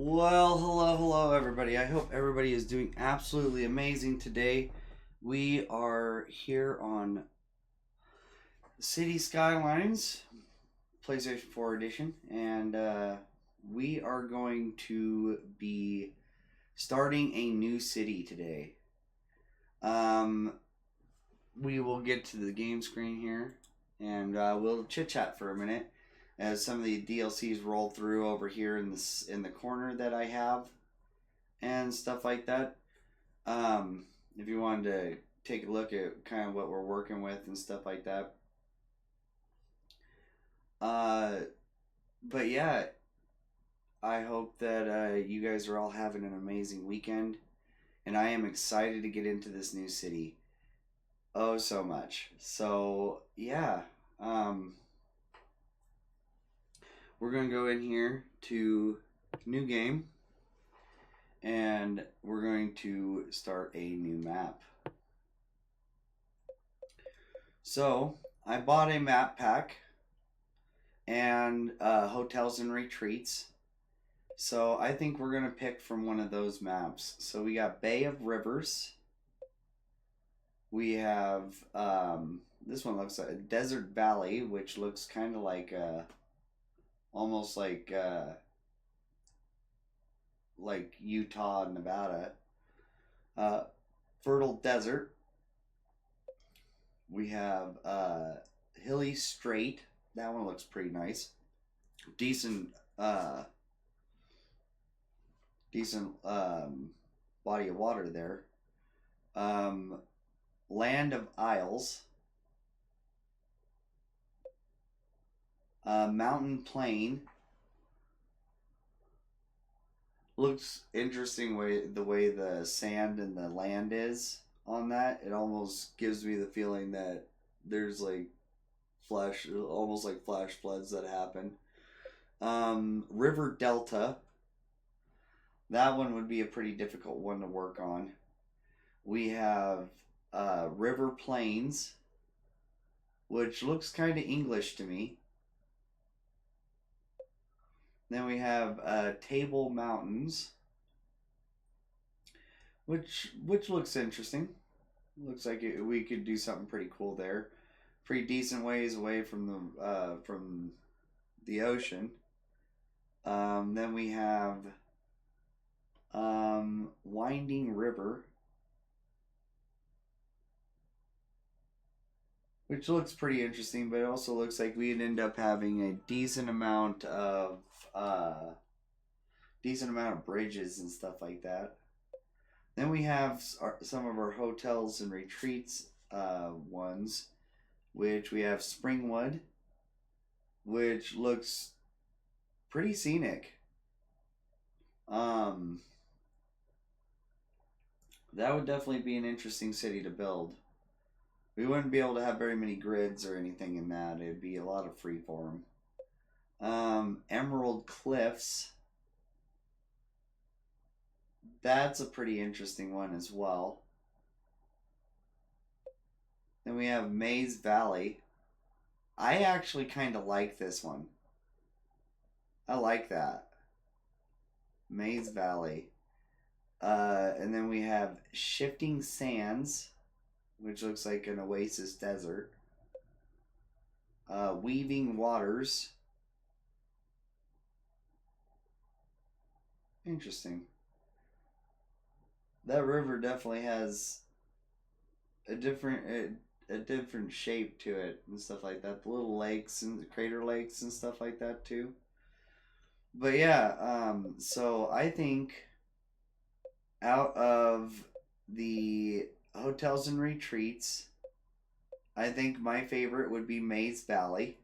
Well, hello, everybody. I hope everybody is doing absolutely amazing today. We are here on City Skylines, PlayStation 4 edition, and we are going to be starting a new city today. Um, we will get to the game screen here, and we'll chit chat for a minute as some of the DLCs roll through over here in the corner that I have and stuff like that. If you wanted to take a look at kind of what we're working with and stuff like that. Uh, but yeah, I hope that you guys are all having an amazing weekend, and I am excited to get into this new city. Oh, so much. So yeah, um, we're gonna go in here to new game, and we're going to start a new map. So I bought a map pack and hotels and retreats. So I think we're gonna pick from one of those maps. So we got Bay of Rivers. We have this one looks like Desert Valley, which looks kind of like almost like Utah, Nevada. Fertile Desert. We have Hilly Strait. That one looks pretty nice. Decent decent body of water there. Land of Isles, Mountain Plain. Looks interesting the way the sand and the land is on that. It almost gives me the feeling that there's like almost like flash floods that happen. River Delta. That one would be a pretty difficult one to work on. We have River Plains, which looks kind of English to me. Then we have Table Mountains, which looks interesting. Looks like we could do something pretty cool there. Pretty decent ways away from the ocean. Then we have Winding River, which looks pretty interesting, but it also looks like we'd end up having a decent amount of bridges and stuff like that. Then we have some of our hotels and retreats ones, which we have Springwood, which looks pretty scenic. That would definitely be an interesting city to build. We wouldn't be able to have very many grids or anything in that. It'd be a lot of freeform. Emerald Cliffs. That's a pretty interesting one as well. Then we have Maze Valley. I actually kind of like this one. I like that. Maze Valley. And then we have Shifting Sands, which looks like an oasis desert. Weaving Waters. Interesting. That river definitely has a different shape to it and stuff like that. The little lakes and the crater lakes and stuff like that too. But yeah, so I think out of the hotels and retreats, I think my favorite would be Maze Valley.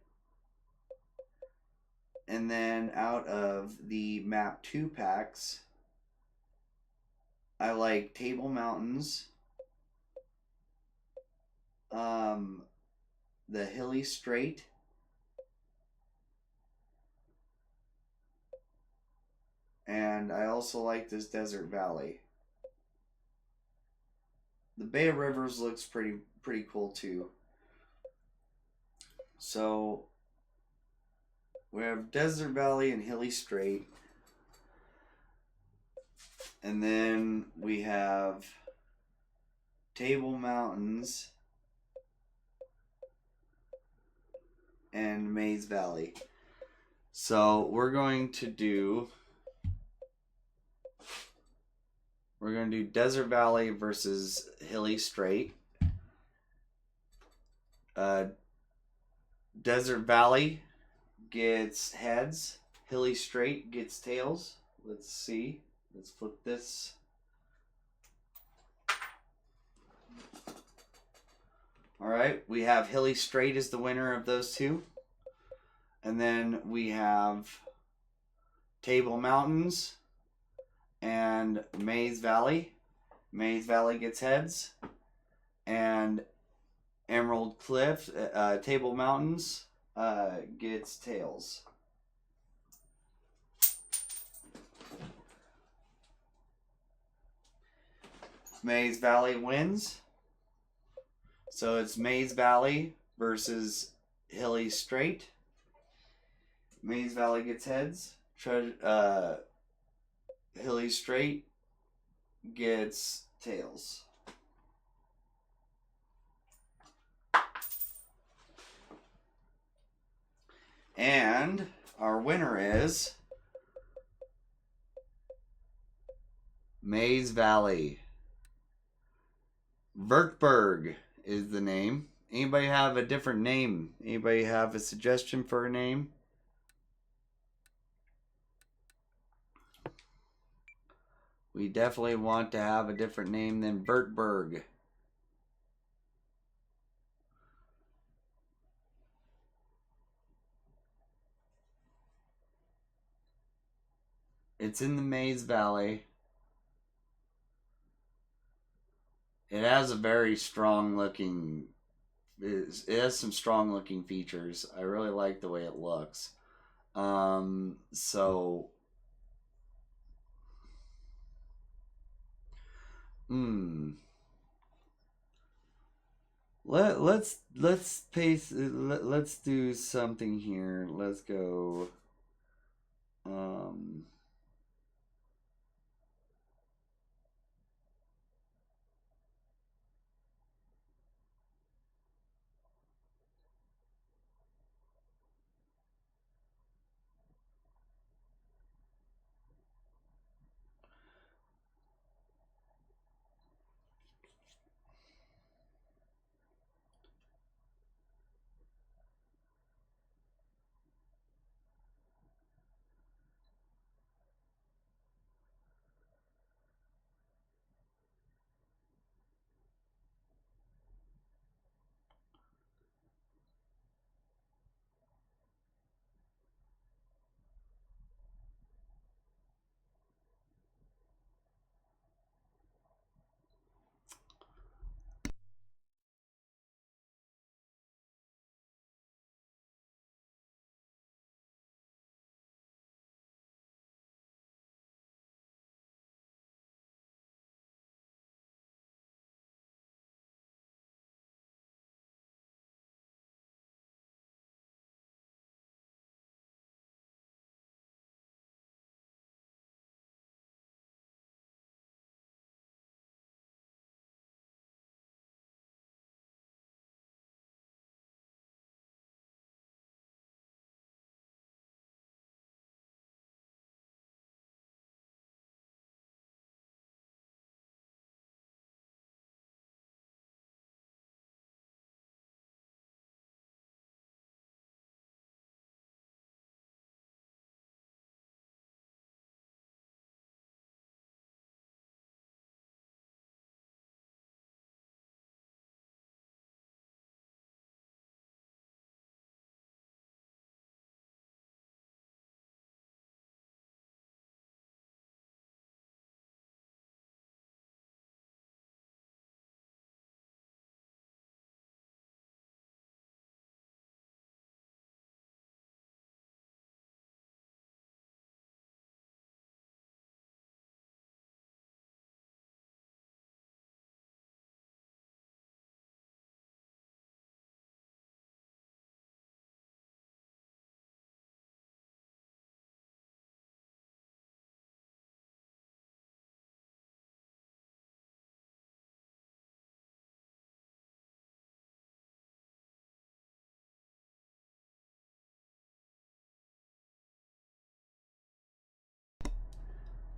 And then out of the map 2 packs, I like Table Mountains, the Hilly Strait, and I also like this Desert Valley. The Bay of Rivers looks pretty cool too. So we have Desert Valley and Hilly Strait. And then we have Table Mountains and Maze Valley. So we're going to do Desert Valley versus Hilly Straight. Desert Valley gets heads. Hilly Straight gets tails. Let's see. Let's flip this. Alright, we have Hilly Straight as the winner of those two. And then we have Table Mountains and Maze Valley. Maze Valley gets heads. And Emerald Cliff, Table Mountains gets tails. Maze Valley wins. So it's Maze Valley versus Hilly Straight. Maze Valley gets heads. Hilly Straight gets tails. And our winner is Maze Valley. Vertberg is the name. Anybody have a different name? Anybody have a suggestion for a name? We definitely want to have a different name than Vertberg. It's in the Maze Valley. It has a very strong looking... It has some strong looking features. I really like the way it looks. So... Let's pace. Let's do something here. Let's go.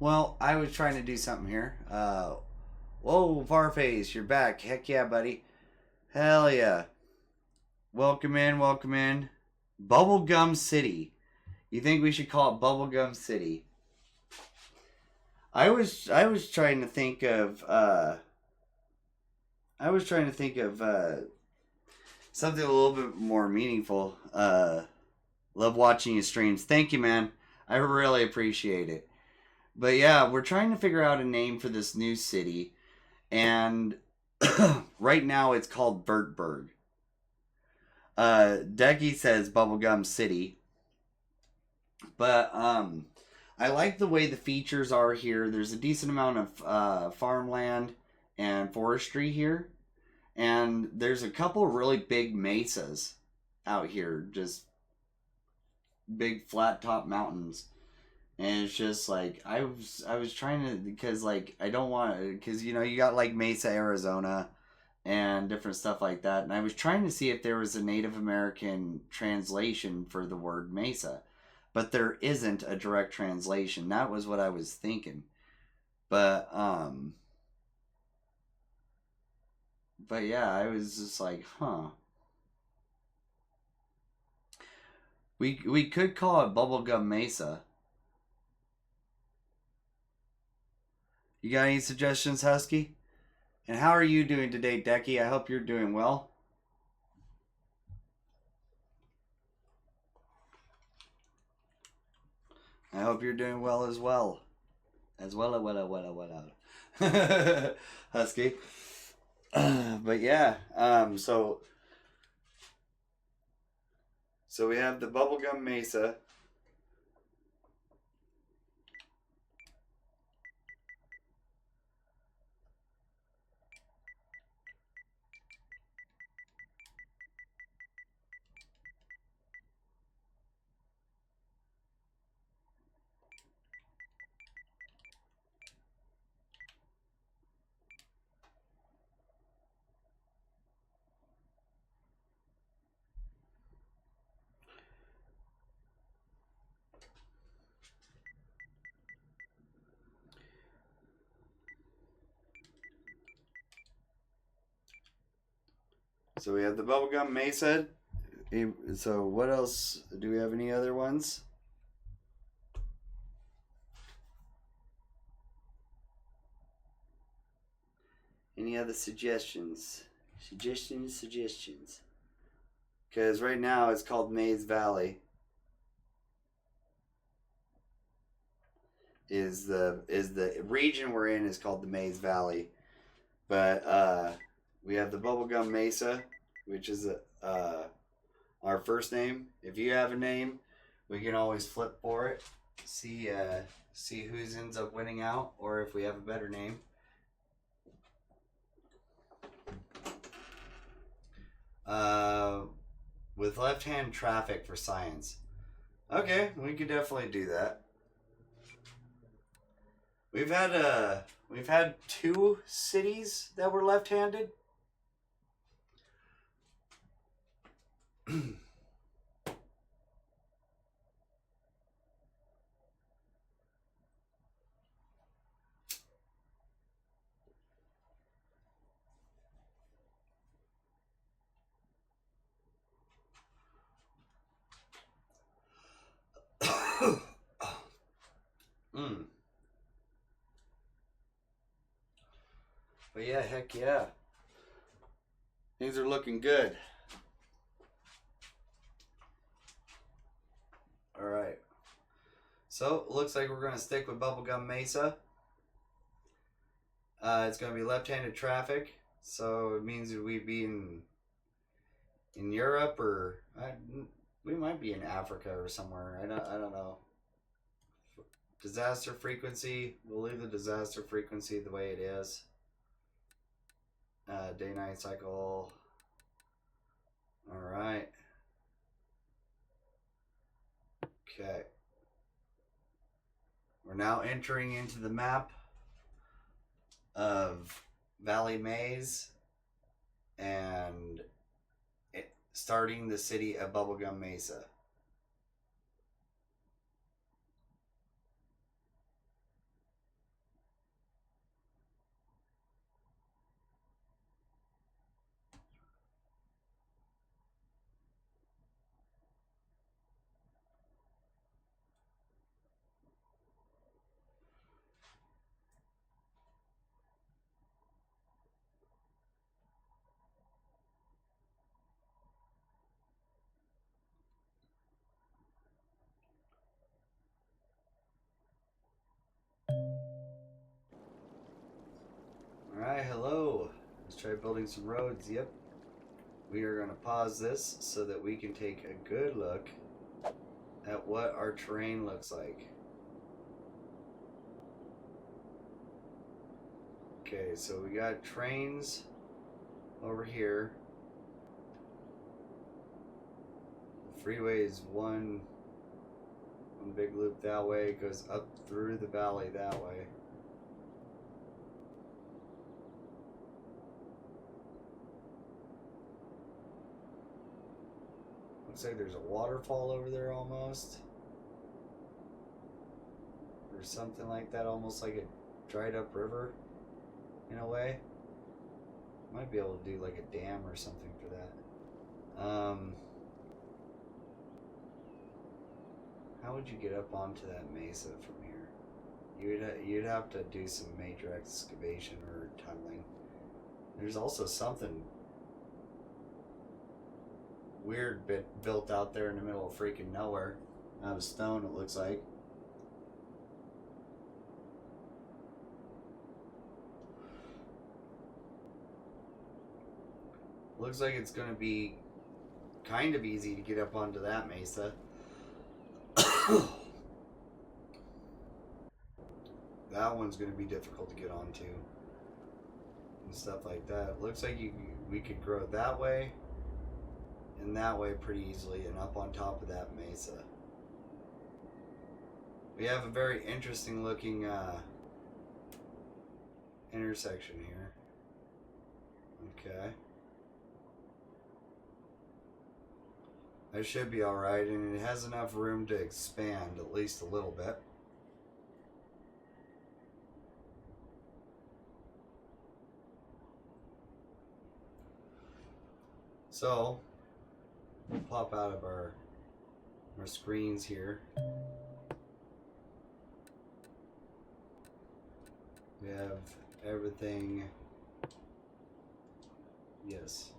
Well, I was trying to do something here. Whoa, Farface, you're back. Heck yeah, buddy. Hell yeah. Welcome in, welcome in. Bubblegum City. You think we should call it Bubblegum City? I was trying to think of something a little bit more meaningful. Love watching your streams. Thank you, man. I really appreciate it. But yeah, we're trying to figure out a name for this new city, and right now it's called Vertberg. Decky says Bubblegum City, but I like the way the features are here. There's a decent amount of farmland and forestry here, and there's a couple really big mesas out here, just big flat top mountains. And it's just like I was trying to, because like I don't want, because you got like Mesa, Arizona, and different stuff like that, and I was trying to see if there was a Native American translation for the word Mesa, but there isn't a direct translation. That was what I was thinking, but yeah, I was just like, huh. We could call it Bubblegum Mesa. You got any suggestions, Husky? And how are you doing today, Decky? I hope you're doing well. I hope you're doing well as well. As well. Husky. But yeah, so we have the Bubblegum Mesa. So we have the Bubblegum Mesa. So what else? Do we have any other ones? Any other suggestions? Suggestions. Because right now it's called Maze Valley. Is the region we're in is called the Maze Valley, but we have the Bubblegum Mesa, which is our first name. If you have a name, we can always flip for it. See who ends up winning out, or if we have a better name. With left-hand traffic for science. Okay, we could definitely do that. We've had two cities that were left-handed. But yeah, heck yeah. Things are looking good. Alright. So, it looks like we're going to stick with Bubblegum Mesa. It's going to be left-handed traffic. So, it means we'd be in Europe, or we might be in Africa or somewhere. I don't know. Disaster frequency. We'll leave the disaster frequency the way it is. Day-night cycle. Alright. Okay. We're now entering into the map of Valley Maze and starting the city of Bubblegum Mesa. Alright, hello. Let's try building some roads. Yep. We are going to pause this so that we can take a good look at what our terrain looks like. Okay, so we got trains over here. The freeway is one big loop that way. It goes up through the valley that way. Looks like there's a waterfall over there almost. Or something like that, almost like a dried up river in a way. Might be able to do like a dam or something for that. How would you get up onto that mesa from here? You'd have to do some major excavation or tunneling. There's also something weird bit built out there in the middle of freaking nowhere. Out of stone, it looks like. Looks like it's gonna be kind of easy to get up onto that mesa. That one's gonna be difficult to get onto and stuff like that. Looks like we could grow that way and that way pretty easily, and up on top of that mesa. We have a very interesting looking intersection here. Okay. That should be alright, and it has enough room to expand at least a little bit. So, we'll pop out of our screens here. We have everything. Yes.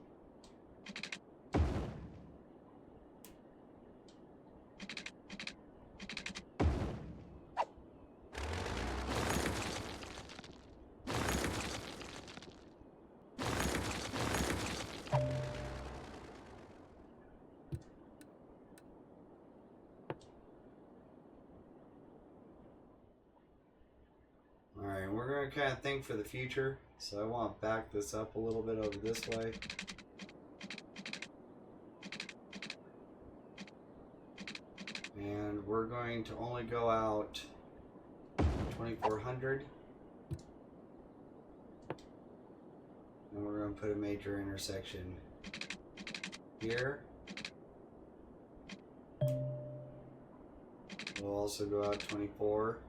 Alright, we're going to kind of think for the future, so I want to back this up a little bit over this way. And we're going to only go out 2400. And we're going to put a major intersection here. We'll also go out 24.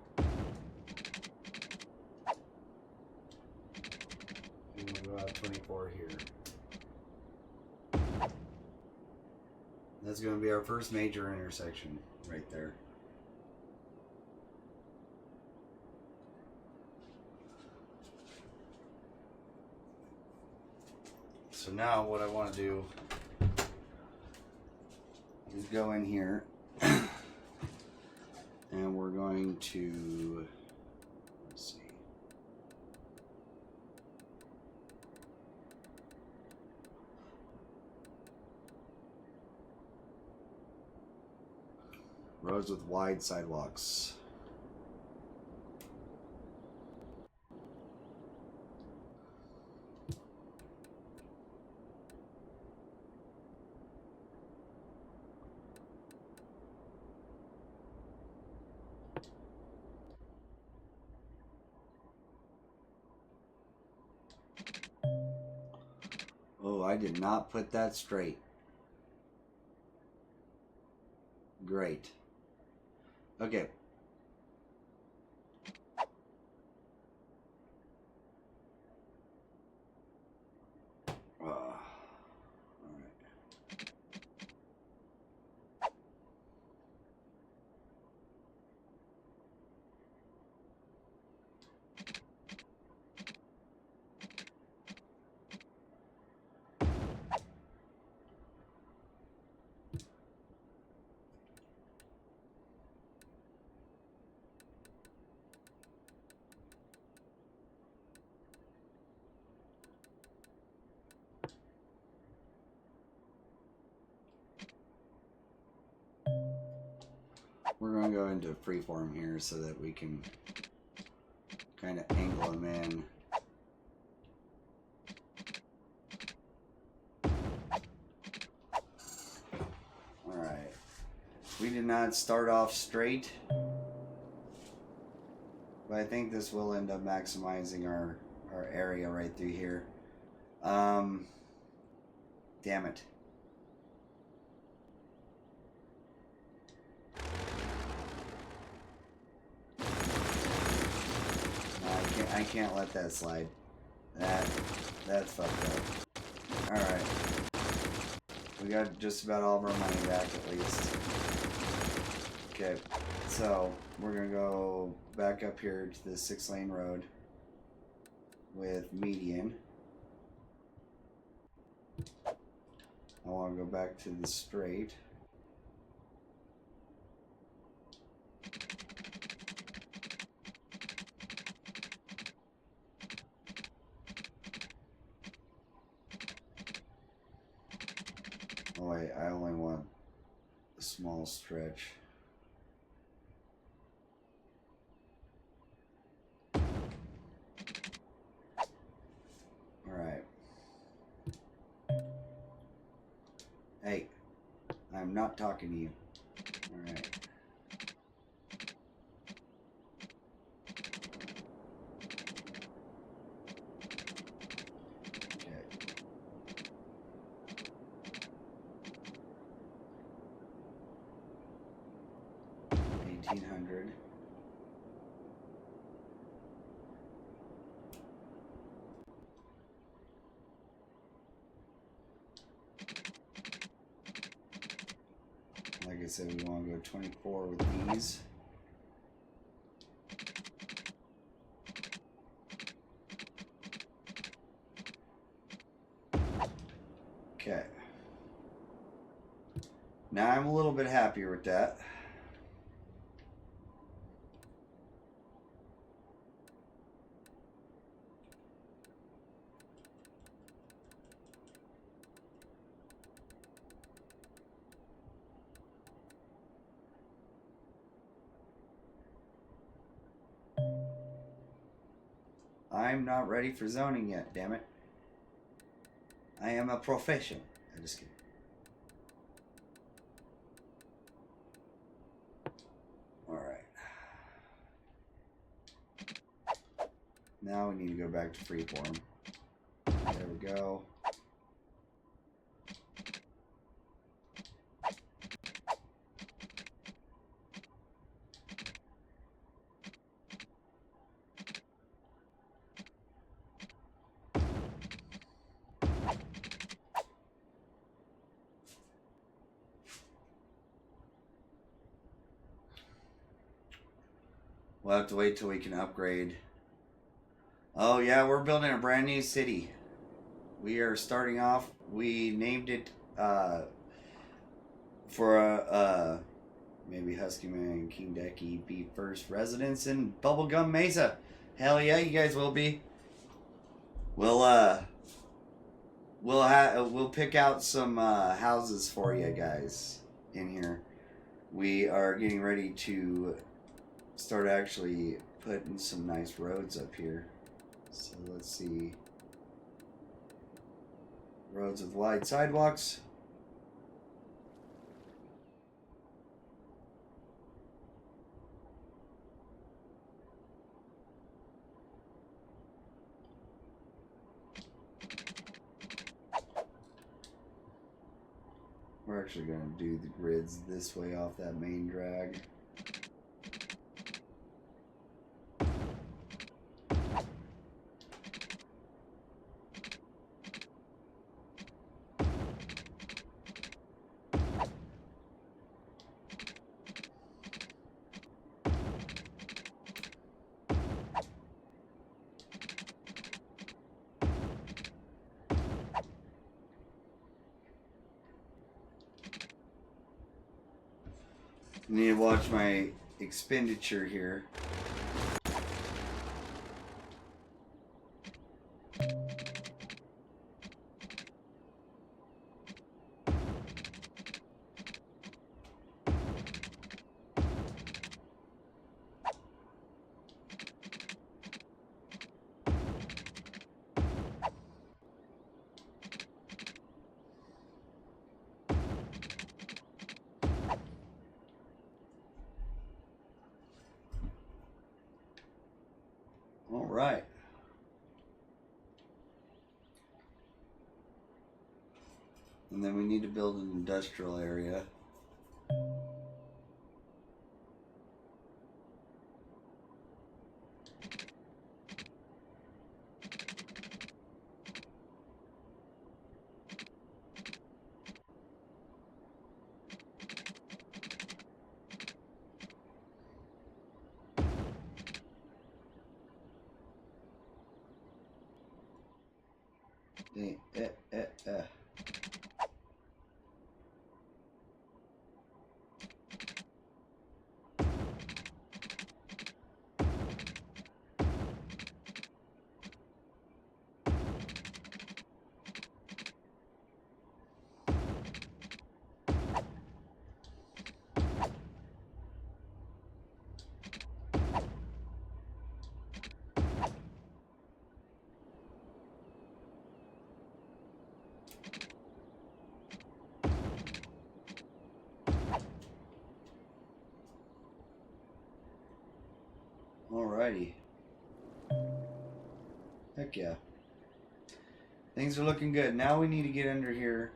And we'll go out 24 here. That's going to be our first major intersection right there. So now what I want to do is go in here and we're going to, let's see. Roads with wide sidewalks. Oh, I did not put that straight. Great. Okay. All right. We're going to go into freeform here so that we can kind of angle them in. Alright. We did not start off straight, but I think this will end up maximizing our area right through here. Damn it. No, I can't let that slide. That's fucked up. Alright. We got just about all of our money back at least. Okay, so we're gonna go back up here to the 6-lane road with median. I want to go back to the straight. Oh wait, I only want a small stretch. Alright. Hey, I'm not talking to you. Alright. Okay. 1800. Like I said, we want to go 24 with these. Okay. Now I'm a little bit happier with that. I'm not ready for zoning yet, damn it. I am a professional. I'm just kidding. Alright. Now we need to go back to freeform. There we go. We'll have to wait till we can upgrade. Oh yeah, we're building a brand new city. We are starting off. We named it for maybe Huskyman and King Decky be first residents in Bubblegum Mesa. Hell yeah, you guys will be. We'll pick out some houses for you guys in here. We are getting ready to start actually putting some nice roads up here. So let's see. Roads with wide sidewalks. We're actually going to do the grids this way off that main drag. I need to watch my expenditure here. And then we need to build an industrial area. Alrighty. Heck yeah. Things are looking good. Now we need to get under here.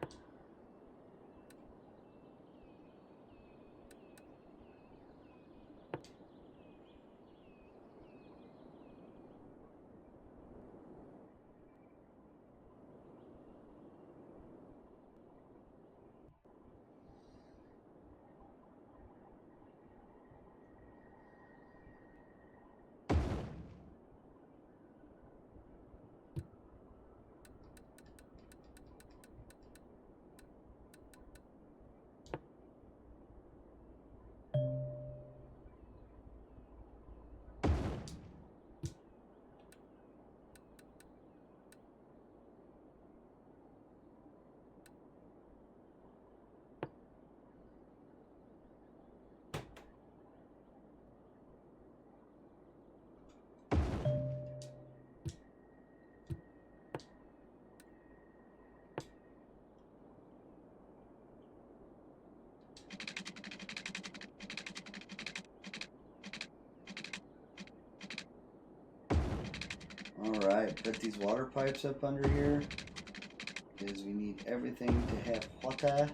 Alright, put these water pipes up under here because we need everything to have water.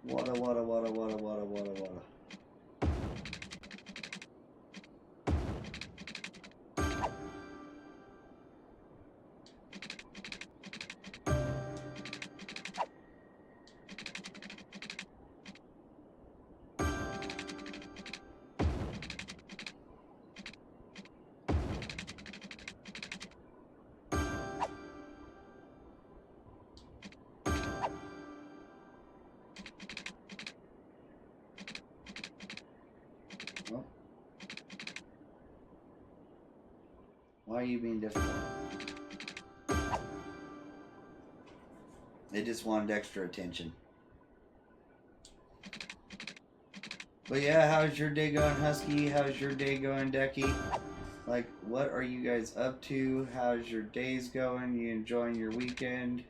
Water, water, water, water, water, water, water. Oh. Why are you being difficult? They just wanted extra attention. But yeah, how's your day going, Husky? How's your day going, Decky? Like, what are you guys up to? How's your days going? You enjoying your weekend?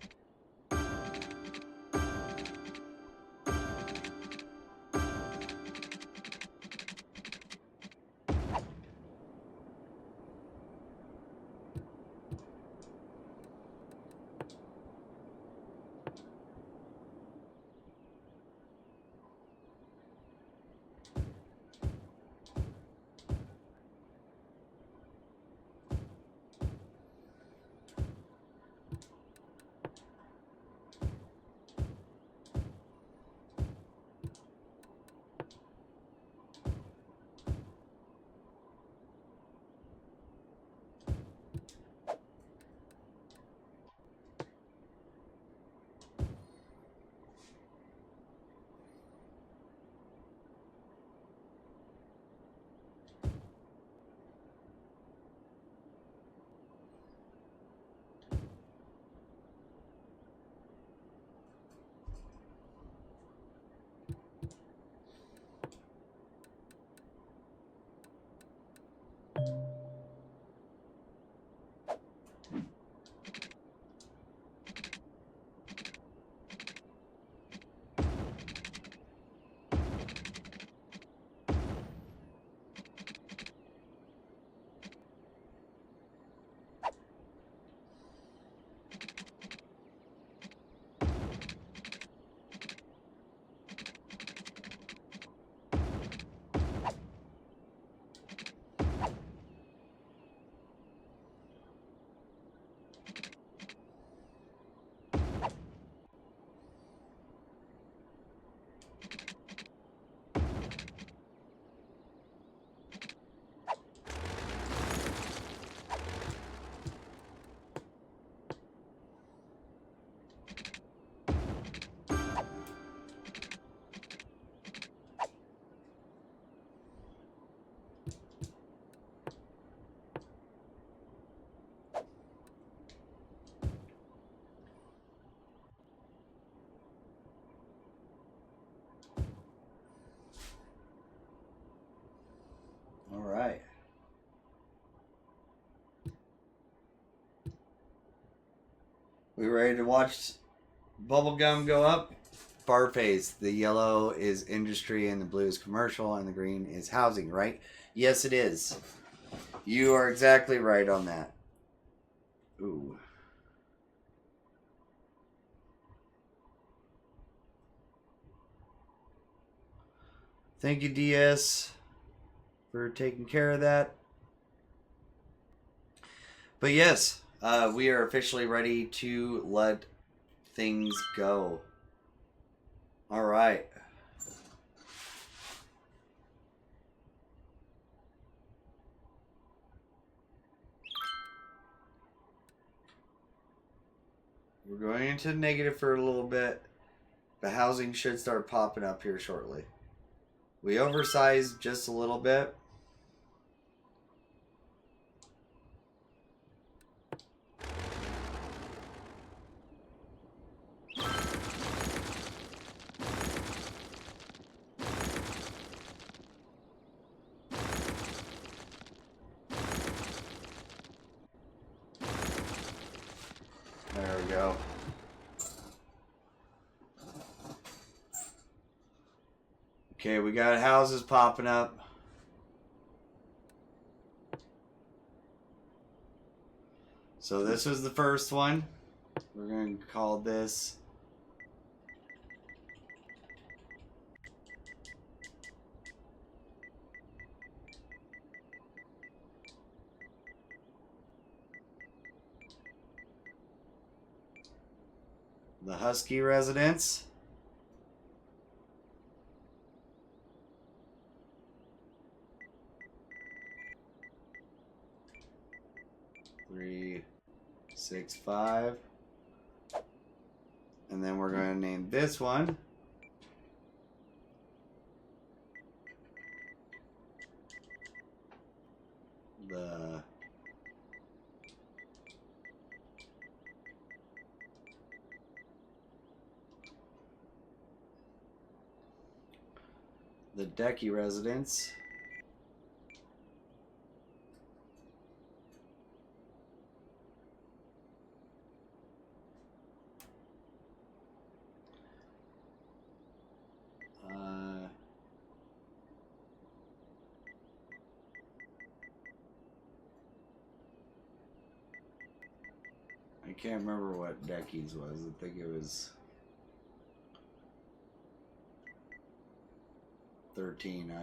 We ready to watch bubblegum go up? Bar phase. The yellow is industry and the blue is commercial and the green is housing, right? Yes, it is. You are exactly right on that. Ooh. Thank you, DS, for taking care of that. But yes, we are officially ready to let things go. All right. We're going into the negative for a little bit. The housing should start popping up here shortly. We oversized just a little bit. There we go. Okay, we got houses popping up. So this was the first one. We're going to call this the Husky residence. Three, 6, 5. And then we're going to name this one the Decky residence. I can't remember what Decky's was. I think it was 13.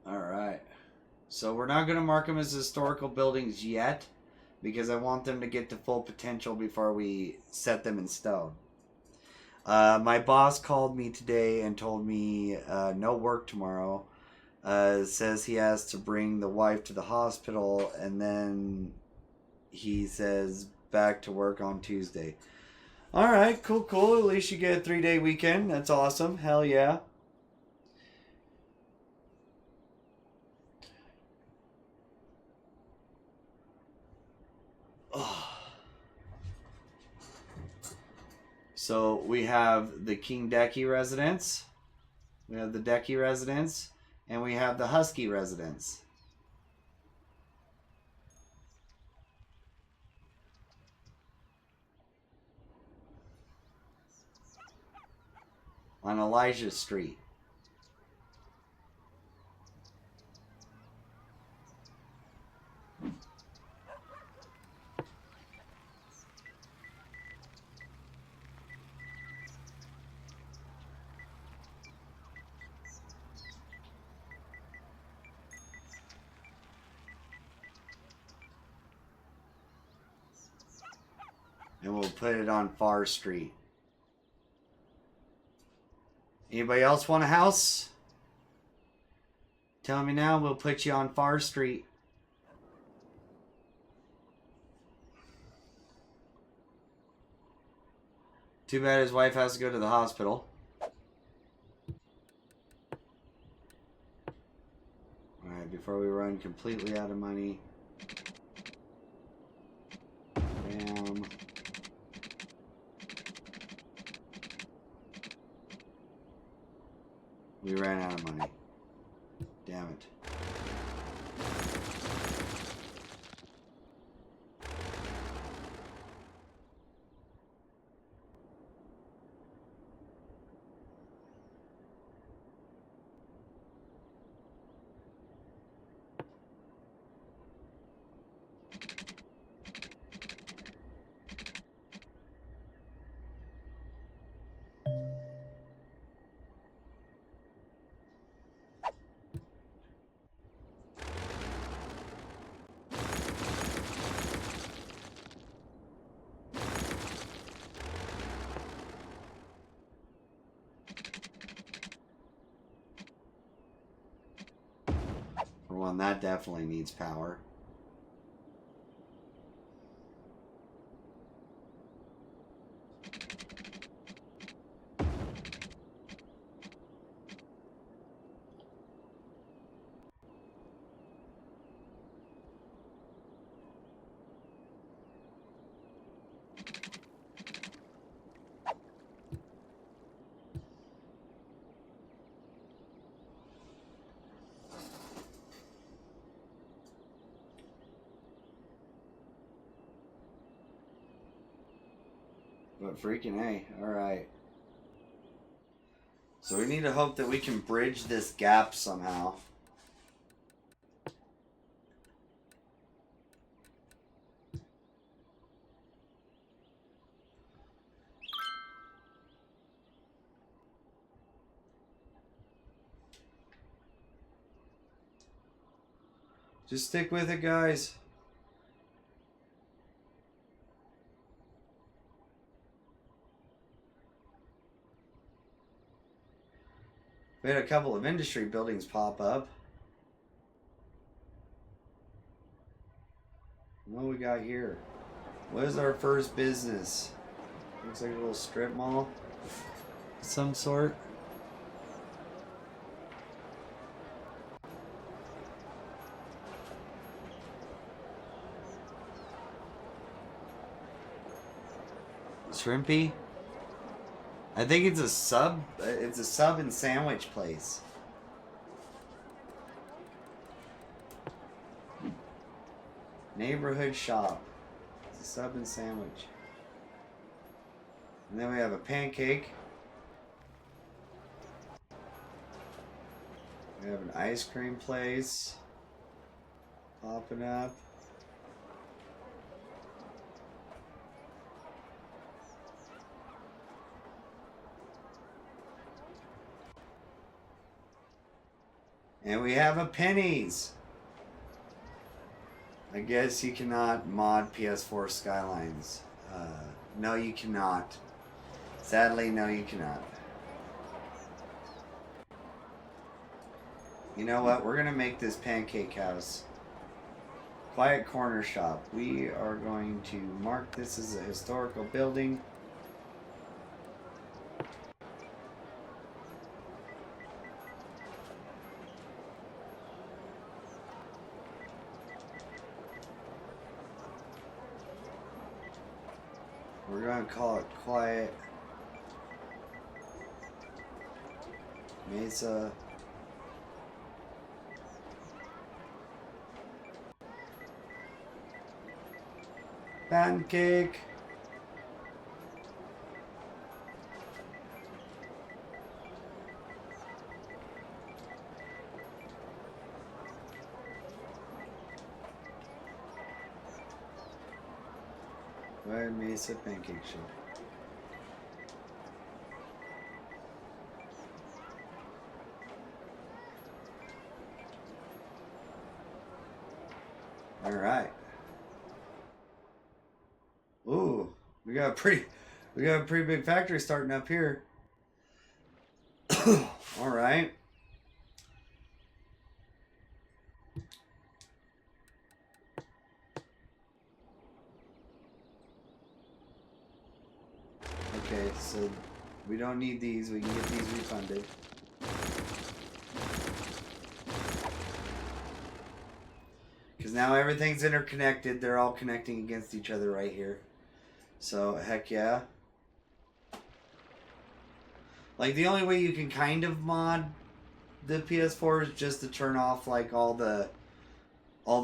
All right. So we're not going to mark them as historical buildings yet because I want them to get to full potential before we set them in stone. My boss called me today and told me no work tomorrow. Says he has to bring the wife to the hospital and then he says back to work on Tuesday. All right, cool. At least you get a 3-day weekend. That's awesome. Hell yeah. So we have the King Decky residence, we have the Decky residence, and we have the Husky residence. On Elijah Street. And we'll put it on Far Street. Anybody else want a house? Tell me now, we'll put you on Far Street. Too bad his wife has to go to the hospital. Alright, before we run completely out of money. Bam. We ran out of money. Well, and that definitely needs power. But freaking A. Alright. So we need to hope that we can bridge this gap somehow. Just stick with it, guys. We had a couple of industry buildings pop up. What do we got here? What is our first business? Looks like a little strip mall of some sort. Shrimpy? I think it's a sub. It's a sub and sandwich place. Neighborhood shop. It's a sub and sandwich. And then we have a pancake. We have an ice cream place popping up. And we have a Penny's. I guess you cannot mod PS4 Skylines. No, you cannot. Sadly, no, you cannot. You know what? We're going to make this pancake house quiet corner shop. We are going to mark this as a historical building. We're going to call it Quiet Mesa. Pancake. Quiet Mesa Pancake Shop. All right. Ooh, we got a pretty big factory starting up here. All right. Okay, so we don't need these. We can get these refunded. Because now everything's interconnected. They're all connecting against each other right here. So, heck yeah. Like, the only way you can kind of mod the PS4 is just to turn off, like, all the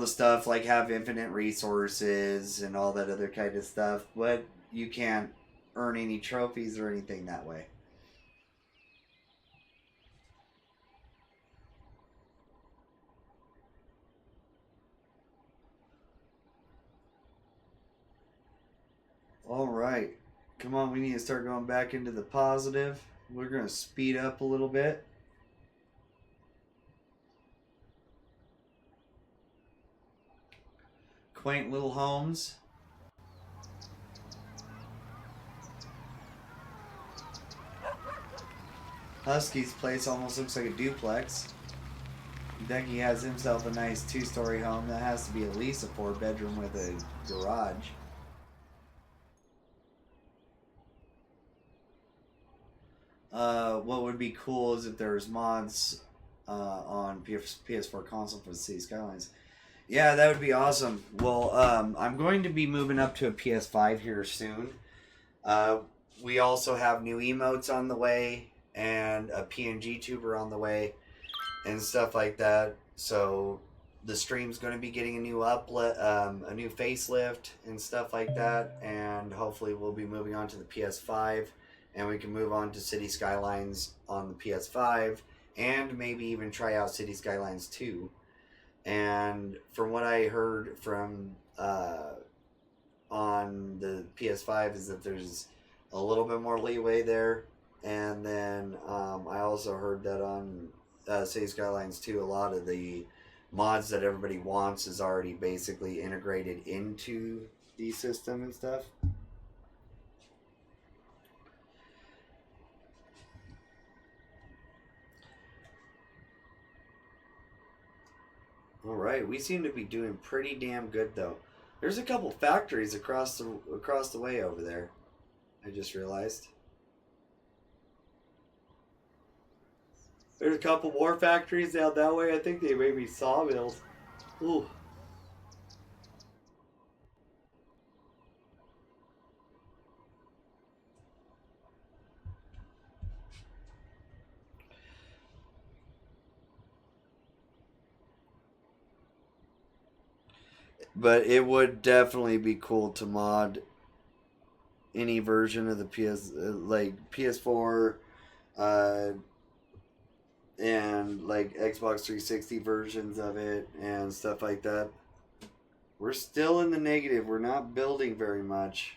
stuff, like have infinite resources and all that other kind of stuff. But you can't earn any trophies or anything that way. All right, come on, we need to start going back into the positive. We're going to speed up a little bit. Quaint little homes. Husky's place almost looks like a duplex. Ducky has himself a nice 2-story home that has to be at least a 4-bedroom with a garage. What would be cool is if there's mods on PS4 console for the City Skylines. Yeah, that would be awesome. Well, I'm going to be moving up to a PS5 here soon. We also have new emotes on the way and a PNG tuber on the way and stuff like that. So the stream's going to be getting a new a new facelift and stuff like that. And hopefully we'll be moving on to the PS5 and we can move on to City Skylines on the PS5 and maybe even try out City Skylines 2. And from what I heard from on the PS5 is that there's a little bit more leeway there. And then I also heard that on City Skylines 2, a lot of the mods that everybody wants is already basically integrated into the system and stuff. All right, we seem to be doing pretty damn good though. There's a couple factories across the way over there. I just realized. There's a couple more factories down that way. I think they may be sawmills. Ooh. But it would definitely be cool to mod any version of the like PS4, and like Xbox 360 versions of it and stuff like that. We're still in the negative. We're not building very much.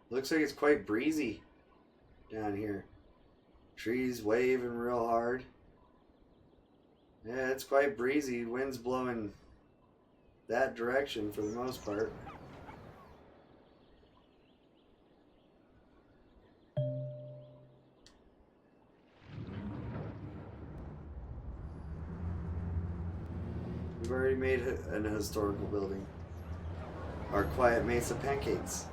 Looks like it's quite breezy down here. Trees waving real hard. Yeah, it's quite breezy. Wind's blowing that direction for the most part. We've already made an historical building. Our quiet Mesa pancakes.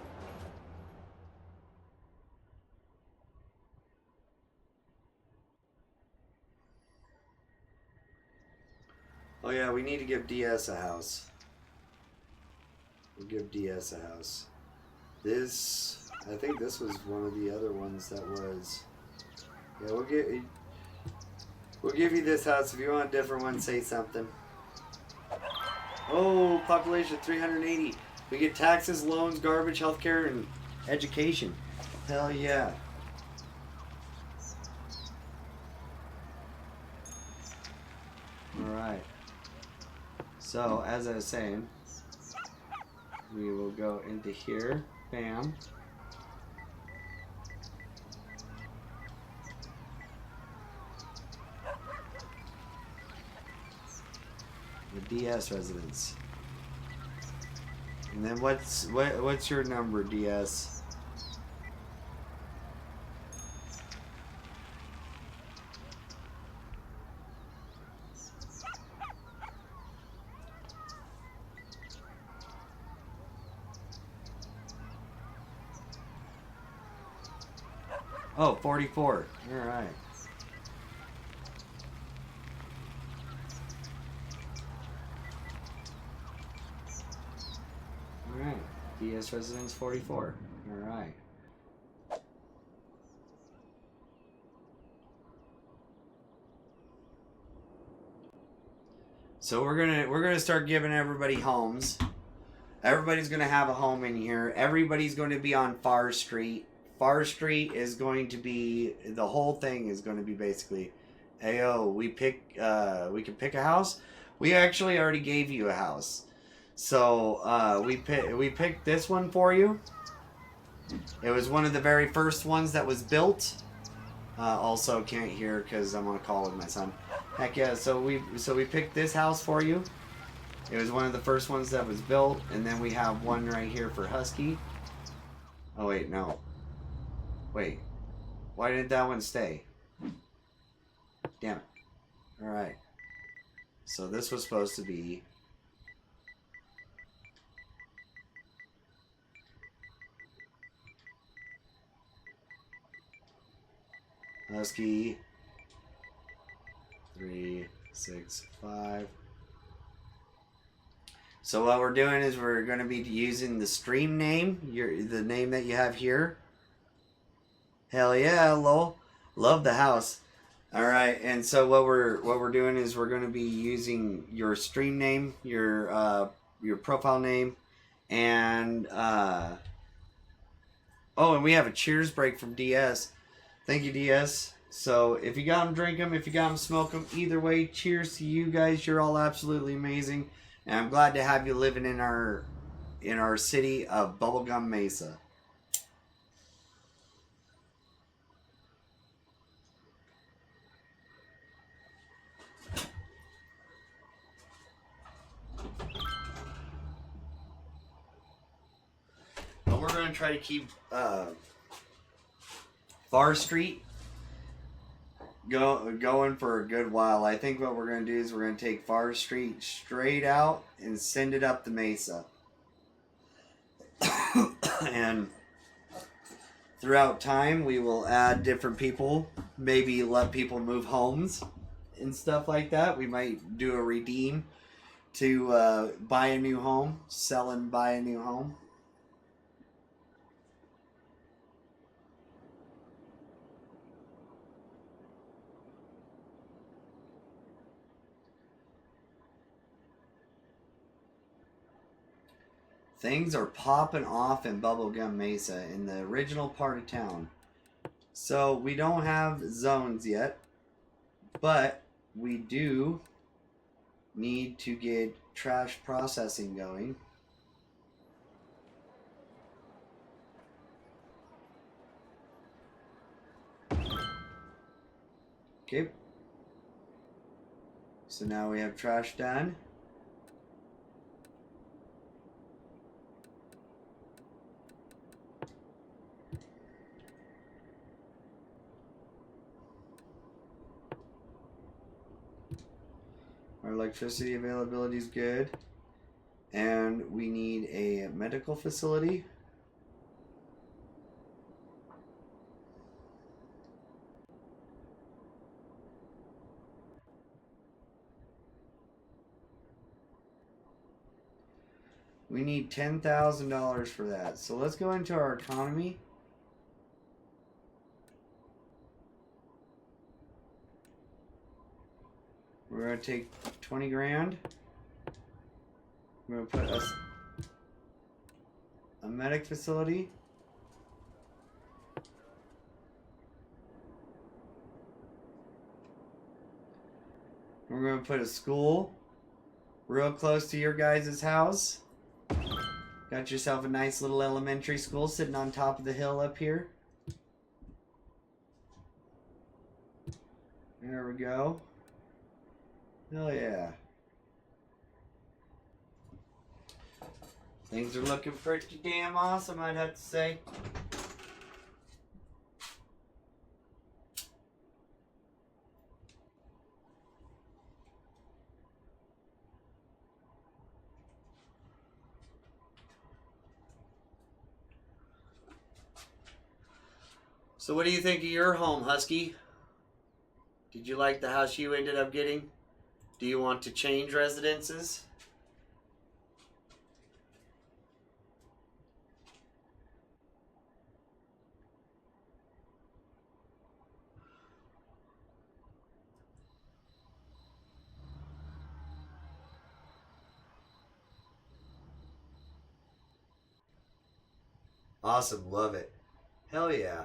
Oh yeah, we need to give DS a house. We'll give DS a house. This, I think this was one of the other ones that was. Yeah, we'll give you this house. If you want a different one, say something. Oh, population 380. We get taxes, loans, garbage, healthcare, and education. Hell yeah. Alright. So, as I was saying, we will go into here. Bam. The DS residence. And then what's your number, DS? Oh, 44. All right. All right. DS residence 44. All right. So we're gonna start giving everybody homes. Everybody's gonna have a home in here. Everybody's going to be on Far Street. Far Street is going to be, the whole thing is going to be basically, ayo, we can pick a house. We actually already gave you a house, so we picked this one for you. It was one of the very first ones that was built. Also can't hear because I'm on a call with my son. Heck yeah! So we picked this house for you. It was one of the first ones that was built, and then we have one right here for Husky. Oh wait, no. Wait, why didn't that one stay? Damn it! All right. So this was supposed to be Husky 3, 6, 5. So what we're doing is we're going to be using the stream name, the name that you have here. Hell yeah, lol. Love the house. All right, and so what we're doing is we're going to be using your stream name, your profile name, and oh, and we have a cheers break from DS. Thank you, DS. So if you got them, drink them. If you got them, smoke them. Either way, cheers to you guys. You're all absolutely amazing, and I'm glad to have you living in our city of Bubblegum Mesa. But we're going to try to keep Far Street going for a good while. I think what we're going to do is we're going to take Far Street straight out and send it up the Mesa. And throughout time, we will add different people. Maybe let people move homes and stuff like that. We might do a redeem to buy a new home, sell and buy a new home. Things are popping off in Bubblegum Mesa in the original part of town. So we don't have zones yet, but we do need to get trash processing going. Okay. So now we have trash done. Our electricity availability is good. And we need a medical facility. We need $10,000 for that. So let's go into our economy. We're going to take 20 grand. We're going to put us a medic facility. We're going to put a school real close to your guys' house. Got yourself a nice little elementary school sitting on top of the hill up here. There we go. Hell yeah. Things are looking pretty damn awesome, I'd have to say. So what do you think of your home, Husky? Did you like the house you ended up getting? Do you want to change residences? Awesome, love it. Hell yeah.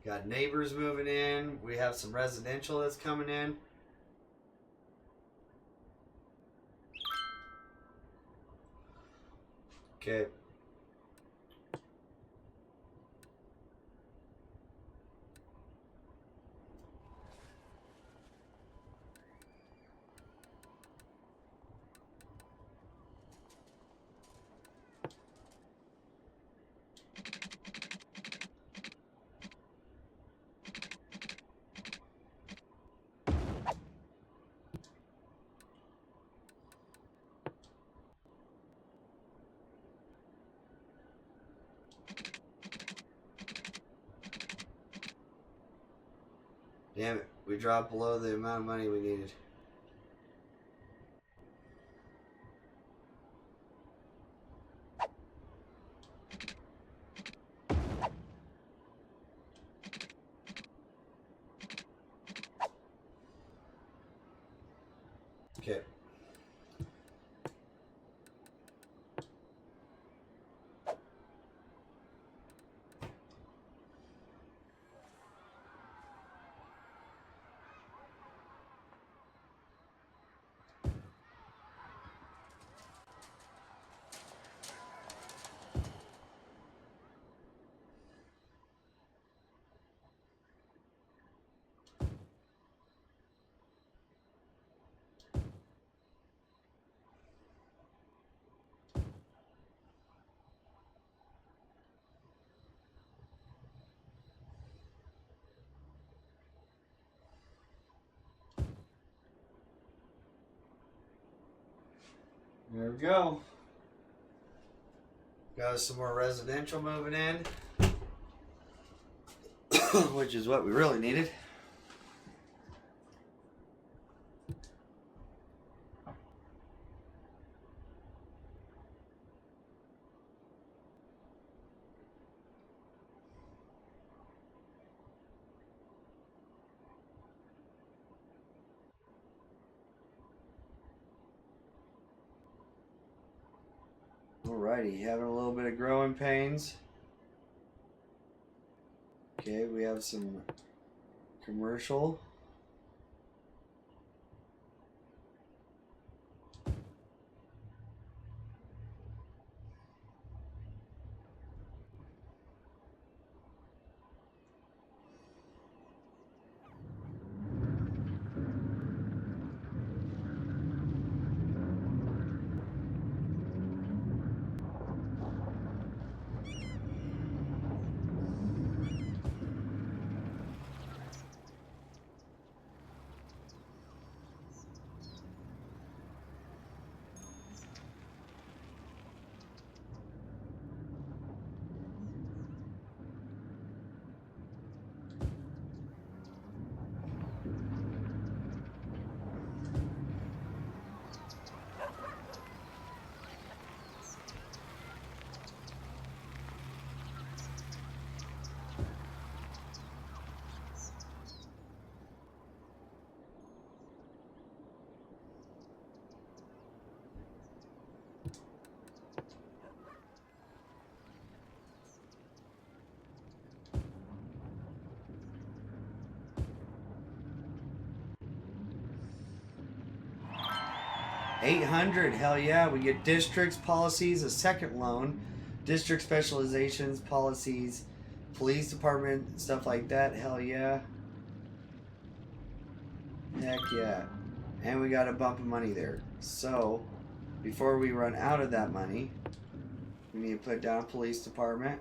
Got neighbors moving in. We have some residential that's coming in. Okay. We dropped below the amount of money we needed. Okay. There we go. Got some more residential moving in, which is what we really needed. Alrighty, having a little bit of growing pains. Okay, we have some commercial. $800, hell yeah. We get districts, policies, a second loan, district specializations, policies, police department, stuff like that, hell yeah. Heck yeah. And we got a bump of money there. So, before we run out of that money, we need to put down police department.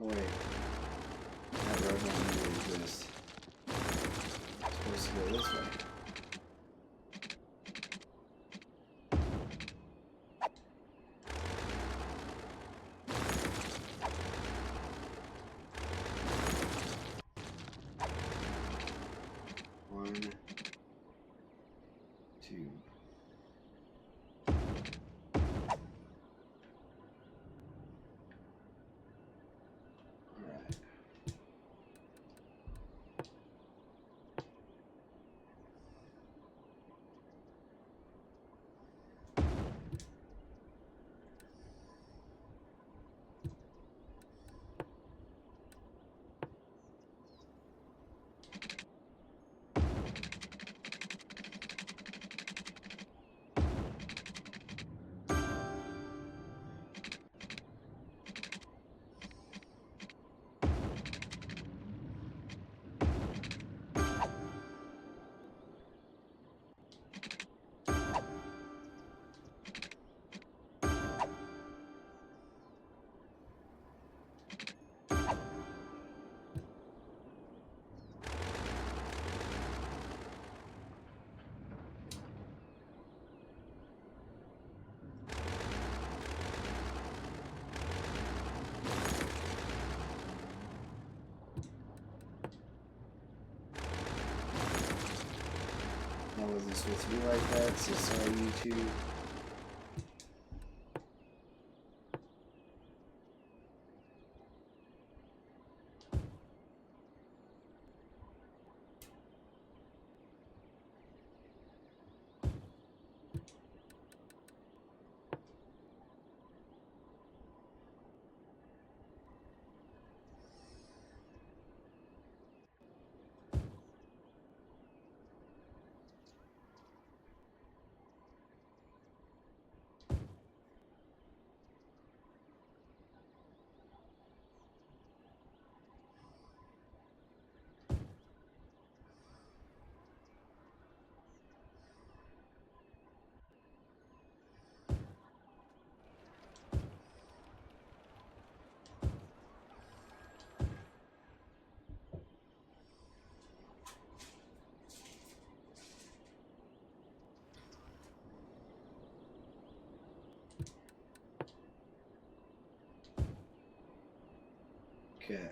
Oh wait, that road doesn't exist. It's supposed to go this way. One, two. it wasn't supposed to be like that, so sorry, YouTube. Okay.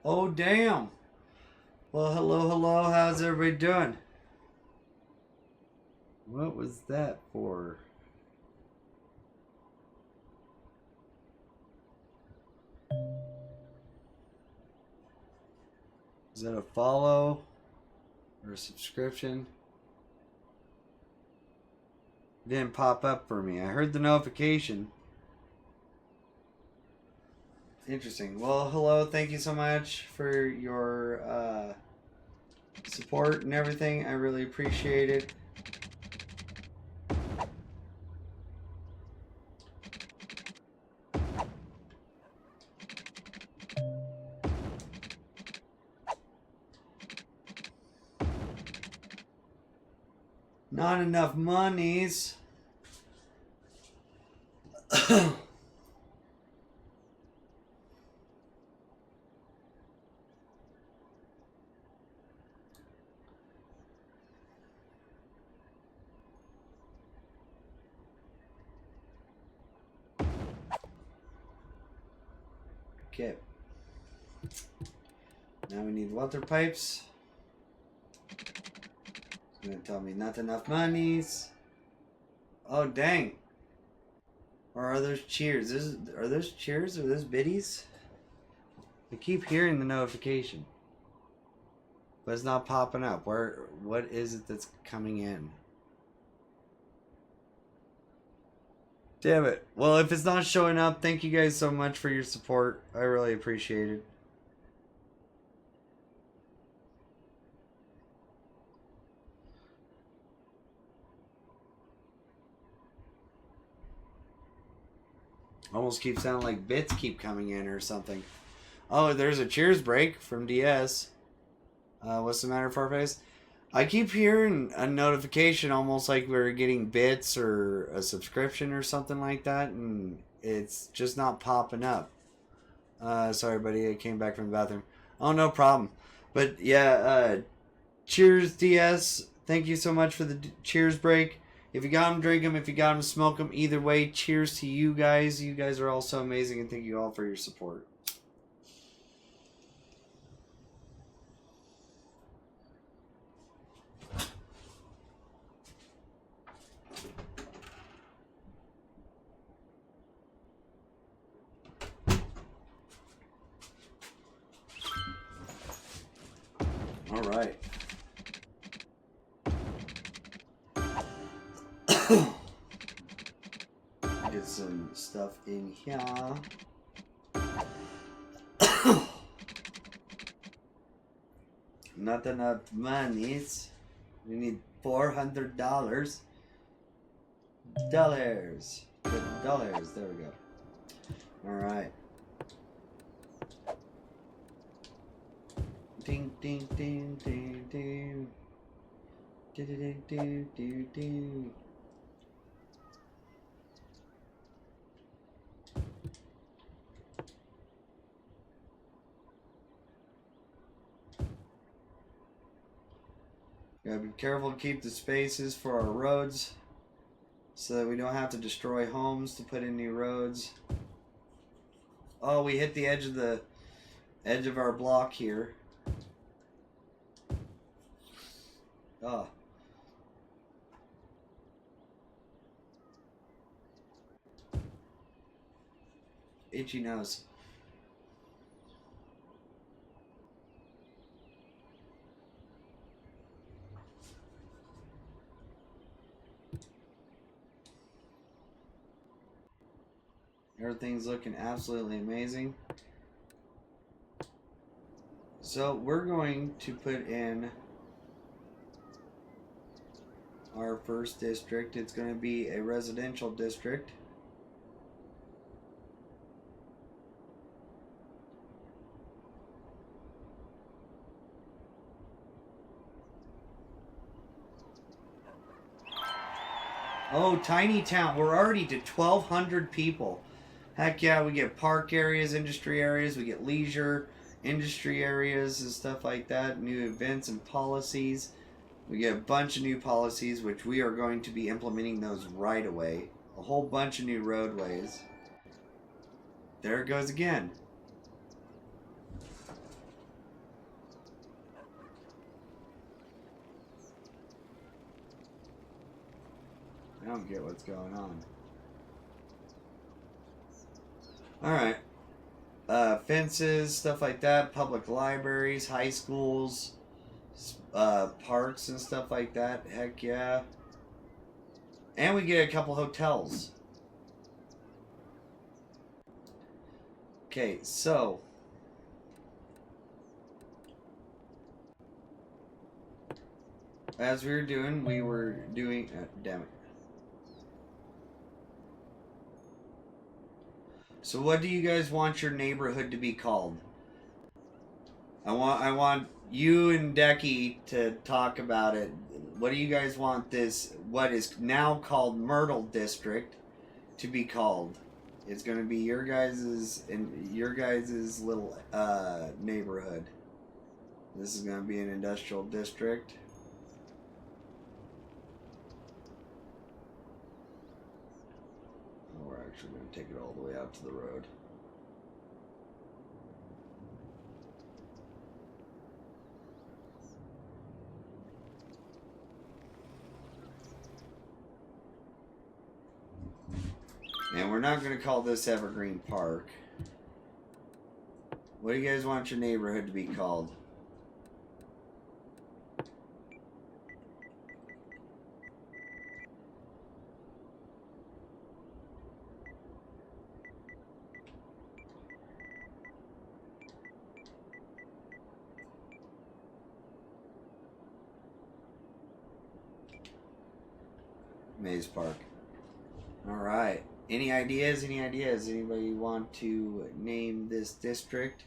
Oh, damn. Well, hello. How's everybody doing? What was that for? Is that a follow or a subscription? It didn't pop up for me. I heard the notification. Interesting. Well, hello. Thank you so much for your support and everything. I really appreciate it. Not enough monies. Okay. Now we need water pipes. It's gonna tell me not enough monies. Oh dang. Or are those cheers? Are those cheers or those biddies? I keep hearing the notification. But it's not popping up. What is it that's coming in? Damn it. Well, if it's not showing up, thank you guys so much for your support. I really appreciate it. Almost keep sounding like bits keep coming in or something. Oh, there's a cheers break from DS. What's the matter, Farface? I keep hearing a notification almost like we're getting bits or a subscription or something like that, and it's just not popping up. Sorry, buddy, I came back from the bathroom. Oh, no problem. But yeah, cheers, DS. Thank you so much for the cheers break. If you got them, drink them. If you got them, smoke them. Either way, cheers to you guys. You guys are all so amazing, and thank you all for your support. All right. Get some stuff in here. Not enough monies. We need $400. Dollars. Dollars. There we go. All right. Ding ding ding ding ding. Do do do do do. Gotta be careful to keep the spaces for our roads so that we don't have to destroy homes to put in new roads. Oh, we hit the edge of our block here. Oh. Itchy nose. Everything's looking absolutely amazing. So we're going to put in our first district. It's going to be a residential district. Oh, tiny town. We're already to 1,200 people. Heck yeah, we get park areas, industry areas, we get leisure, industry areas and stuff like that, new events and policies. We get a bunch of new policies, which we are going to be implementing those right away. A whole bunch of new roadways. There it goes again. I don't get what's going on. Alright. Fences, stuff like that, public libraries, high schools, parks and stuff like that. Heck yeah. And we get a couple hotels. Okay, so as we were doing damn it. So what do you guys want your neighborhood to be called? I want you and Decky to talk about it. What do you guys want this, what is now called Myrtle District, to be called? It's going to be your guys's little neighborhood. This is going to be an industrial district. We're actually going to take it all the way out to the road. And we're not going to call this Evergreen Park. What do you guys want your neighborhood to be called? Maze Park. Alright. Any ideas? Any ideas? Anybody want to name this district?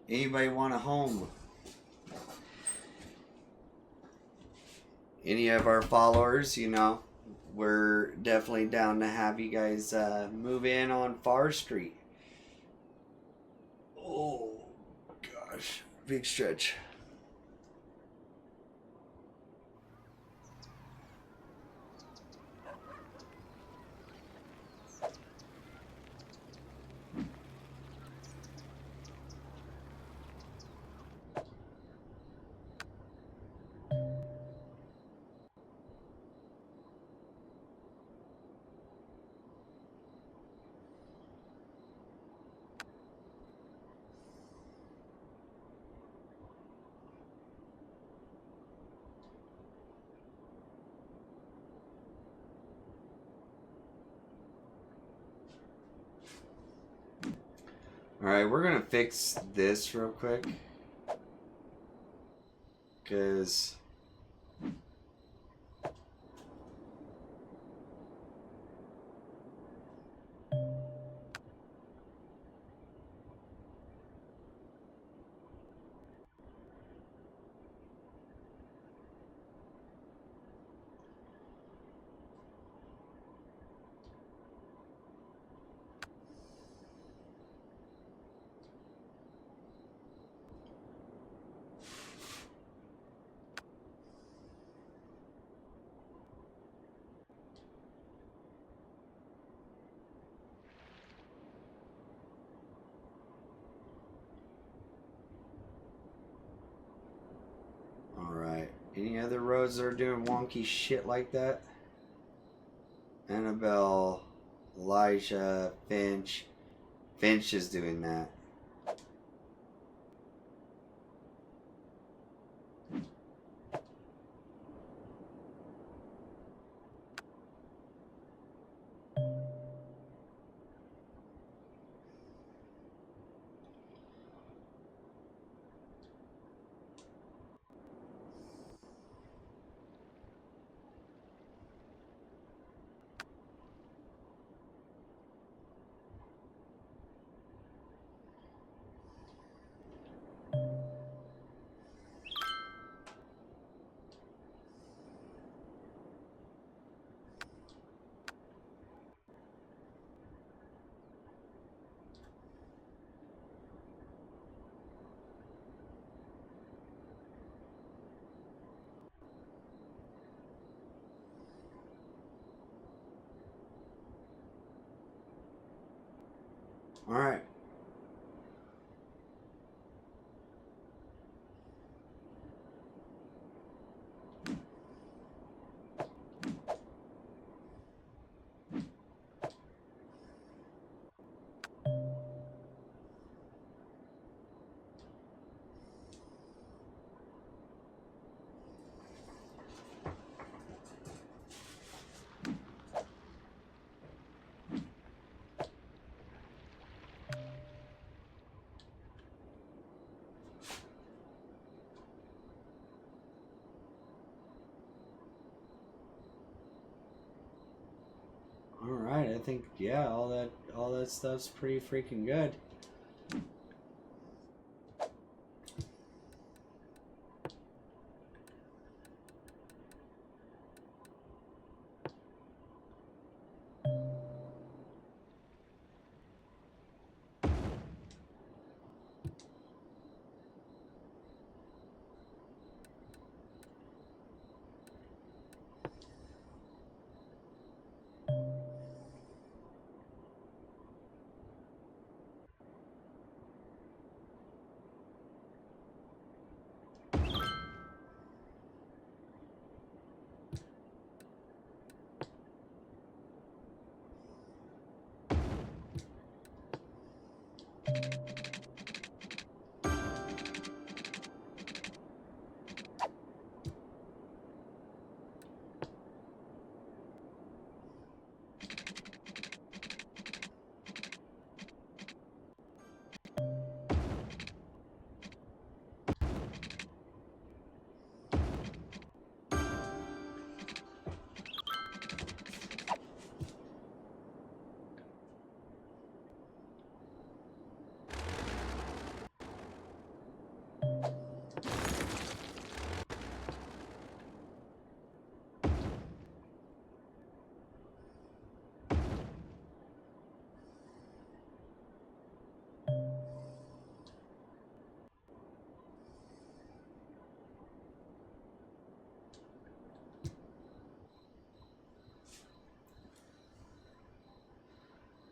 Anybody want a home? Any of our followers, you know, we're definitely down to have you guys move in on Far Street. Oh, gosh. Big stretch. Alright, we're going to fix this real quick. Because Any other roads that are doing wonky shit like that? Annabelle, Elijah, Finch. Finch is doing that. All right. All right, I think yeah, all that stuff's pretty freaking good.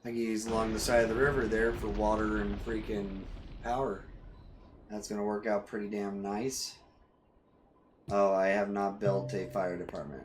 I can use along the side of the river there for water and freaking power. That's gonna work out pretty damn nice. Oh, I have not built a fire department.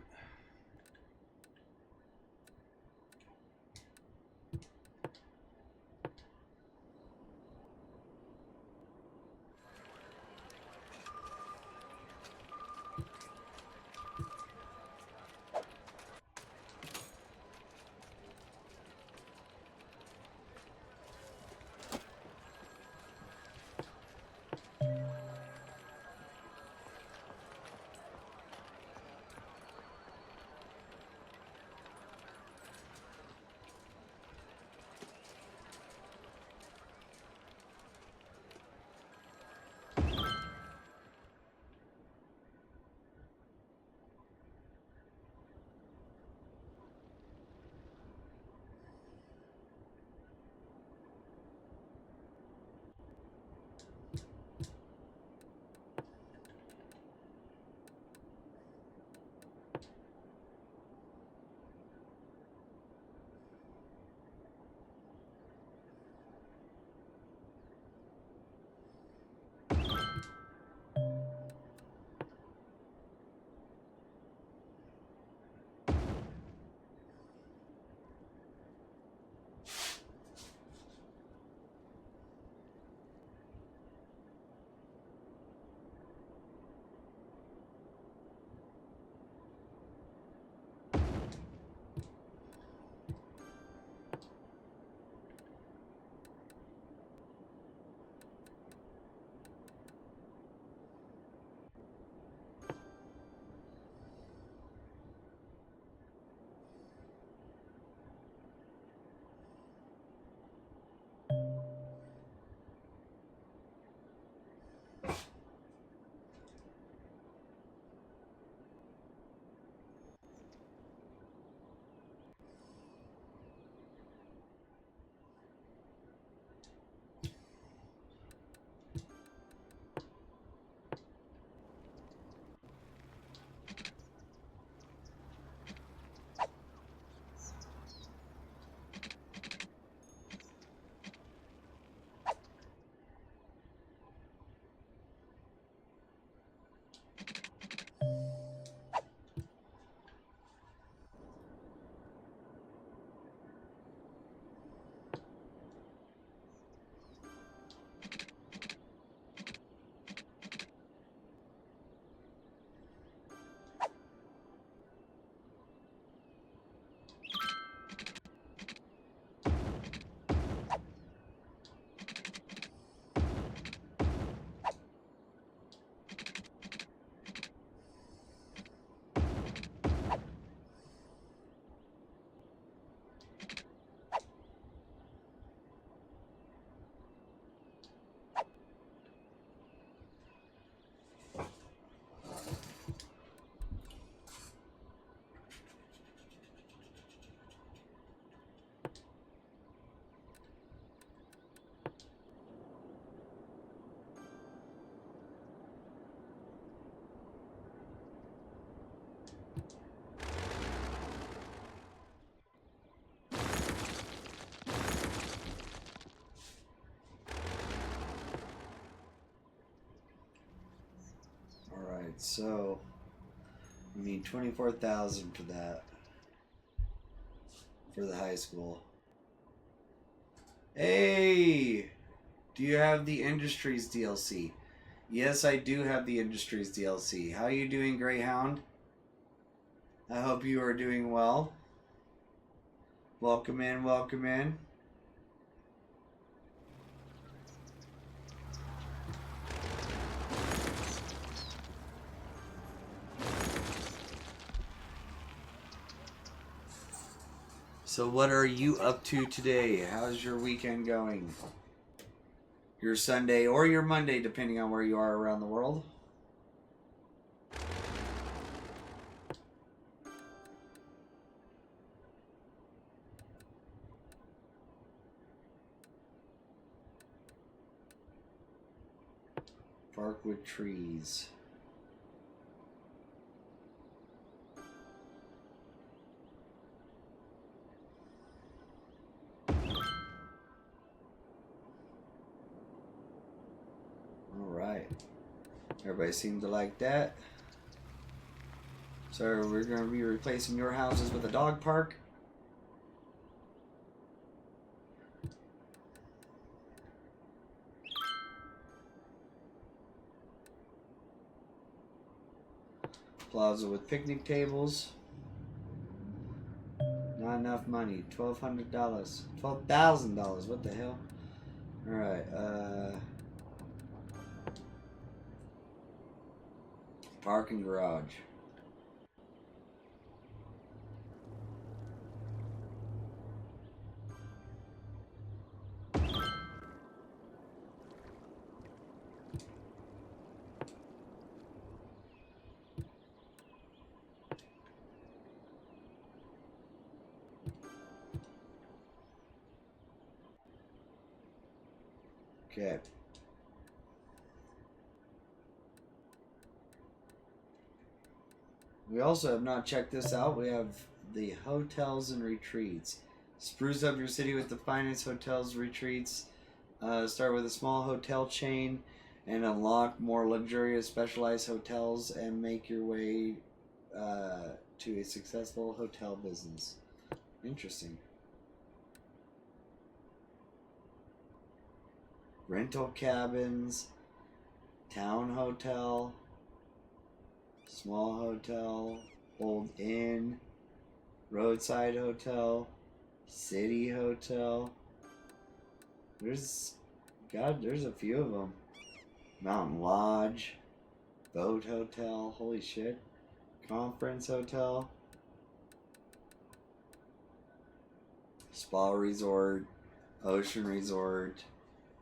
so we need 24,000 for that, for the high school. Hey, do you have the Industries DLC? Yes, I do have the Industries DLC. How are you doing, Greyhound? I hope you are doing well. Welcome in, welcome in. So what are you up to today? How's your weekend going? Your Sunday or your Monday, depending on where you are around the world. Park with trees. Alright. Everybody seemed to like that. So we're going to be replacing your houses with a dog park. Plaza with picnic tables. Not enough money. $1,200. $12,000. What the hell? Alright, parking garage. Okay. We also have not checked this out. We have the hotels and retreats. Spruce up your city with the finest hotels retreats. Start with a small hotel chain and unlock more luxurious specialized hotels and make your way to a successful hotel business. Interesting. Rental cabins, town hotel, small hotel, old inn, roadside hotel, city hotel. There's a few of them. Mountain lodge, boat hotel, holy shit. Conference hotel, spa resort, ocean resort,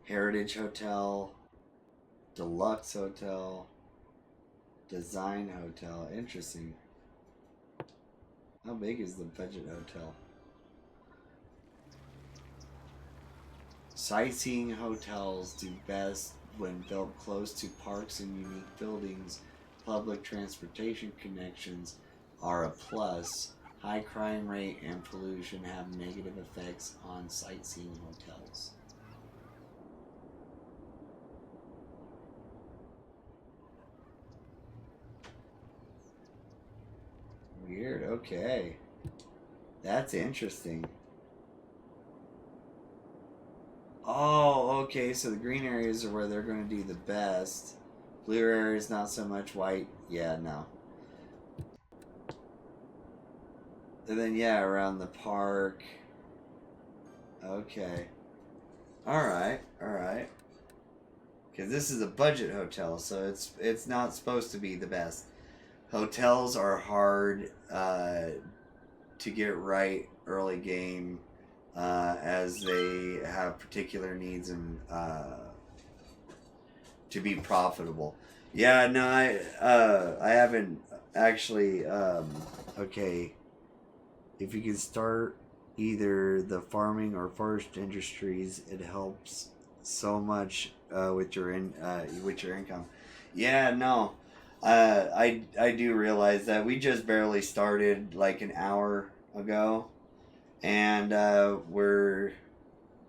heritage hotel, deluxe hotel, design hotel. Interesting. How big is the budget hotel? Sightseeing hotels do best when built close to parks and unique buildings. Public transportation connections are a plus. High crime rate and pollution have negative effects on sightseeing hotels. Weird, okay. That's interesting. Oh, okay, so the green areas are where they're going to do the best. Blue areas, not so much. White, yeah, no. And then, yeah, around the park. Okay. Alright, alright. Because this is a budget hotel, so it's not supposed to be the best. Hotels are hard to get right early game, as they have particular needs and to be profitable. Yeah, no, I haven't actually. Okay, if you can start either the farming or forest industries, it helps so much with your income. Yeah, no. I do realize that we just barely started like an hour ago, and we're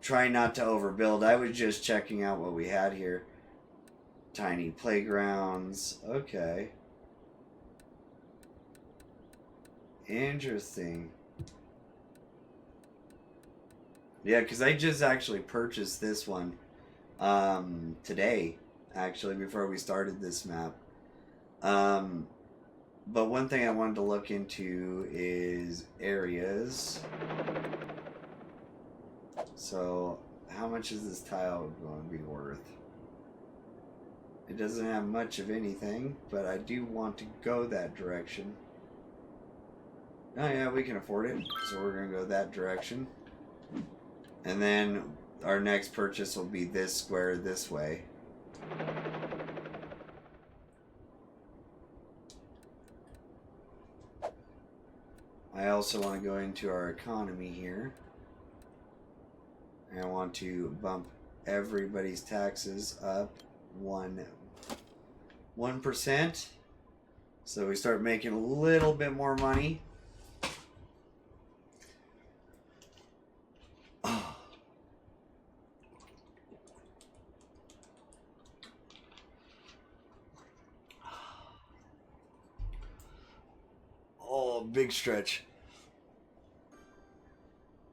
trying not to overbuild. I was just checking out what we had here. Tiny playgrounds. Okay. Interesting. Yeah, because I just actually purchased this one today, actually, before we started this map. But one thing I wanted to look into is areas. So, how much is this tile going to be worth? It doesn't have much of anything, but I do want to go that direction. Oh yeah, we can afford it, so we're going to go that direction. And then our next purchase will be this square this way. I also want to go into our economy here. And I want to bump everybody's taxes up 1%. So we start making a little bit more money. Oh, big stretch.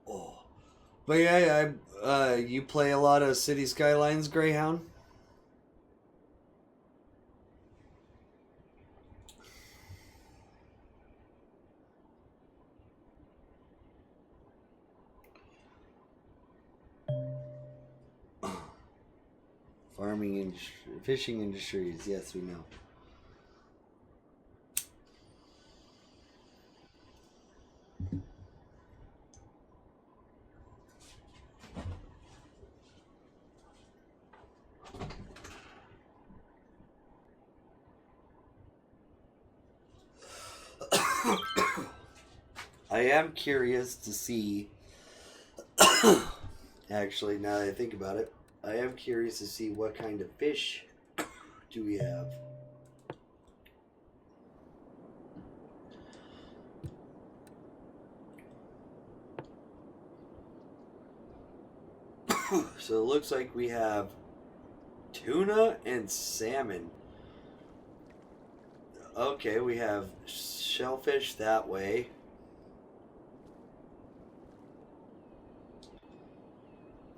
Oh. But yeah, you play a lot of City Skylines, Greyhound? Farming and fishing industries, yes, we know. I am curious to see, actually, now that I think about it, I am curious to see what kind of fish do we have. So it looks like we have tuna and salmon. Okay, we have shellfish that way.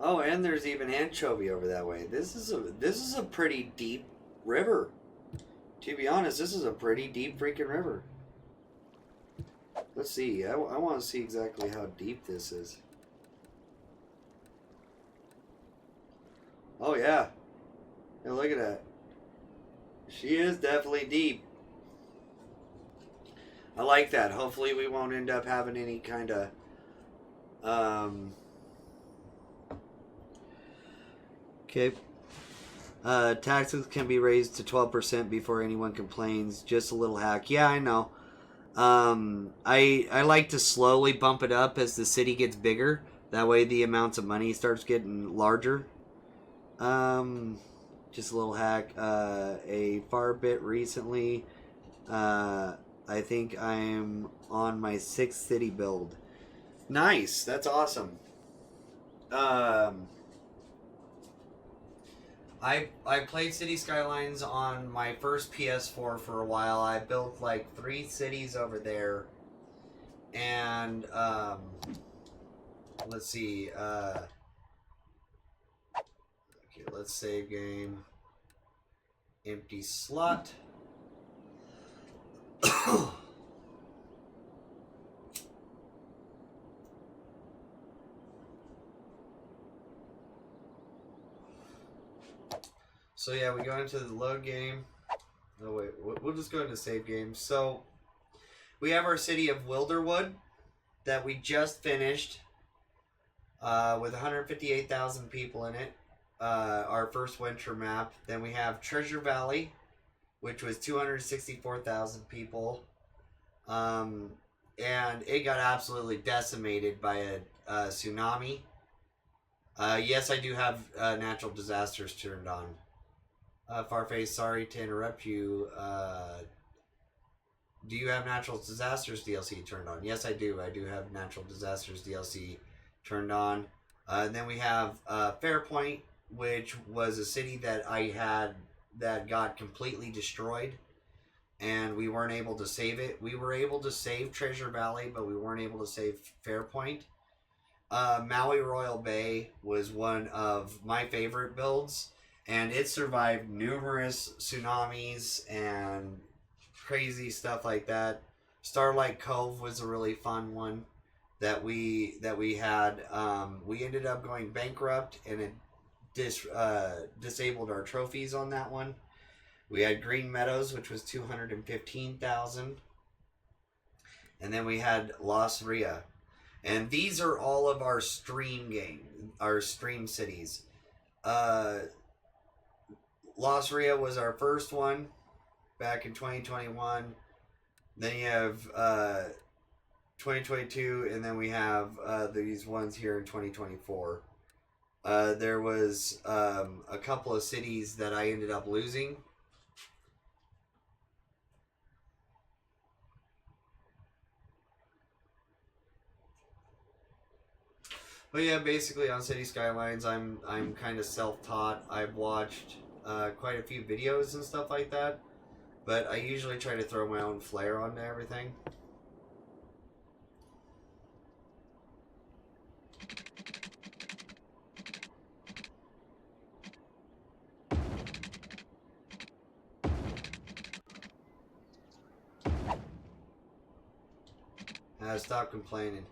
Oh, and there's even anchovy over that way. This is a pretty deep river. To be honest, this is a pretty deep freaking river. Let's see. I want to see exactly how deep this is. Oh yeah. Hey, look at that. She is definitely deep. I like that. Hopefully we won't end up having any kind of okay. Taxes can be raised to 12% before anyone complains. Just a little hack. Yeah, I know. I like to slowly bump it up as the city gets bigger. That way the amounts of money starts getting larger. Just a little hack. A far bit recently. I think I'm on my 6th city build. Nice. That's awesome. I played City Skylines on my first PS4 for a while. I built like 3 cities over there. And let's see. Okay, let's save game. Empty slot. So yeah, we go into the load game. Oh wait, we'll just go into save game. So we have our city of Wilderwood that we just finished with 158,000 people in it. Our first winter map. Then we have Treasure Valley, which was 264,000 people. And it got absolutely decimated by a tsunami. Yes, I do have natural disasters turned on. Farface, sorry to interrupt you. Do you have Natural Disasters DLC turned on? Yes, I do. I do have Natural Disasters DLC turned on. Then we have Fairpoint, which was a city that I had that got completely destroyed. and we weren't able to save it. We were able to save Treasure Valley, but we weren't able to save Fairpoint. Maui Royal Bay was one of my favorite builds, and it survived numerous tsunamis and crazy stuff like that. Starlight Cove was a really fun one that we had. We ended up going bankrupt, and it disabled our trophies on that one. We had Green Meadows, which was 215,000, and then we had Las Ria, and these are all of our stream cities. Las Ria was our first one back in 2021. Then you have 2022, and then we have these ones here in 2024. There was a couple of cities that I ended up losing. But yeah, basically on City Skylines, I'm kind of self-taught. I've watched quite a few videos and stuff like that, but I usually try to throw my own flair onto everything. Stop complaining.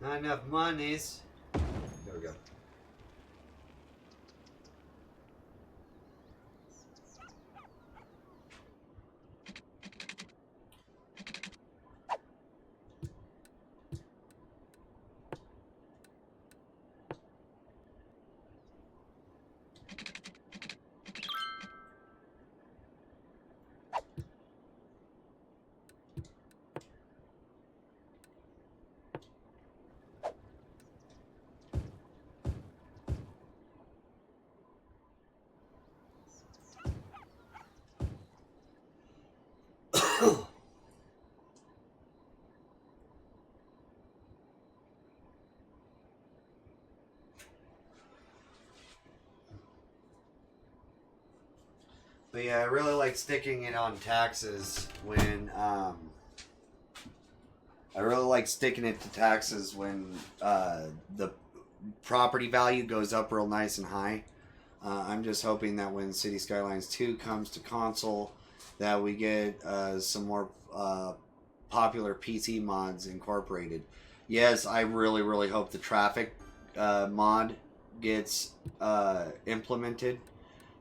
Not enough monies. There we go. But yeah, I really like sticking it on taxes when the property value goes up real nice and high. I'm just hoping that when City Skylines 2 comes to console, that we get some more popular PC mods incorporated. Yes, I really, really hope the traffic mod gets implemented.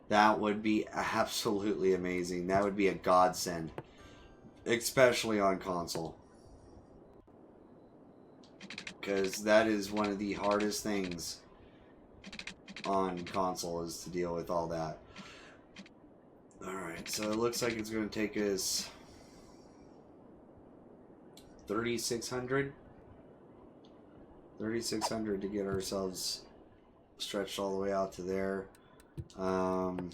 That would be absolutely amazing. That would be a godsend, especially on console, because that is one of the hardest things on console, is to deal with all that. Alright, so it looks like it's going to take us 3,600 to get ourselves stretched all the way out to there. Alright.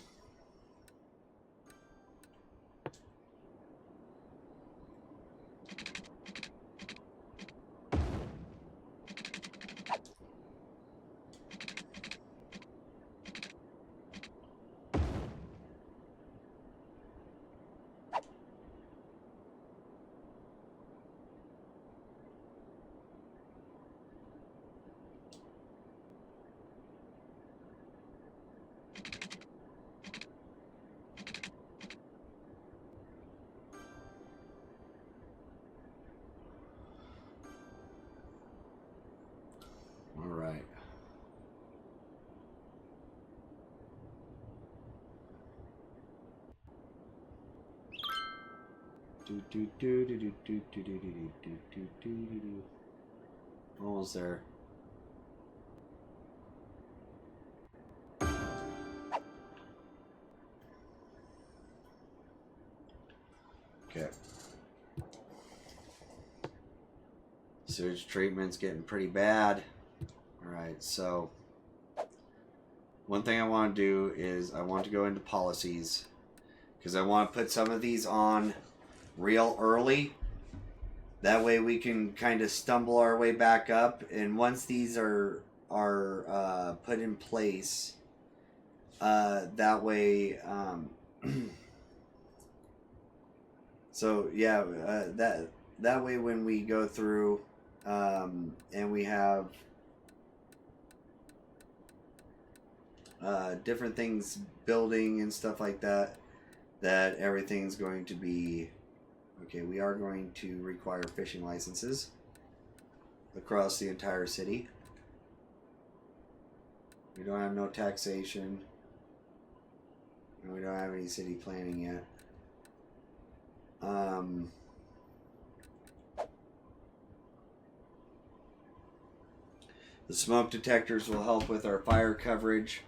Almost there. Okay. Sewage treatment's getting pretty bad. Alright, so one thing I want to do is I want to go into policies, because I want to put some of these on real early, That way we can kind of stumble our way back up, and once these are put in place, that way. So yeah, that way when we go through, and we have different things building and stuff like that, that everything's going to be okay. We are going to require fishing licenses across the entire city. We don't have no taxation, and we don't have any city planning yet. The smoke detectors will help with our fire coverage.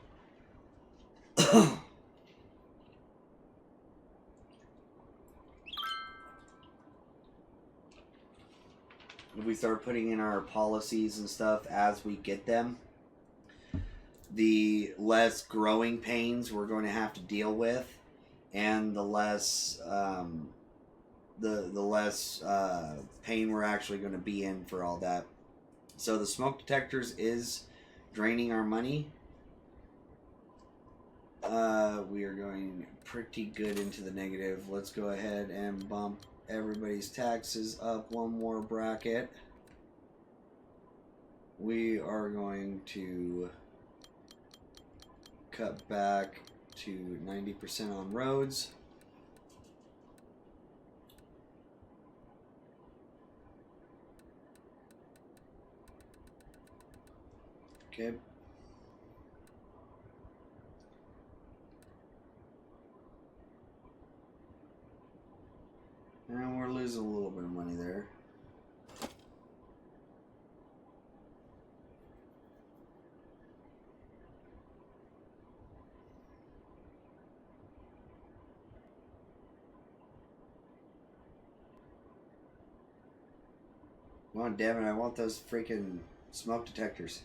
If we start putting in our policies and stuff as we get them, the less growing pains we're going to have to deal with, and the less the less pain we're actually going to be in for all that. So the smoke detectors is draining our money. We are going pretty good into the negative. Let's go ahead and bump everybody's taxes up one more bracket. We are going to cut back to 90% on roads. Okay. And we're losing a little bit of money there. Come on, damn it, I want those freaking smoke detectors.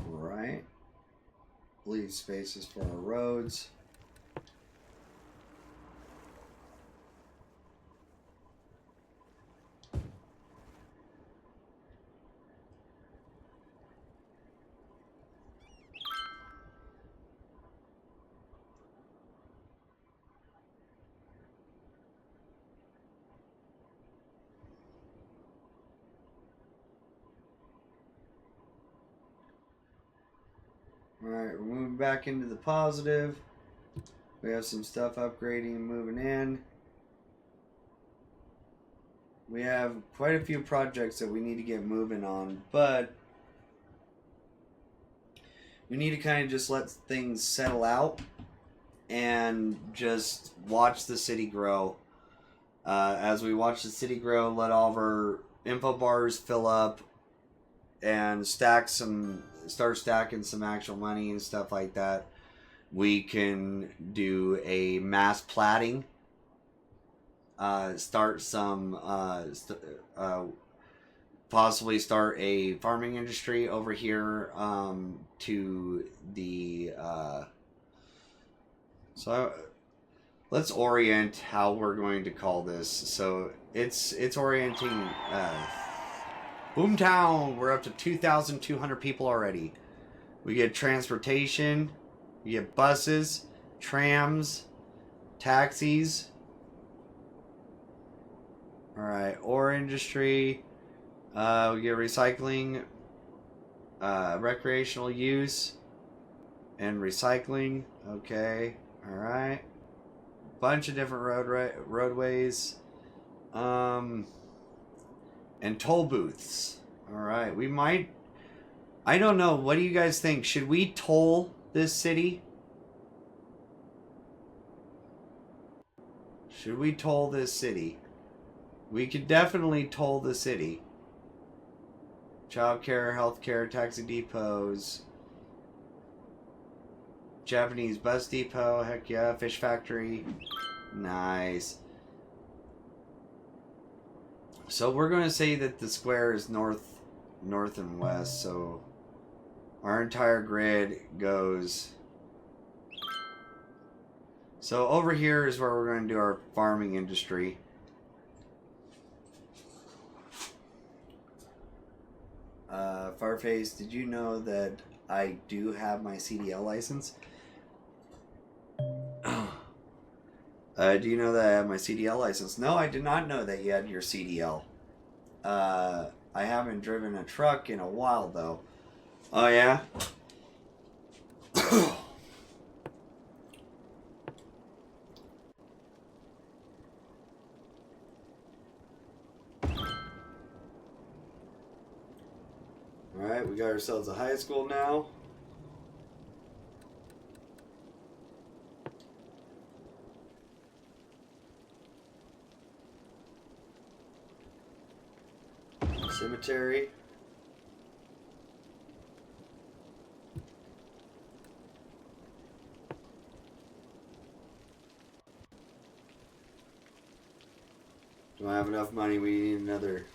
Right. Leave spaces for our roads. Alright, we're moving back into the positive. We have some stuff upgrading and moving in. We have quite a few projects that we need to get moving on, but we need to kind of just let things settle out and just watch the city grow. As we watch the city grow, let all of our info bars fill up and start stacking some actual money and stuff like that. We can do a mass platting. Start some possibly start a farming industry over here to the so let's orient how we're going to call this. So it's orienting Boomtown. We're up to 2,200 people already. We get transportation, we get buses, trams, taxis. Alright, ore industry. We get recycling, recreational use, and recycling. Okay, alright. Bunch of different roadways. And toll booths. Alright, we might... I don't know, what do you guys think? Should we toll this city? Should we toll this city? We could definitely toll the city. Childcare, healthcare, taxi depots. Japanese bus depot, heck yeah. Fish factory. Nice. So we're going to say that the square is north and west, so our entire grid goes. So over here is where we're going to do our farming industry. Farface, did you know that I do have my CDL license? Do you know that I have my CDL license? No, I did not know that you had your CDL. I haven't driven a truck in a while, though. Oh, yeah? Alright, we got ourselves a high school now. Cemetery. Don't have enough money, we need another.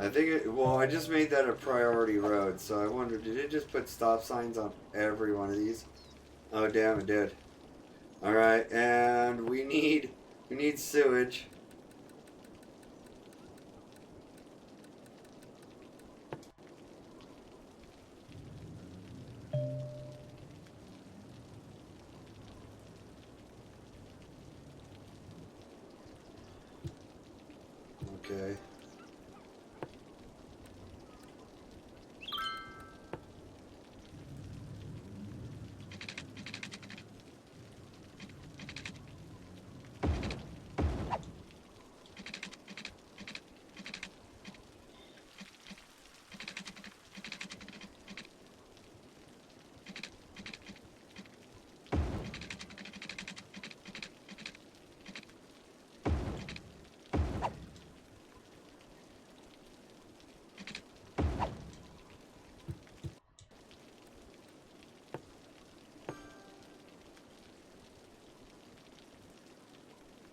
I think it, well, I just made that a priority road, so I wonder, did it just put stop signs on every one of these? Oh, damn, it did. Alright, and we need sewage. Okay.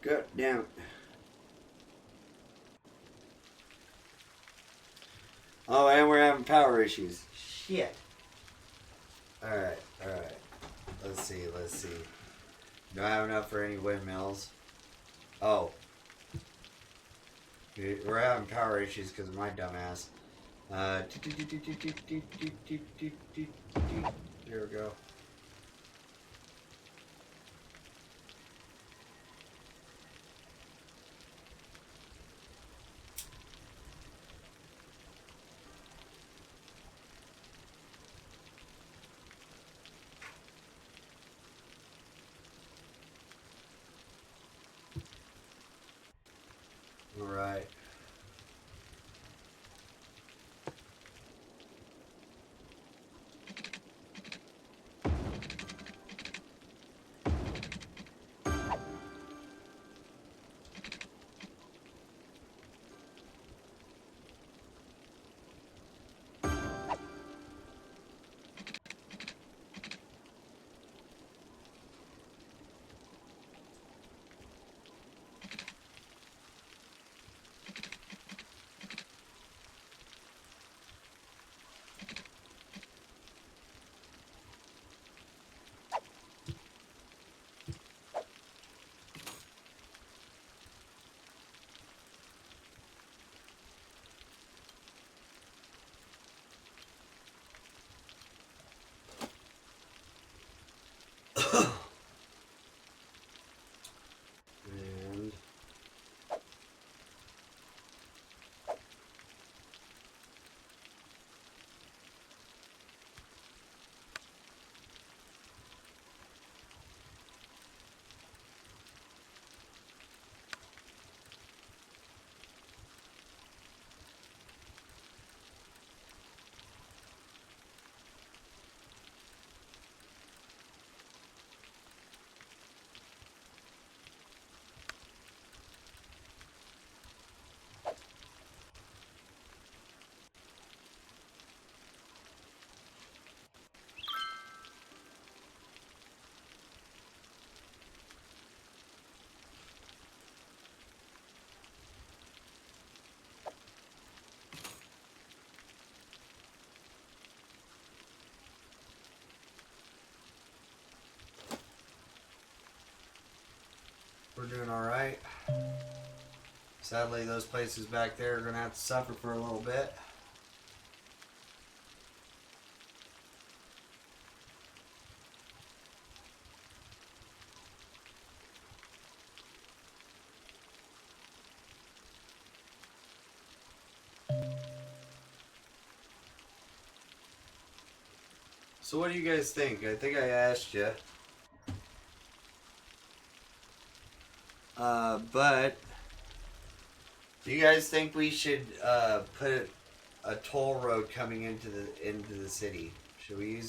God damn it. Oh, and we're having power issues. Shit. Alright, alright. Let's see. Do I have enough for any windmills? Oh. We're having power issues because of my dumbass. There we go. Alright. We're doing all right. Sadly, those places back there are going to have to suffer for a little bit. So what do you guys think? I think I asked you. But do you guys think we should put a toll road coming into the city? Should we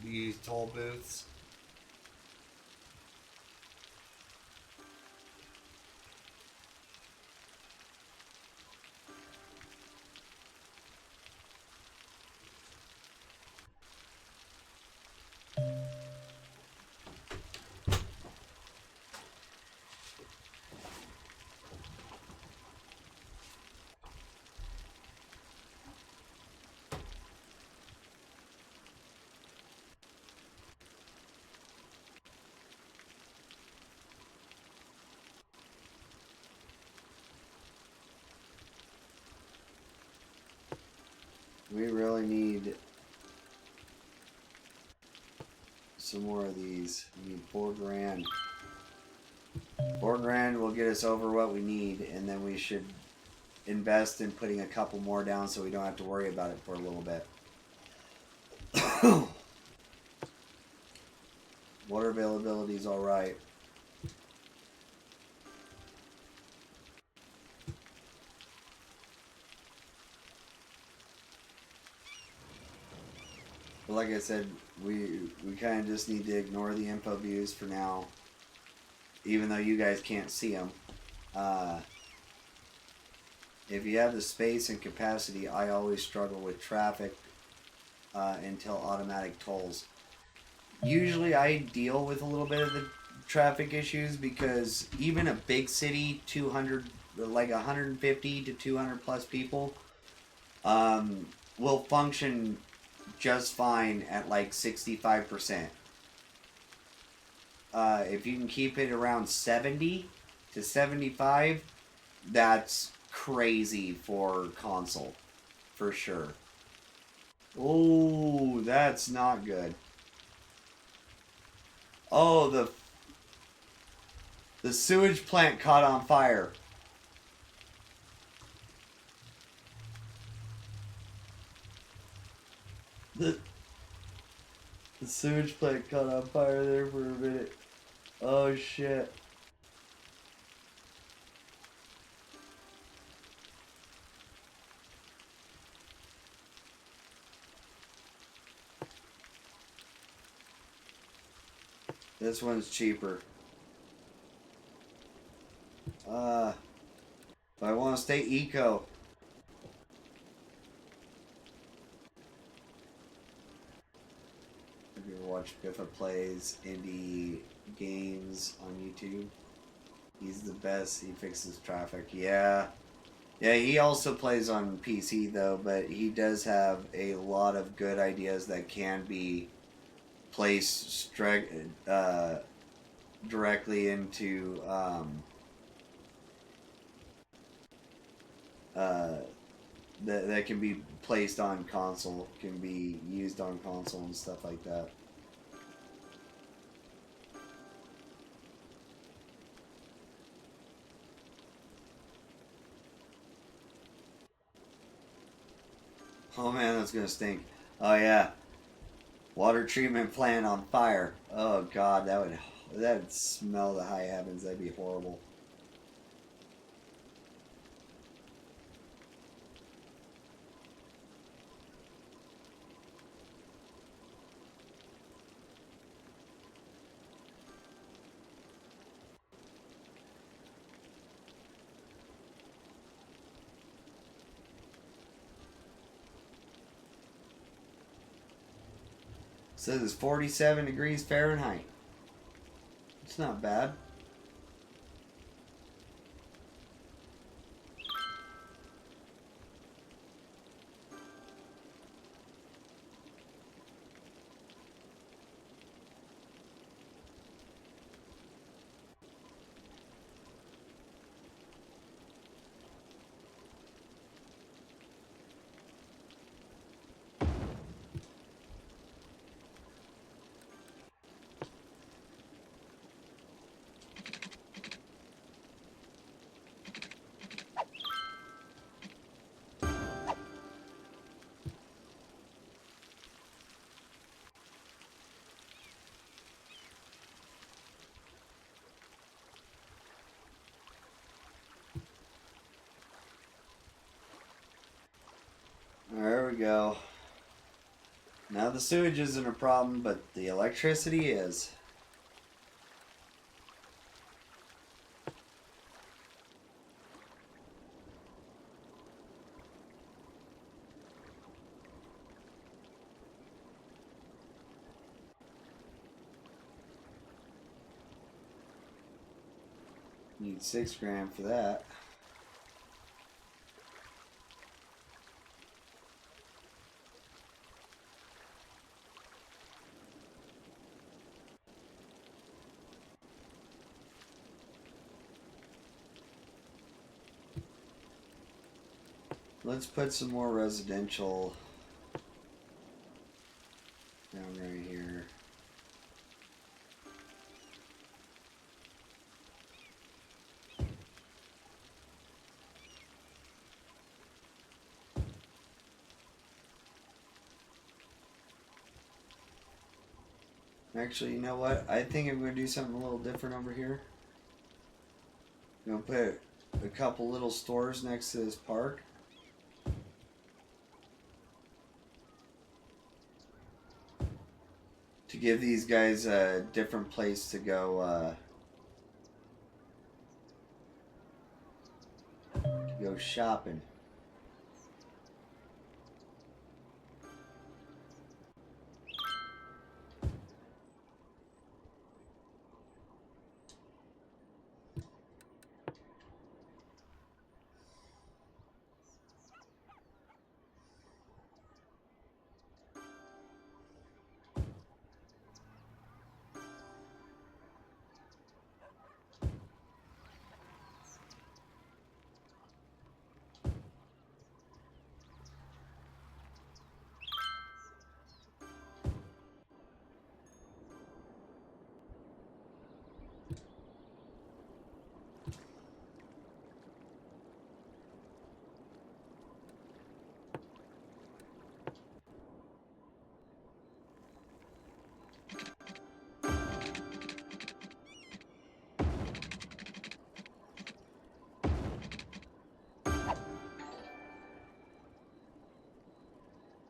use toll booths? We really need some more of these. We need $4,000. $4,000 will get us over what we need, and then we should invest in putting a couple more down so we don't have to worry about it for a little bit. Water availability is all right. But like I said, we kind of just need to ignore the info views for now, even though you guys can't see them. If you have the space and capacity, I always struggle with traffic until automatic tolls. Usually I deal with a little bit of the traffic issues because even a big city, 150 to 200 plus people, will function just fine at like 65%. If you can keep it around 70 to 75, that's crazy for console, for sure. Oh, that's not good. Oh, the sewage plant caught on fire. The sewage plant caught on fire there for a minute. Oh shit. This one's cheaper. But I want to stay eco. Have you ever watched Biffa Plays Indie Games on YouTube? He's the best. He fixes traffic. Yeah. Yeah, he also plays on PC though, but he does have a lot of good ideas that can be placed directly into that can be placed on console, can be used on console and stuff like that. Oh man, that's gonna stink. Oh yeah, water treatment plant on fire. Oh god, that'd smell the high heavens. That'd be horrible. It says it's 47 degrees Fahrenheit. It's not bad. go. Now the sewage isn't a problem, but the electricity is. Need 6 grand for that. Let's put some more residential down right here. Actually, you know what? I think I'm going to do something a little different over here. I'm going to put a couple little stores next to this park. To give these guys a different place to go shopping.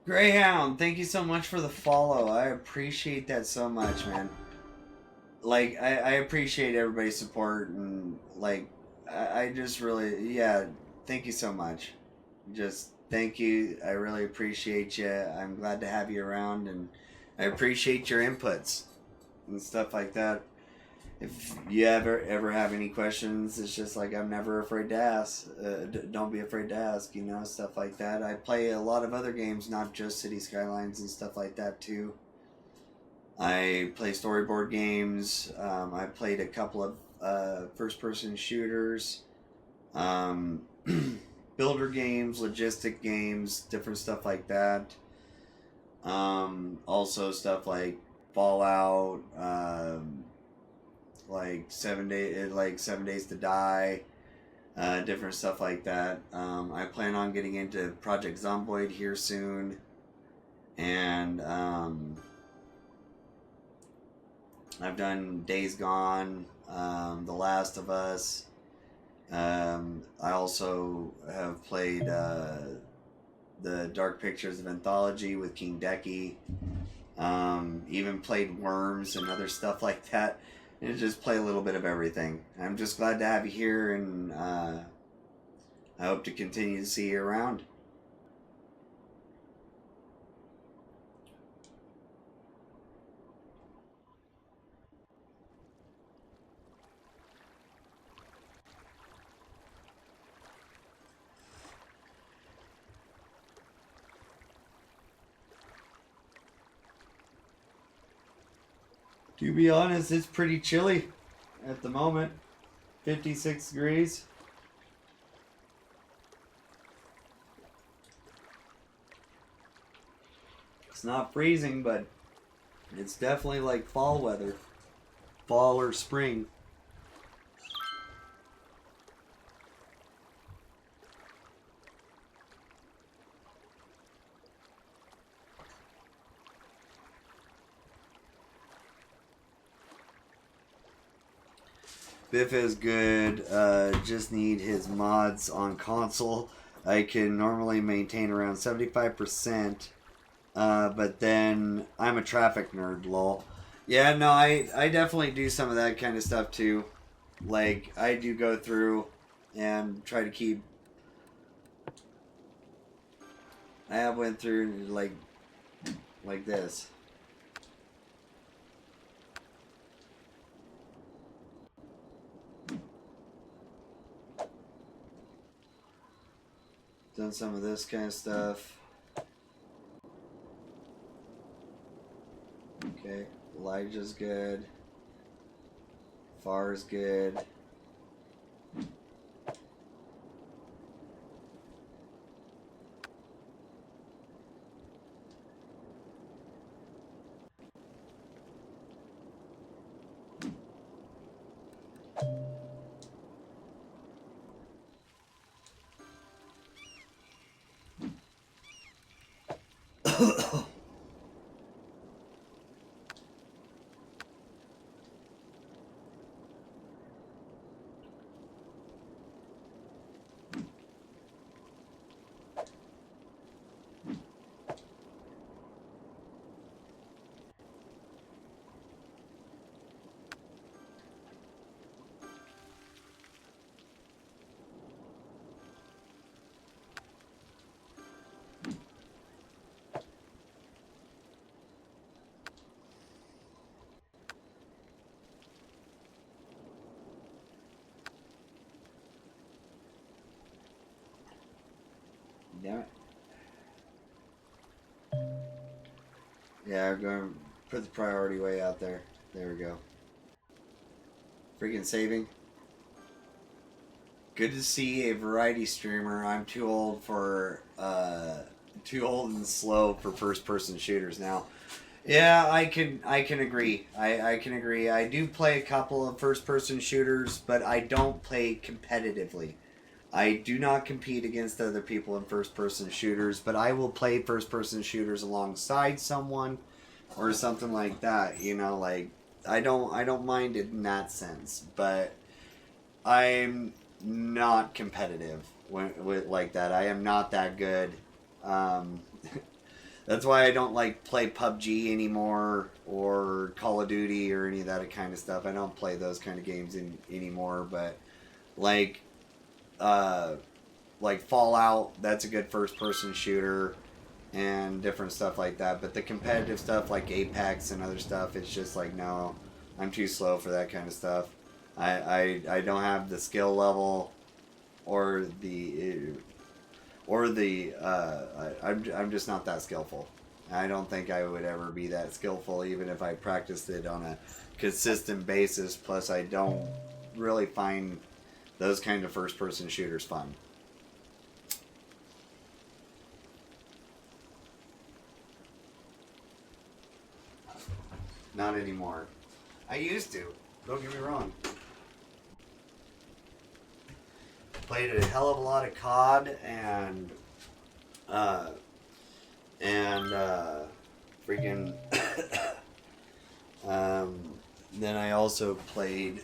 Greyhound, thank you so much for the follow. I appreciate that so much, man. Like, I appreciate everybody's support, and, like, I just really, yeah, thank you so much. Just, thank you. I really appreciate you. I'm glad to have you around, and I appreciate your inputs and stuff like that. If you ever have any questions, it's just like I'm never afraid to ask. Don't be afraid to ask, you know, stuff like that. I play a lot of other games, not just City Skylines and stuff like that too. I play storyboard games. I played a couple of first-person shooters, builder games, logistic games, different stuff like that. Also stuff like Fallout. Like 7 days to die, different stuff like that. I plan on getting into Project Zomboid here soon, and I've done Days Gone, The Last of Us. I also have played the Dark Pictures of Anthology with King Decky. Even played Worms and other stuff like that. And just play a little bit of everything. I'm just glad to have you here, and I hope to continue to see you around. To be honest, it's pretty chilly at the moment. 56 degrees. It's not freezing, but it's definitely like fall weather. Fall or spring. Biff is good. Just need his mods on console. I can normally maintain around 75%. But then I'm a traffic nerd, lol. Yeah, no, I definitely do some of that kind of stuff too. Like, I do go through and try to keep. I have went through like this. Done some of this kind of stuff. Okay, Elijah's good. Far's good. Damn it. Yeah, I'm going to put the priority way out there. There we go. Freaking saving. Good to see a variety streamer. I'm too old and slow for first person shooters now. Yeah, I can agree. I can agree. I do play a couple of first person shooters, but I don't play competitively. I do not compete against other people in first person shooters, but I will play first person shooters alongside someone or something like that, you know, like I don't mind it in that sense, but I'm not competitive with like that. I am not that good. Um, that's why I don't like play PUBG anymore or Call of Duty or any of that kind of stuff. I don't play those kind of games anymore, but like uh, like Fallout, that's a good first person shooter and different stuff like that. But the competitive stuff like Apex and other stuff, it's just like, no, I'm too slow for that kind of stuff. I don't have the skill level or I'm just not that skillful. I don't think I would ever be that skillful even if I practiced it on a consistent basis. Plus, I don't really find those kind of first person shooters fun. Not anymore. I used to. Don't get me wrong. Played a hell of a lot of COD and freaking then I also played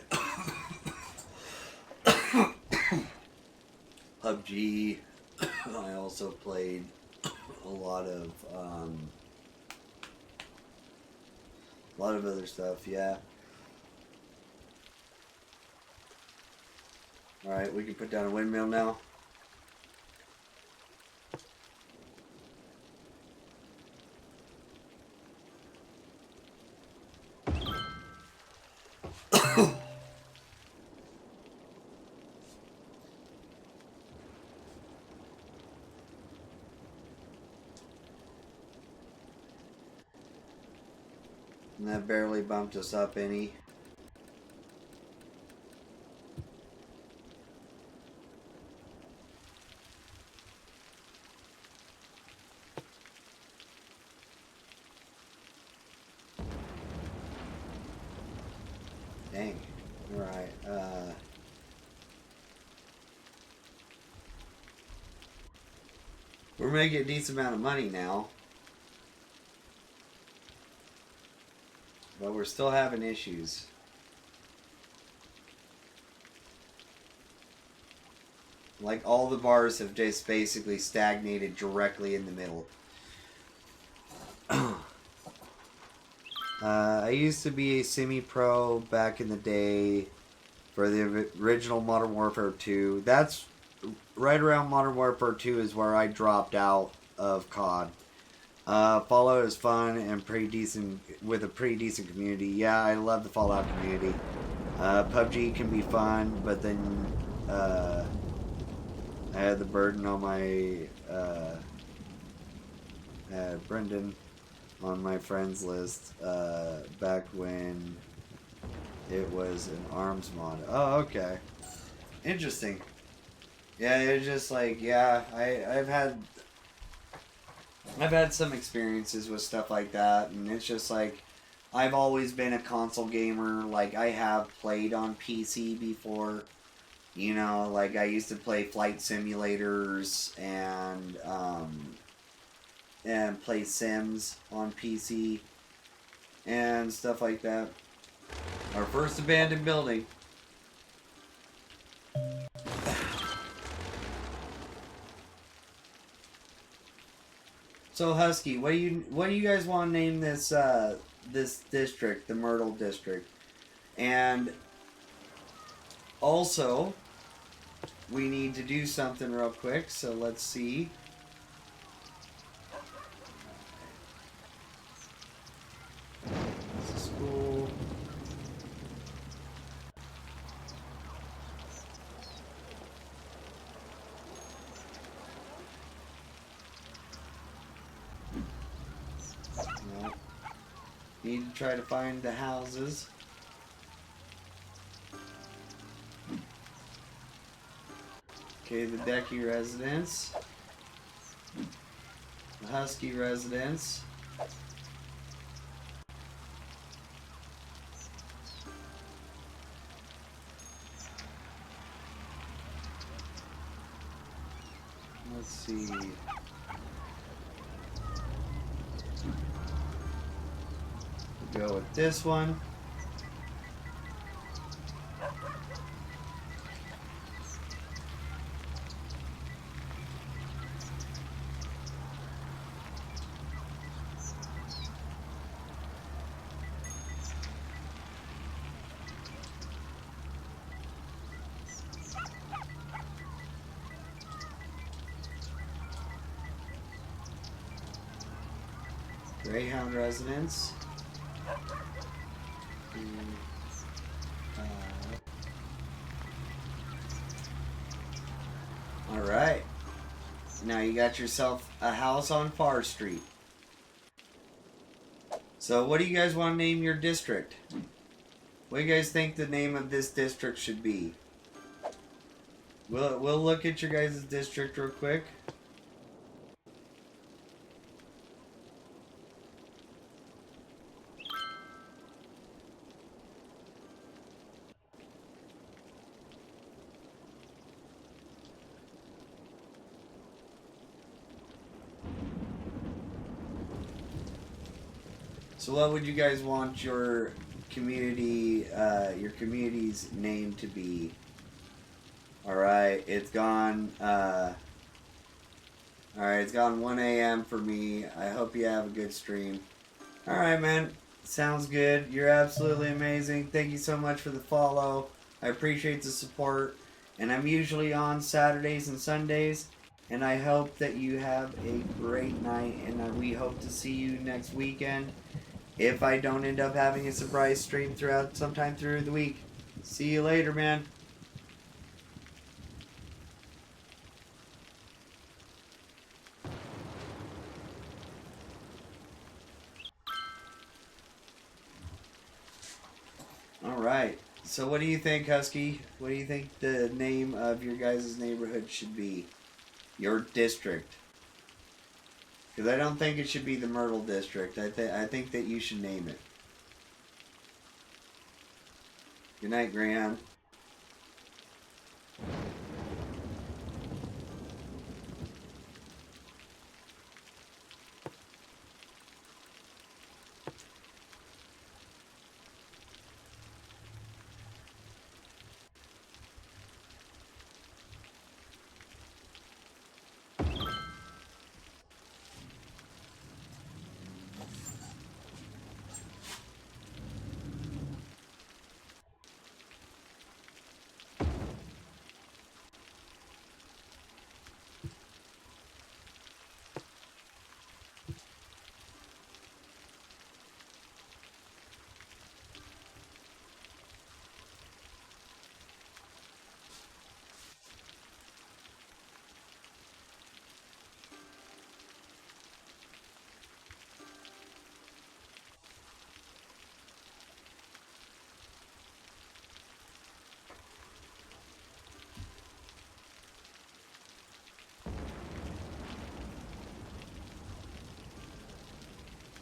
PUBG. I also played a lot of other stuff, yeah. Alright, we can put down a windmill now. And that barely bumped us up any. Dang. Alright, we're making a decent amount of money now. But we're still having issues. Like all the bars have just basically stagnated directly in the middle. I used to be a semi-pro back in the day for the original Modern Warfare 2. That's right around Modern Warfare 2 is where I dropped out of COD. Fallout is fun and pretty decent with a pretty decent community. Yeah, I love the Fallout community. PUBG can be fun, but then I had the burden on my Brendan on my friends list back when it was an ARMS mod. Oh, okay. Interesting. Yeah, it's just like, yeah, I've had some experiences with stuff like that, and it's just like I've always been a console gamer. Like I have played on PC before. You know, like I used to play flight simulators and play Sims on PC and stuff like that. Our first abandoned building. So Husky, what do you guys want to name this this district, the Myrtle district? And also, we need to do something real quick. So let's see. This is school. No. Need to try to find the houses. Okay, the Becky residence. The Husky residence. Let's see. We'll go with this one. Greyhound residence. Alright. Now you got yourself a house on Far Street. So what do you guys want to name your district? What do you guys think the name of this district should be? We'll look at your guys' district real quick. So what would you guys want your community's name to be? Alright, it's gone, alright, it's gone 1 a.m. for me. I hope you have a good stream. Alright, man. Sounds good. You're absolutely amazing. Thank you so much for the follow. I appreciate the support. And I'm usually on Saturdays and Sundays. And I hope that you have a great night. And we hope to see you next weekend. If I don't end up having a surprise stream sometime through the week. See you later, man. Alright. So what do you think, Husky? What do you think the name of your guys' neighborhood should be? Your district. Because I don't think it should be the Myrtle District. I think that you should name it. Good night, Graham.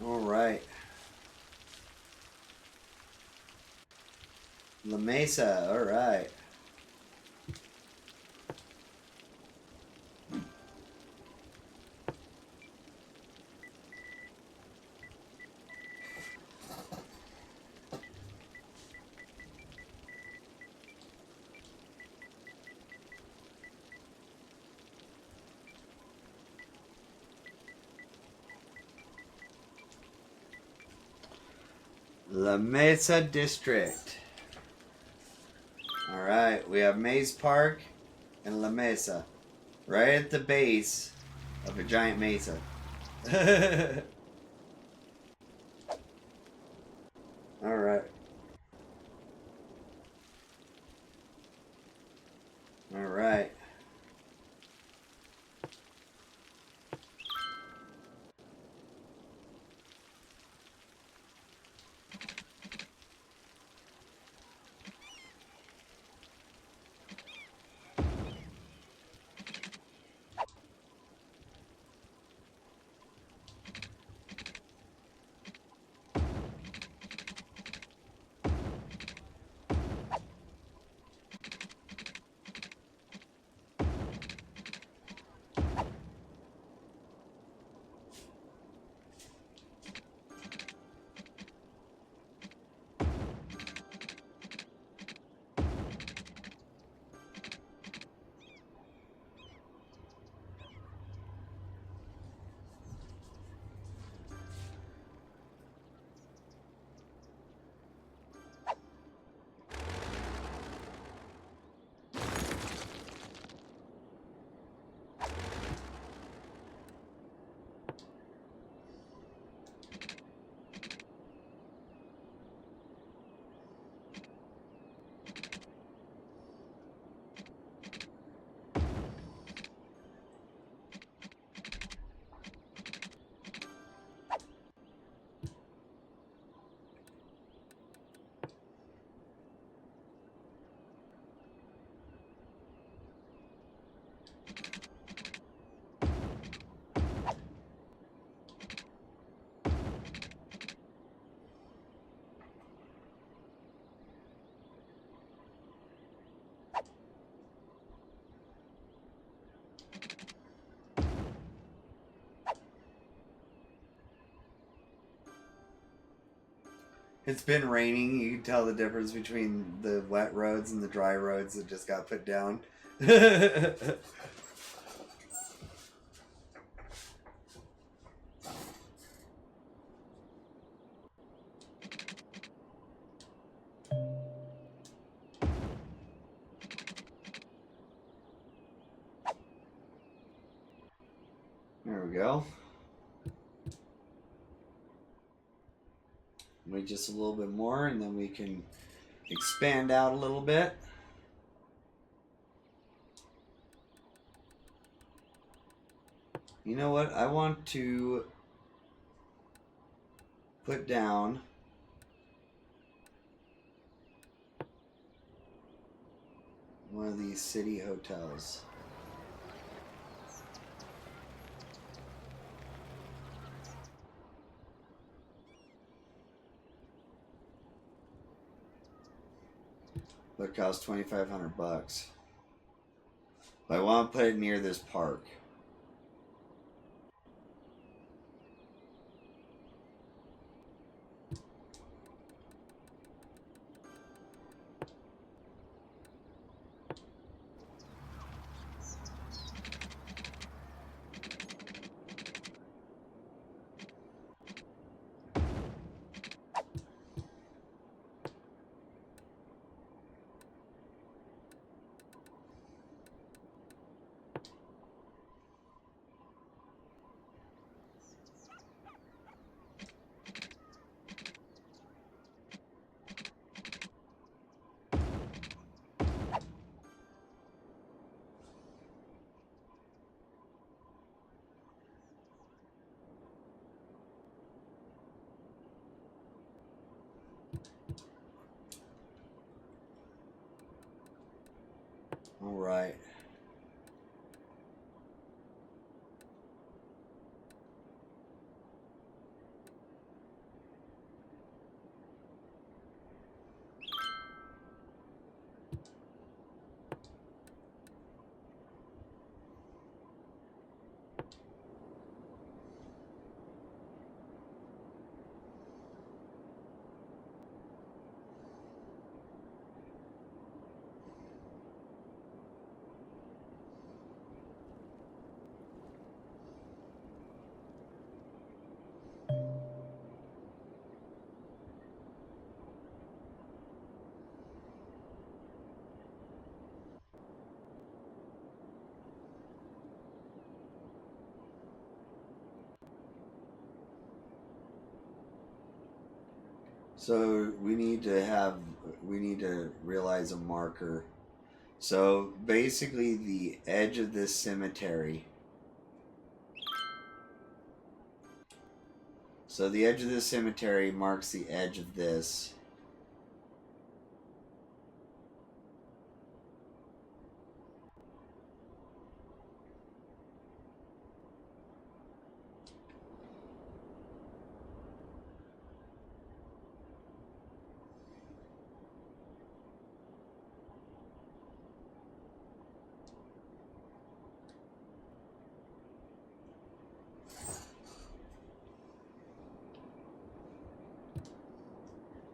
All right. La Mesa. All right. La Mesa District. Alright, we have Maze Park and La Mesa. Right at the base of a giant mesa. Alright. Alright. It's been raining. You can tell the difference between the wet roads and the dry roads that just got put down. There we go. Wait just a little bit more and then we can expand out a little bit. You know what? I want to put down one of these city hotels. That costs $2,500. But I want to put it near this park. All right. So we need to realize a marker. So basically the edge of this cemetery. So the edge of this cemetery marks the edge of this.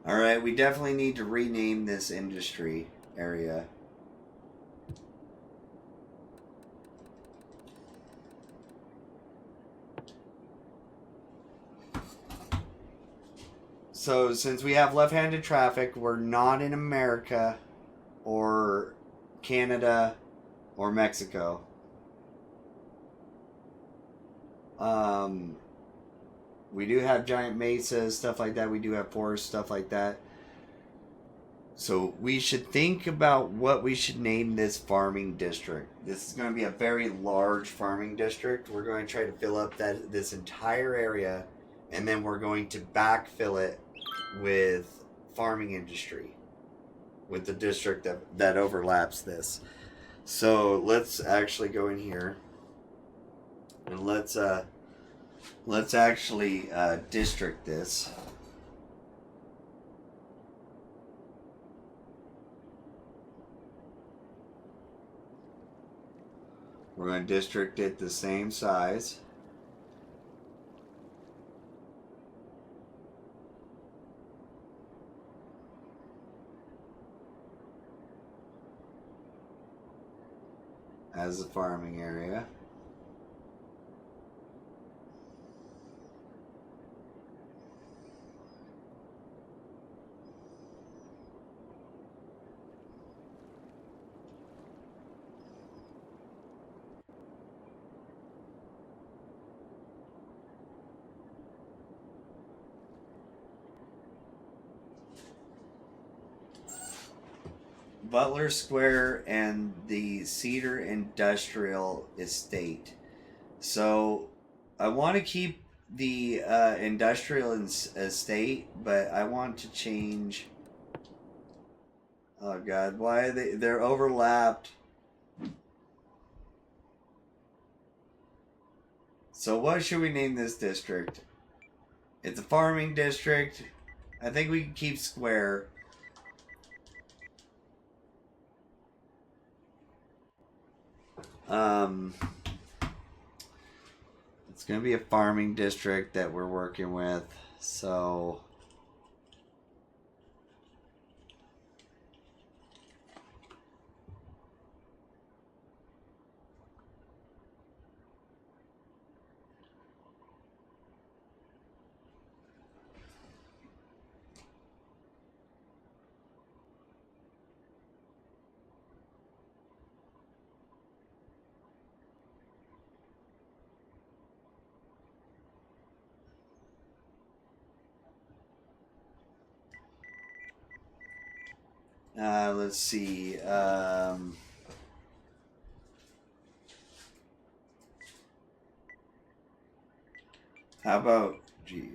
Alright, we definitely need to rename this industry area. So since we have left-handed traffic, we're not in America or Canada or Mexico. We do have giant mesas, stuff like that. We do have forests, stuff like that. So we should think about what we should name this farming district. This is going to be a very large farming district. We're going to try to fill up this entire area, and then we're going to backfill it with farming industry, with the district that overlaps this. So let's actually go in here, and let's actually district this. We're going to district it the same size. As the farming area. Butler Square and the Cedar Industrial Estate. So I want to keep the industrial estate, but I want to change. Oh God, why are they're overlapped? So what should we name this district? It's a farming district. I think we can keep square. It's going to be a farming district that we're working with. So let's see. How about G?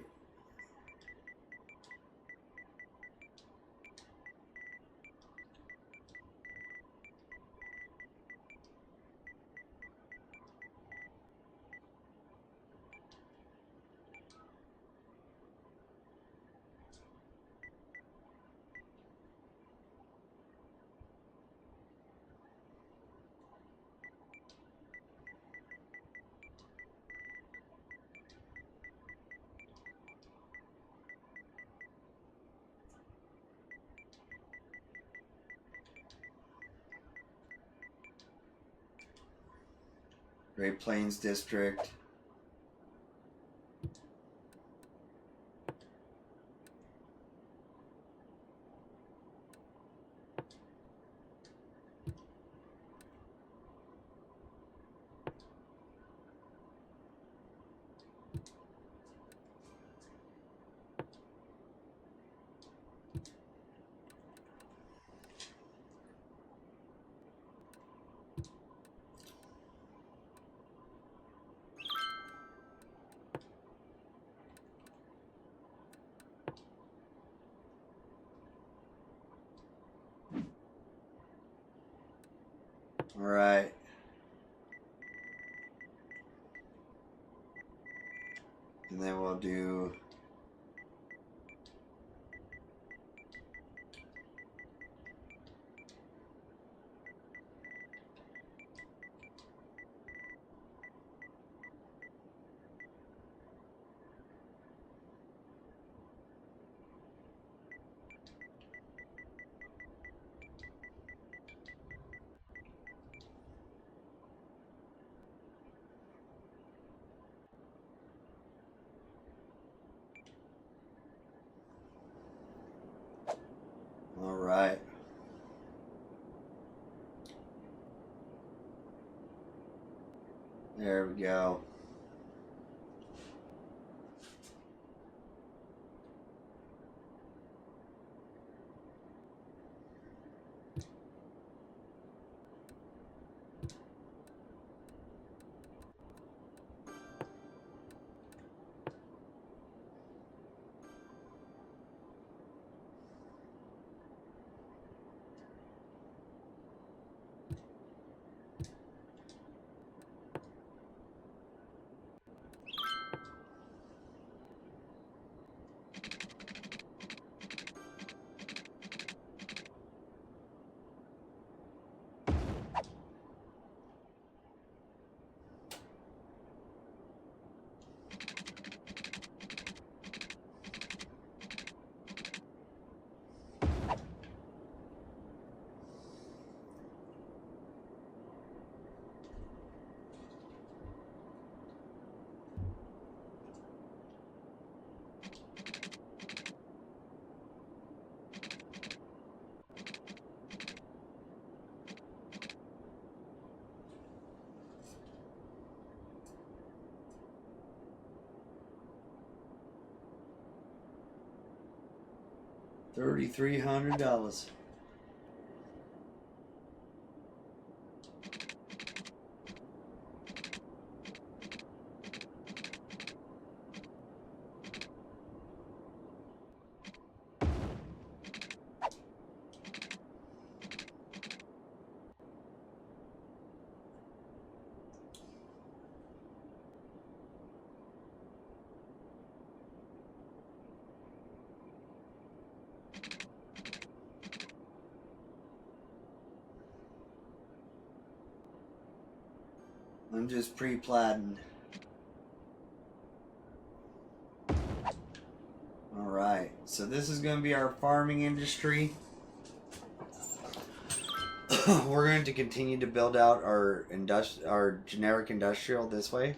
Great Plains District. All right. And then we'll do all right. There we go. $3,300. I'm just pre-plating. Alright, so this is going to be our farming industry. We're going to continue to build out our generic industrial this way.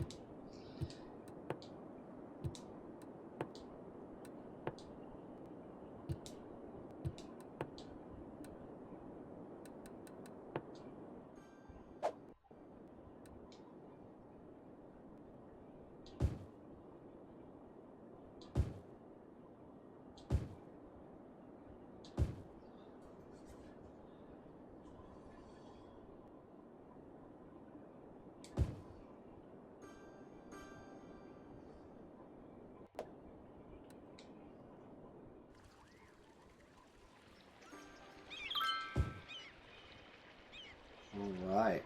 All right.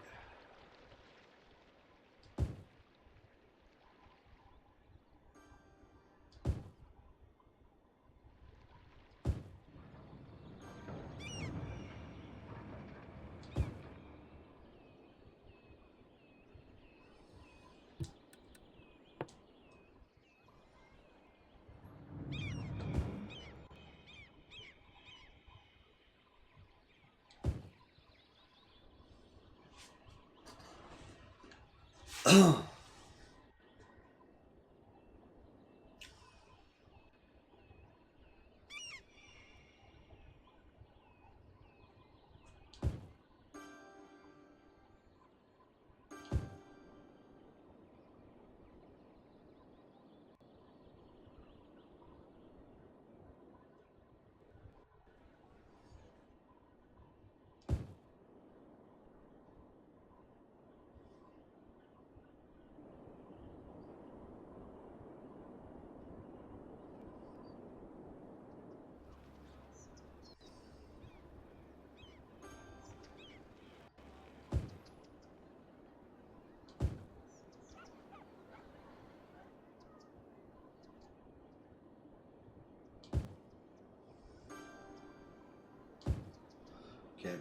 Okay.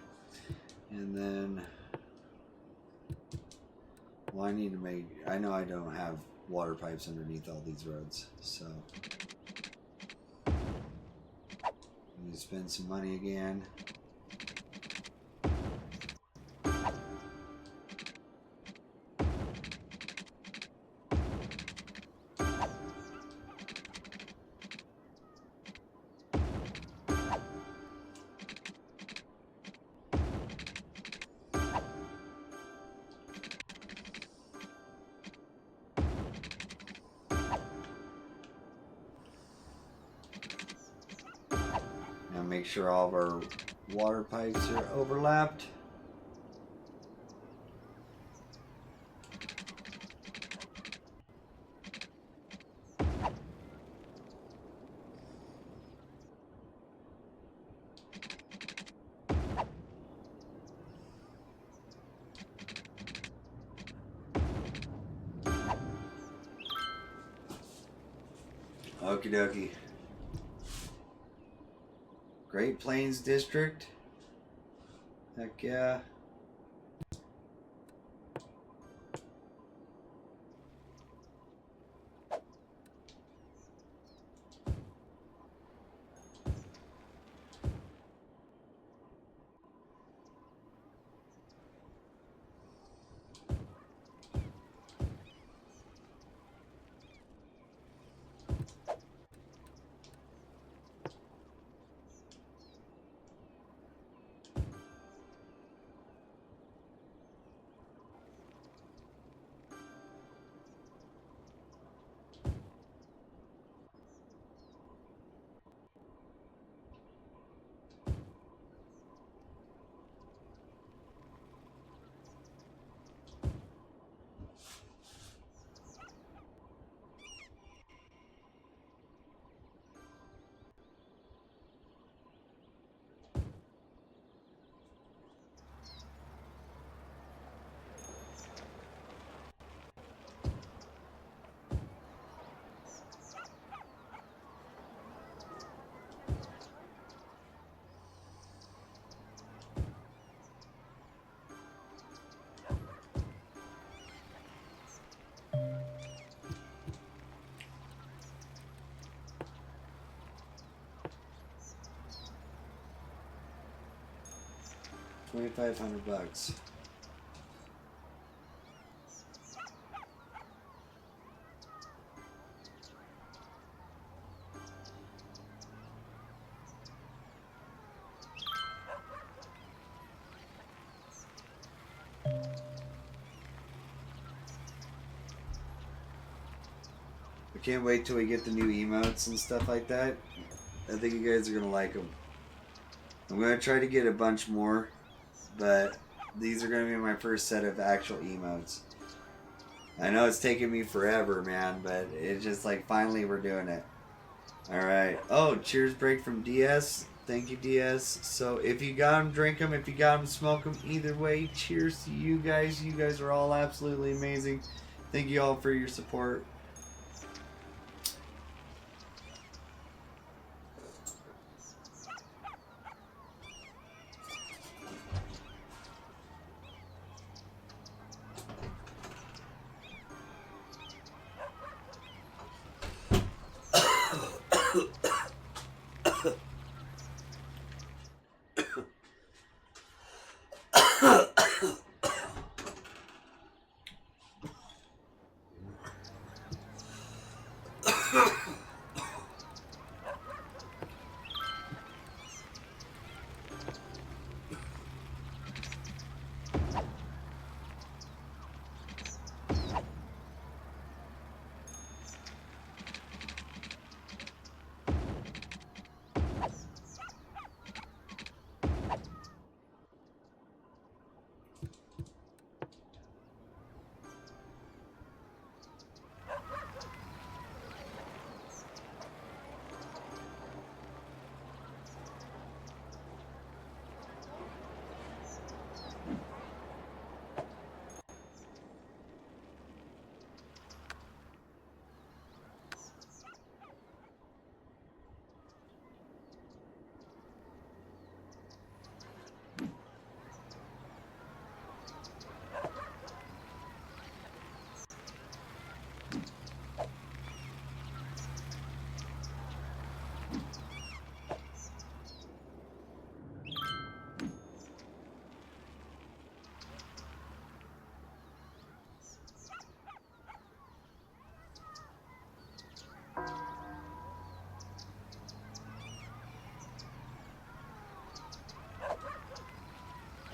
And then, well, I need to make, I know I don't have water pipes underneath all these roads, so I need to spend some money again. Now make sure all of our water pipes are overlapped. Okie dokie. Great Plains District. Heck yeah. $2,500. I can't wait till we get the new emotes and stuff like that. I think you guys are going to like them. I'm going to try to get a bunch more, but these are going to be my first set of actual emotes. I know it's taken me forever, man, but it's just like finally we're doing it. Alright. Oh, cheers break from DS. Thank you, DS. So if you got them, drink them. If you got them, smoke them. Either way, cheers to you guys. You guys are all absolutely amazing. Thank you all for your support.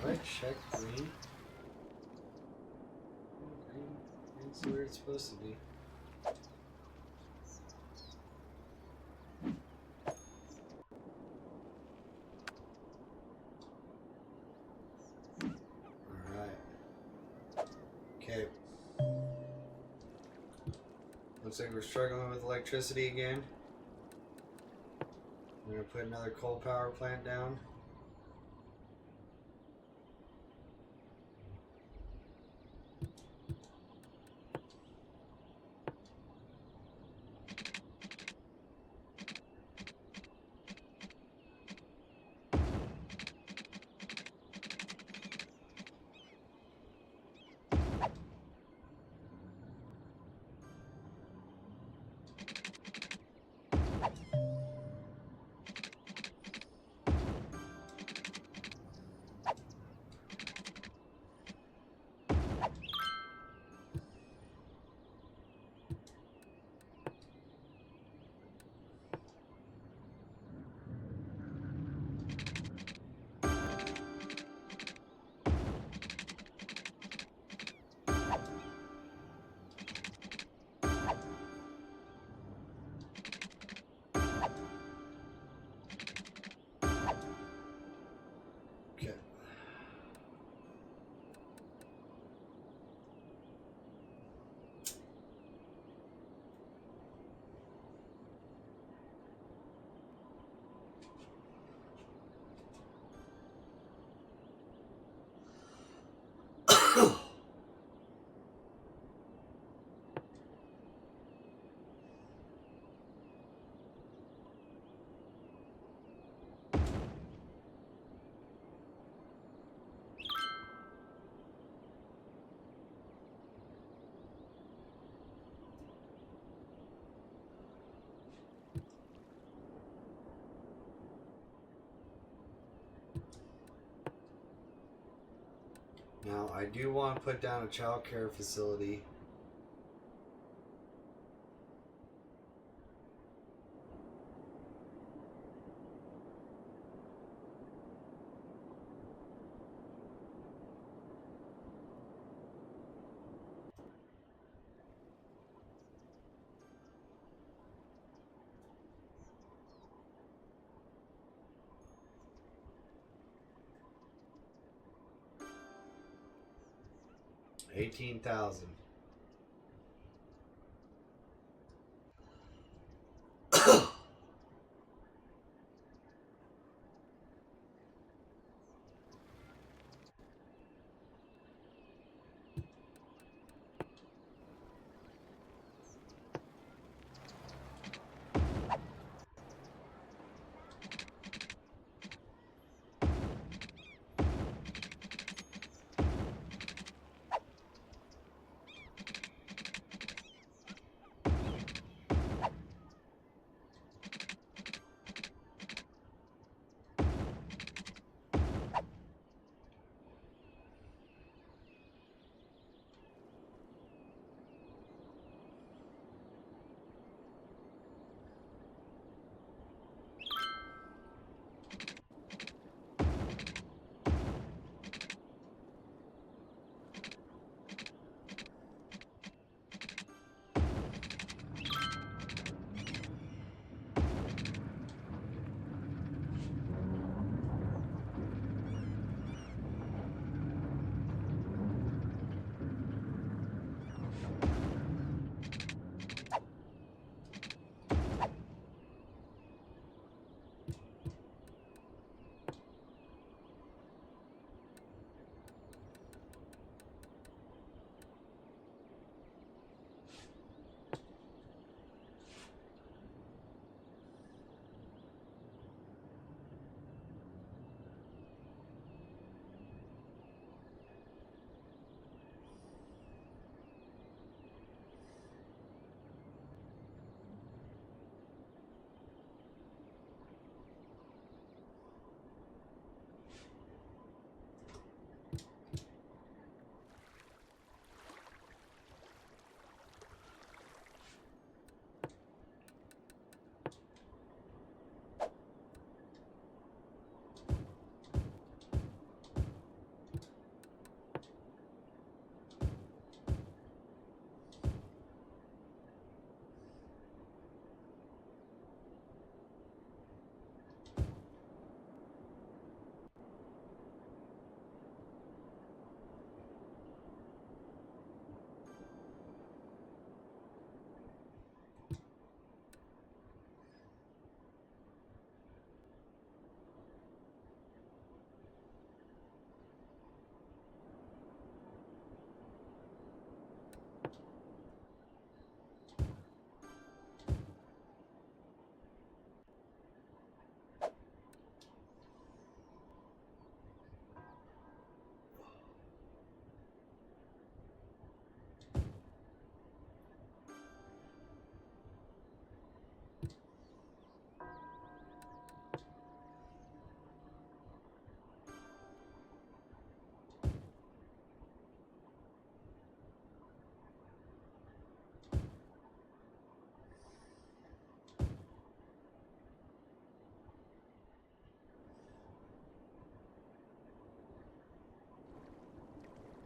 Do I check green? Green's where it's supposed to be. Okay. Looks like we're struggling with electricity again. I'm going to put another coal power plant down. Okay. Now, I do want to put down a child care facility. $18,000.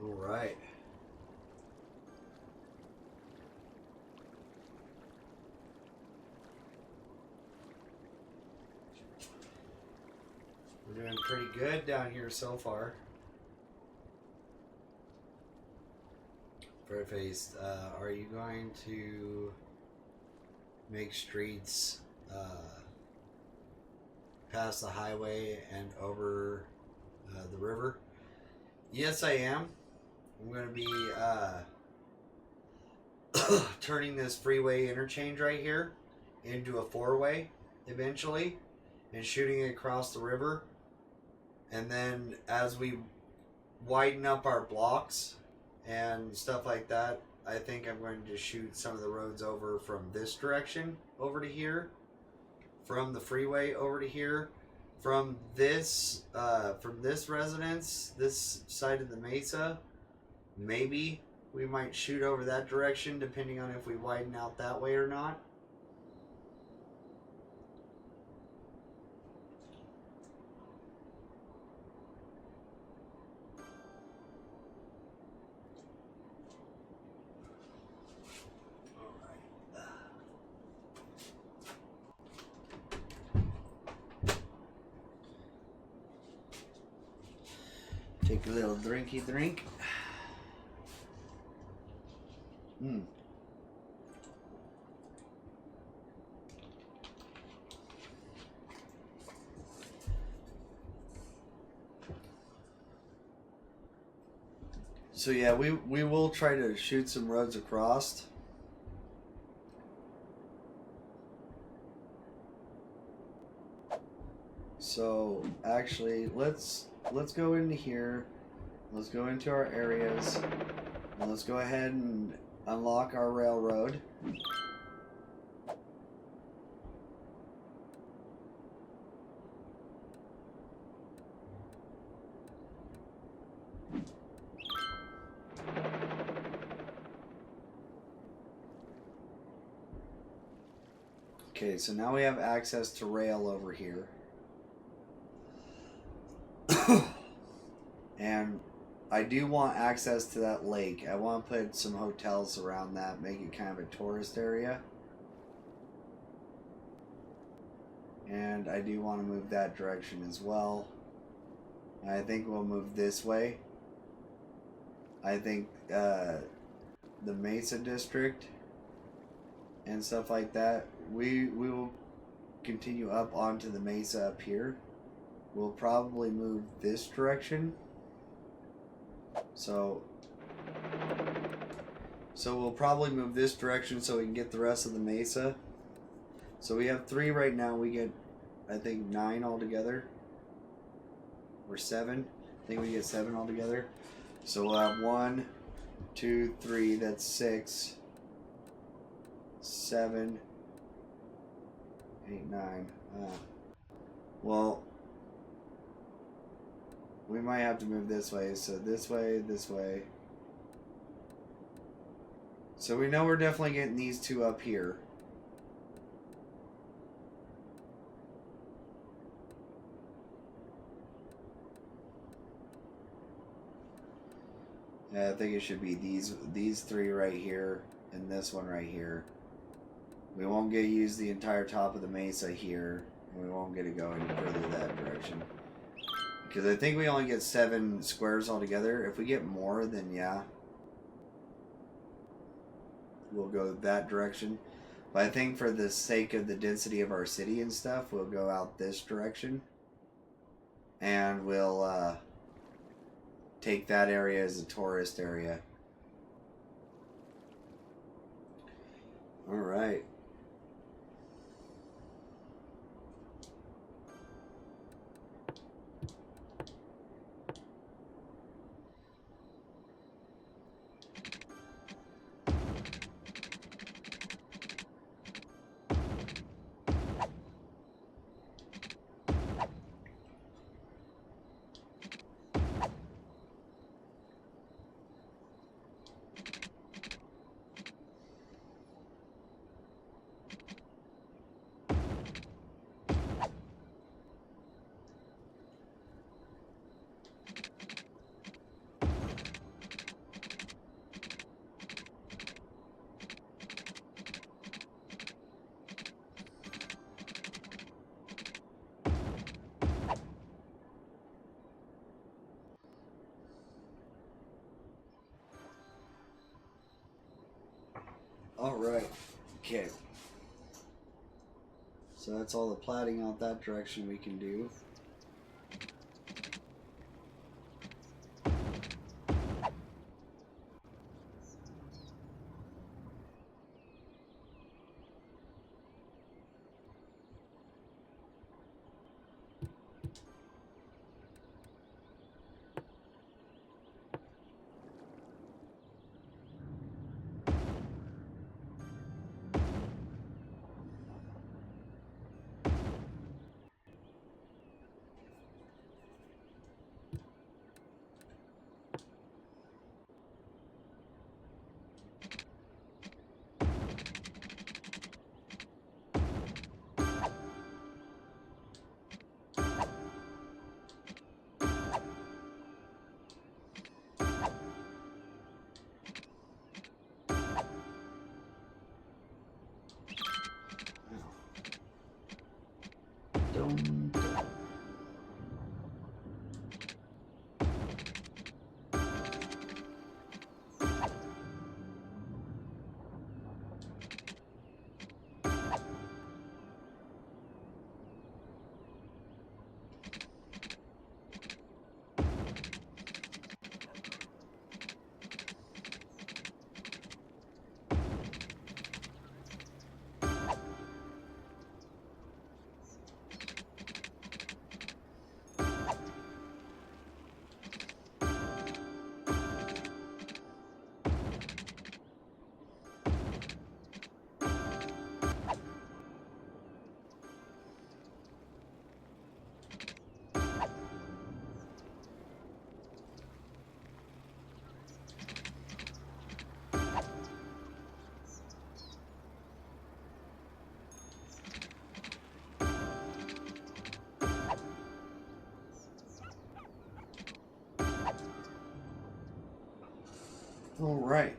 All right. We're doing pretty good down here so far. Face, are you going to make streets past the highway and over the river? Yes, I am. I'm going to be turning this freeway interchange right here into a four-way eventually and shooting it across the river. And then as we widen up our blocks and stuff like that, I think I'm going to shoot some of the roads over from this direction over to here, from the freeway over to here, from this residence, this side of the mesa. Maybe we might shoot over that direction depending on if we widen out that way or not. Take a little drinky drink. So yeah, we will try to shoot some roads across. So actually, let's go into here. Let's go into our areas. And let's go ahead and unlock our railroad. Okay, so now we have access to rail over here. And I do want access to that lake. I want to put some hotels around that, make it kind of a tourist area. And I do want to move that direction as well. I think we'll move this way. I think the Mesa district and stuff like that, we will continue up onto the Mesa up here. We'll probably move this direction. So we'll probably move this direction so we can get the rest of the Mesa. So we have 3 right now. We get, I think, 9 altogether. Or 7. I think we get 7 altogether. So we'll have 1, 2, 3. That's 6, 7, 8, 9. Well, we might have to move this way. So this way, this way. So we know we're definitely getting these 2 up here. Yeah, I think it should be these 3 right here and this one right here. We won't get to use the entire top of the mesa here, and we won't get to go any further that direction. Because I think we only get 7 squares altogether. If we get more, then yeah, we'll go that direction. But I think for the sake of the density of our city and stuff, we'll go out this direction. And we'll take that area as a tourist area. Alright. Alright. Okay. So that's all the plaiting out that direction we can do. Dum, dum. All right.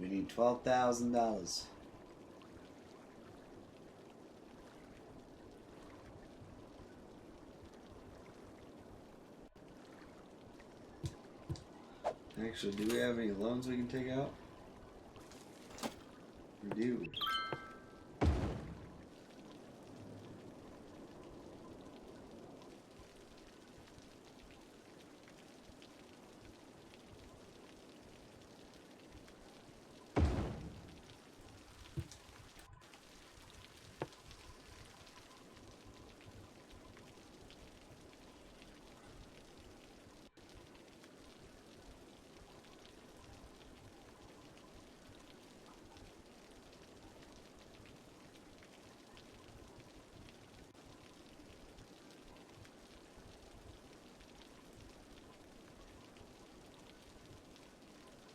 We need $12,000. Actually, do we have any loans we can take out? We do.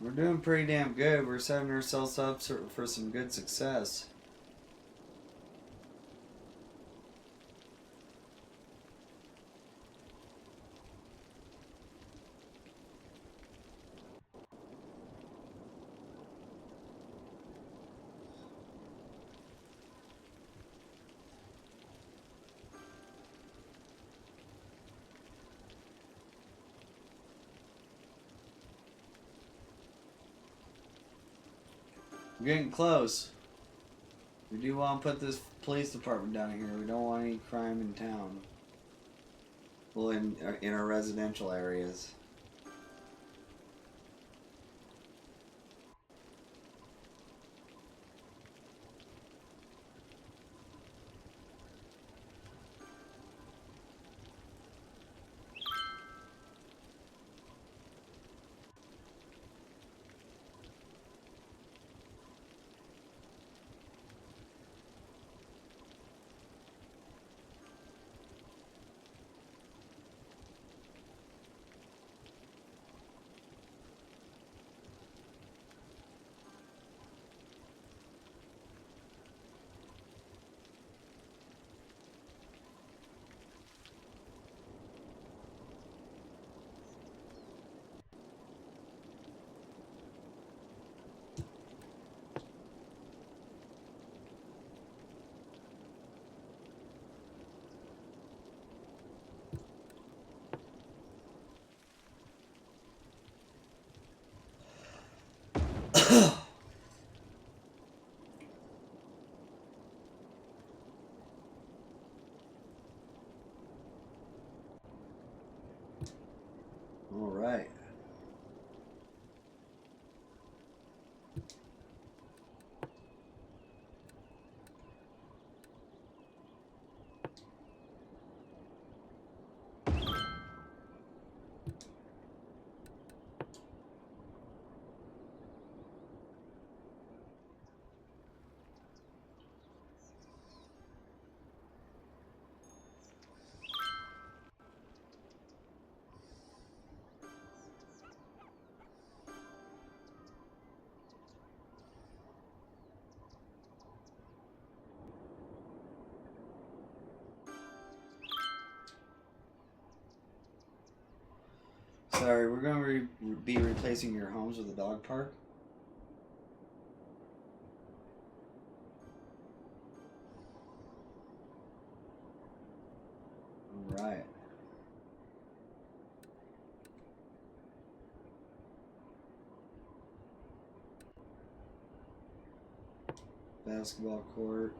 We're doing pretty damn good. We're setting ourselves up for some good success. We're getting close. We do want to put this police department down here. We don't want any crime in town. Well, in our residential areas. All right. Sorry, we're going to be replacing your homes with a dog park. All right. Basketball court.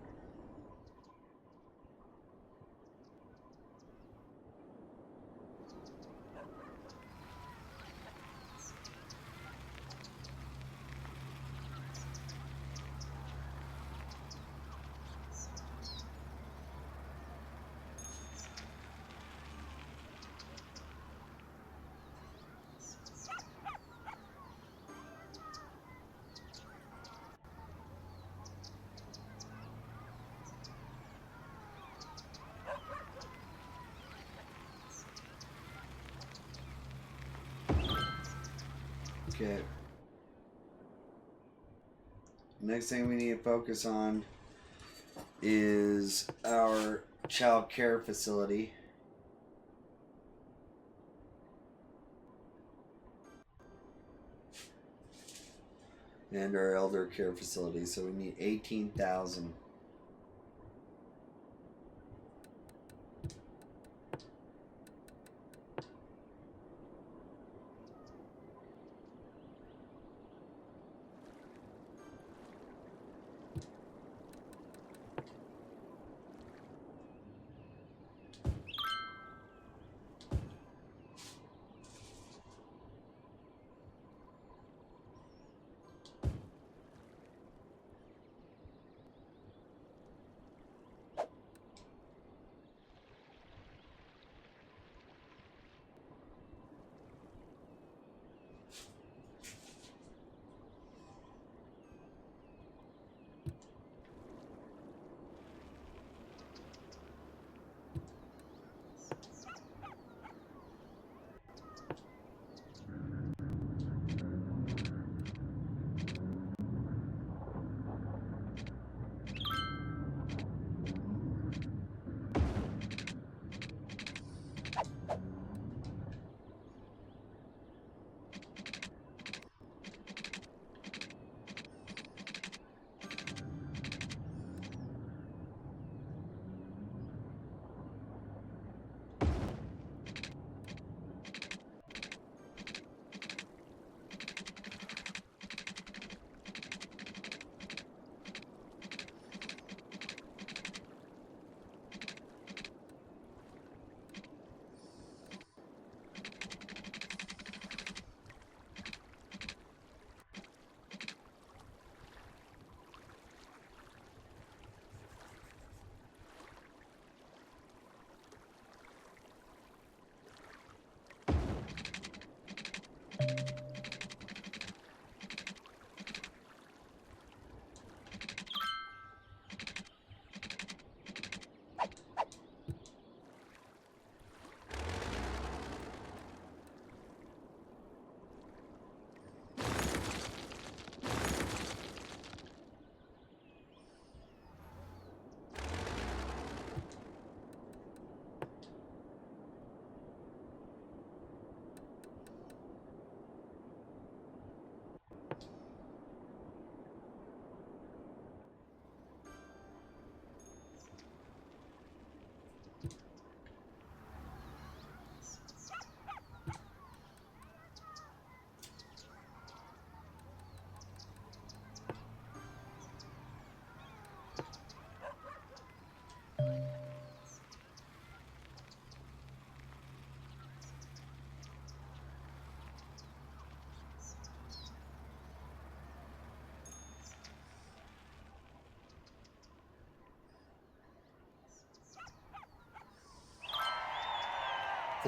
Okay. Next thing we need to focus on is our child care facility. And our elder care facility. So we need 18,000.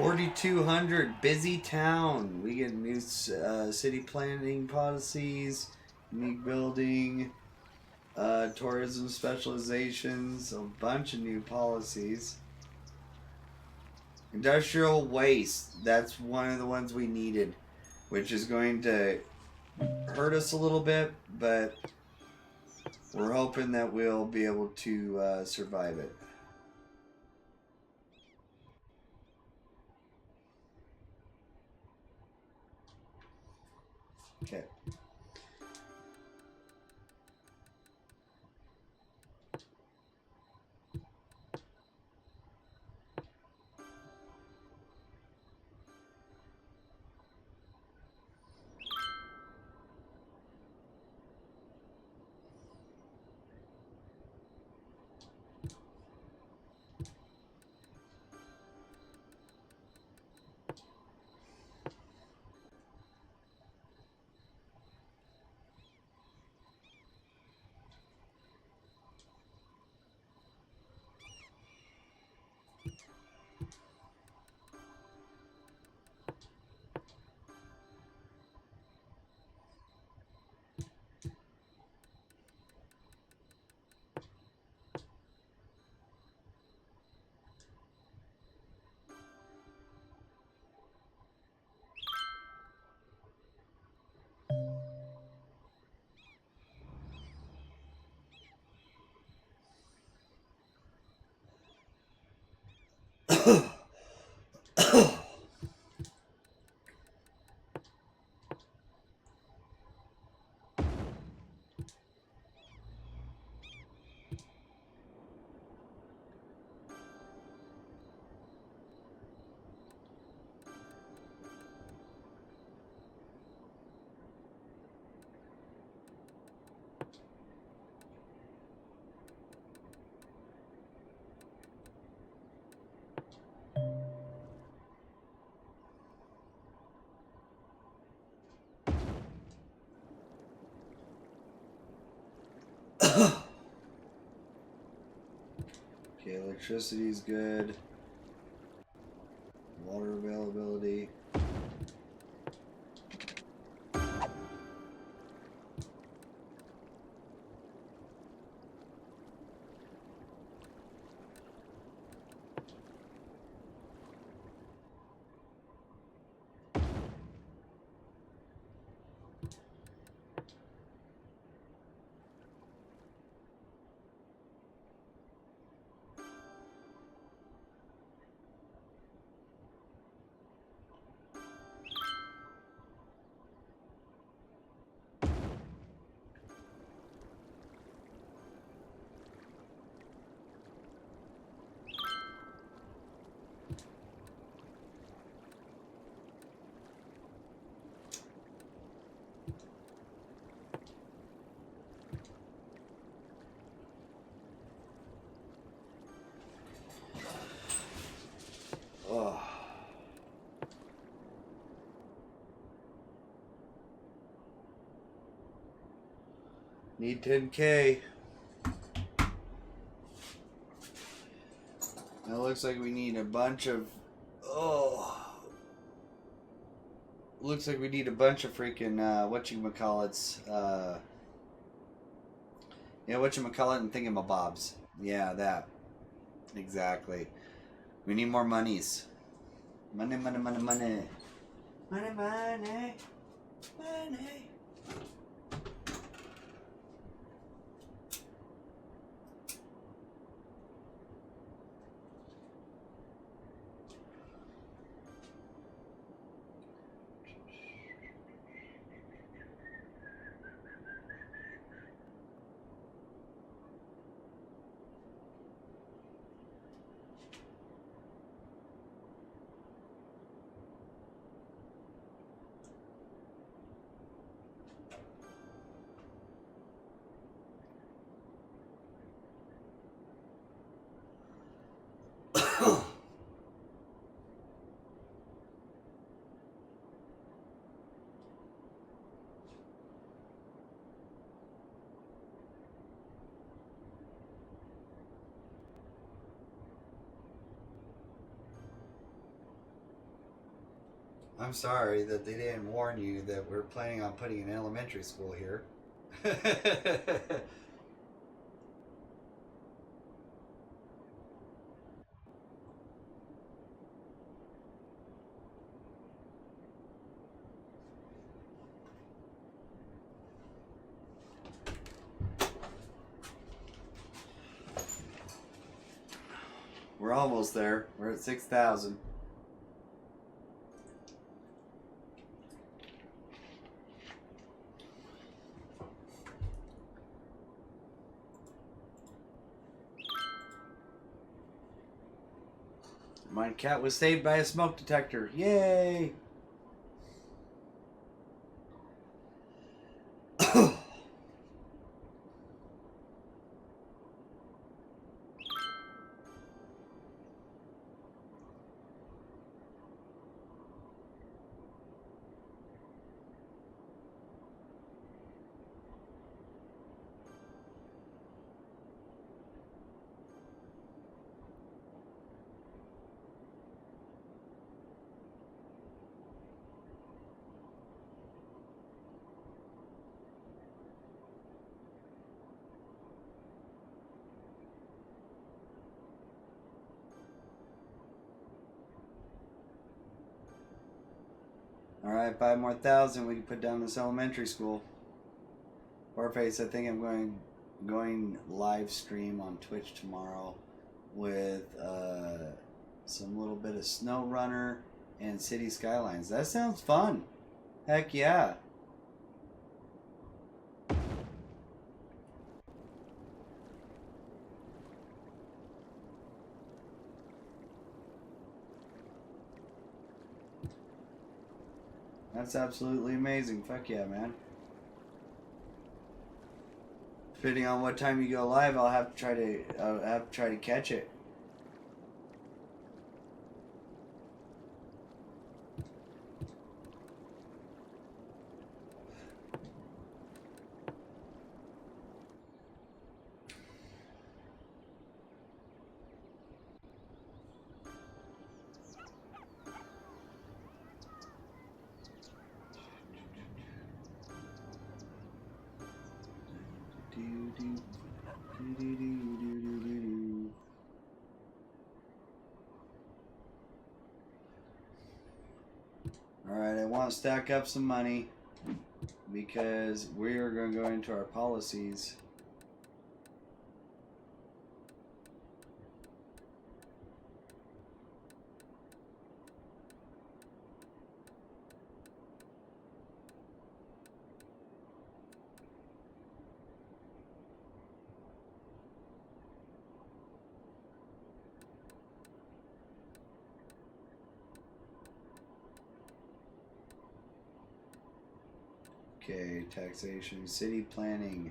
4,200, busy town. We get new city planning policies, unique building, tourism specializations, a bunch of new policies. Industrial waste, that's one of the ones we needed, which is going to hurt us a little bit, but we're hoping that we'll be able to survive it. Okay. Okay, electricity is good. Water availability. Oh. Need 10K. It looks like we need a bunch of... Oh. Looks like we need a bunch of freaking, whatchamacallits, yeah, whatchamacallit and thingamabobs. Yeah, that. Exactly. We need more monies. Money, money, money, money. Money, money. Money. I'm sorry that they didn't warn you that we're planning on putting an elementary school here. We're almost there. We're at 6,000. My cat was saved by a smoke detector. Yay! Alright, 5 more thousand, we can put down this elementary school. Warface, I think I'm going live stream on Twitch tomorrow with some little bit of Snow Runner and City Skylines. That sounds fun. Heck yeah. That's absolutely amazing. Fuck yeah, man. Depending on what time you go live, I'll have to try to catch it. Alright, I want to stack up some money because we are going to go into our policies. Okay, taxation, city planning.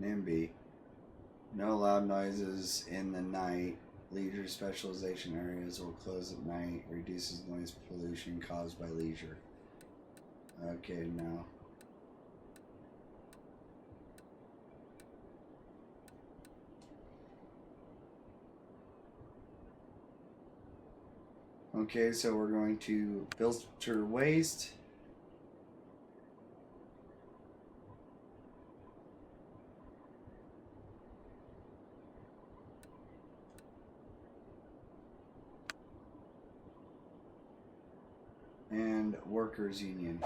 NIMBY. No loud noises in the night. Leisure specialization areas will close at night. Reduces noise pollution caused by leisure. Okay, no. Okay, so we're going to filter waste. And workers union.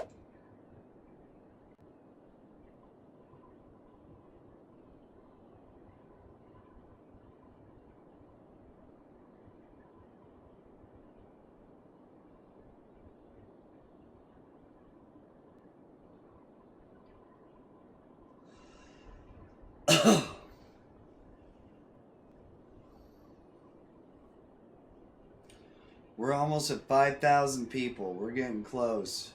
We're almost at 5,000 people. We're getting close.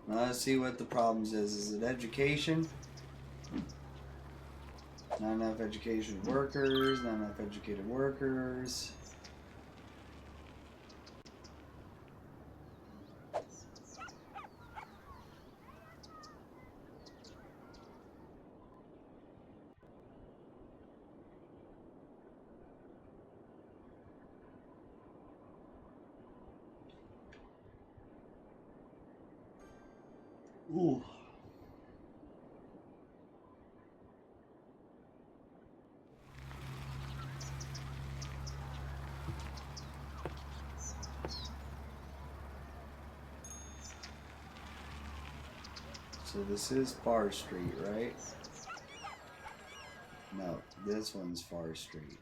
Now let's see what the problems is. Is it education? Not enough education workers. Not enough educated workers. Ooh. So this is Far Street, right? No, this one's Far Street.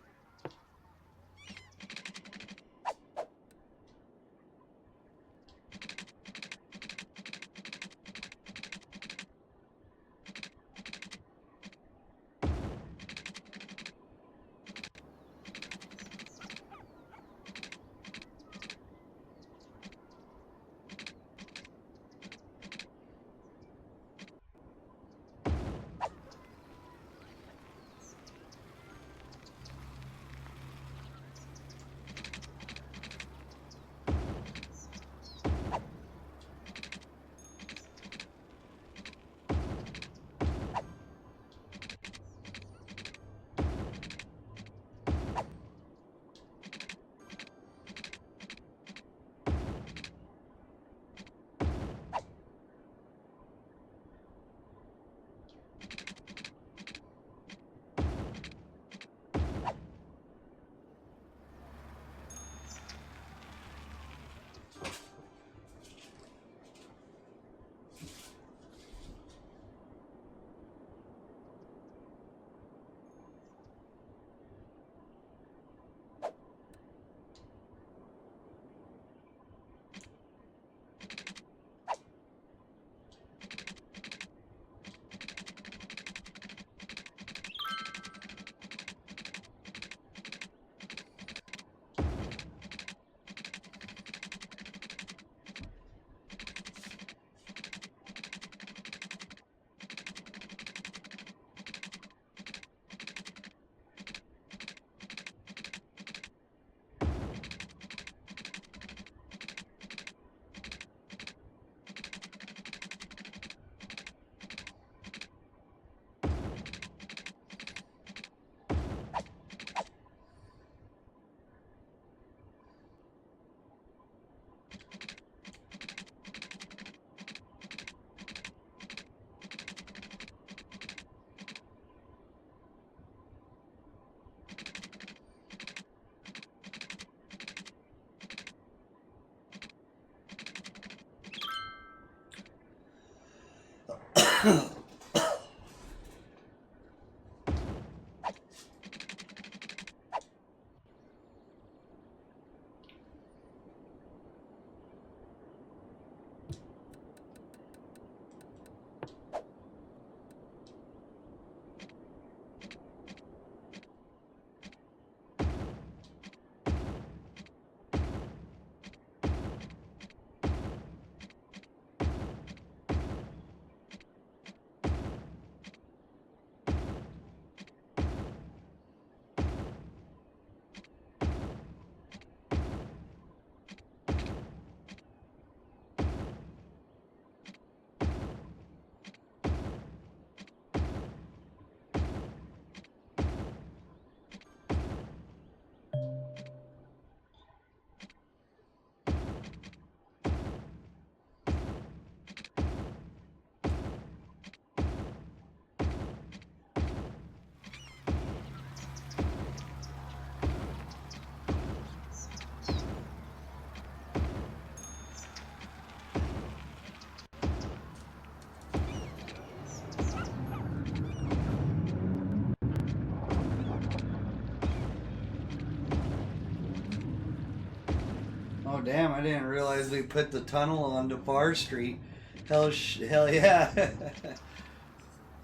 Oh damn! I didn't realize we put the tunnel onto Far Street. Hell yeah!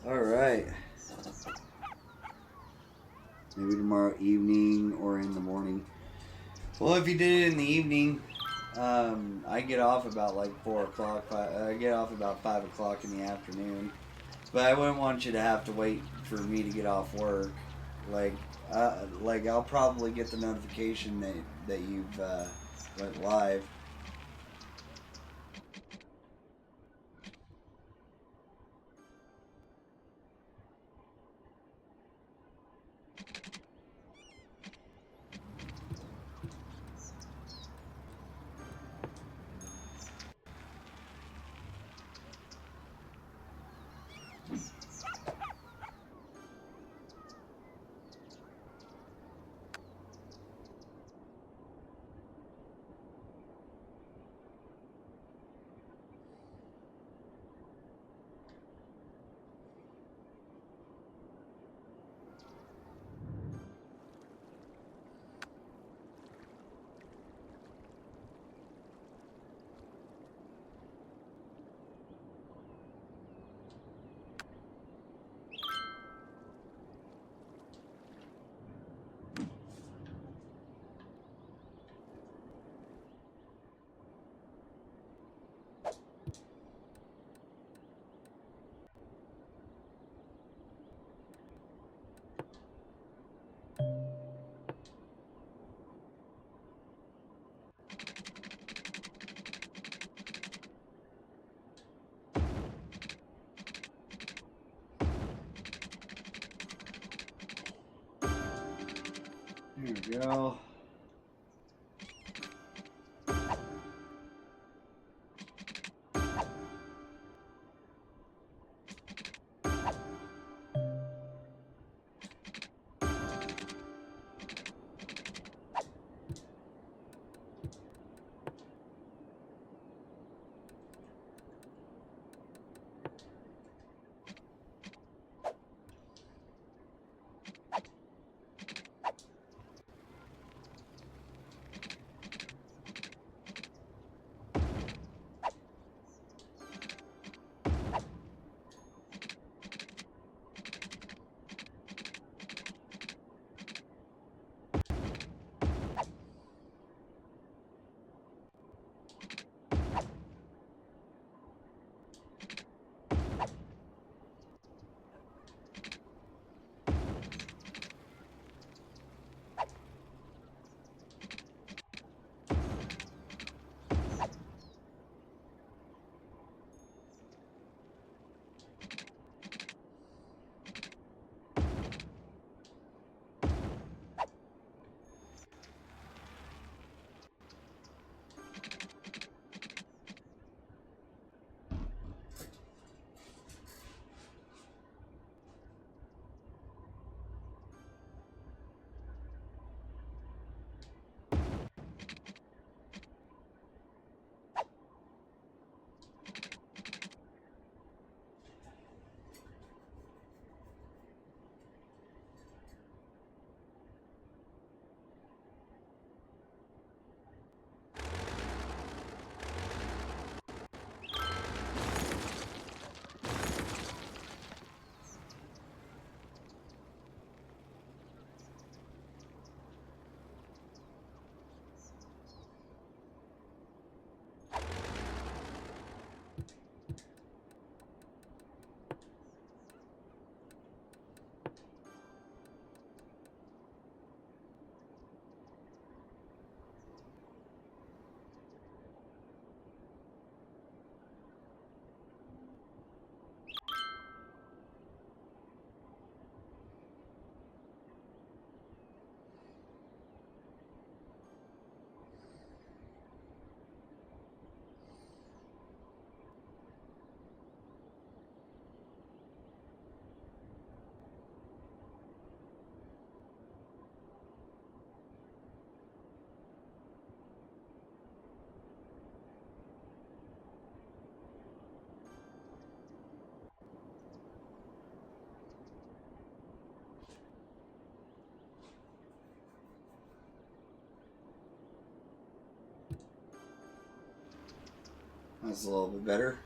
All right. Maybe tomorrow evening or in the morning. Well, if you did it in the evening, I get off about like 4 o'clock. I get off about 5 o'clock in the afternoon. But I wouldn't want you to have to wait for me to get off work. Like I'll probably get the notification that you've went live. we go. That's a little bit better.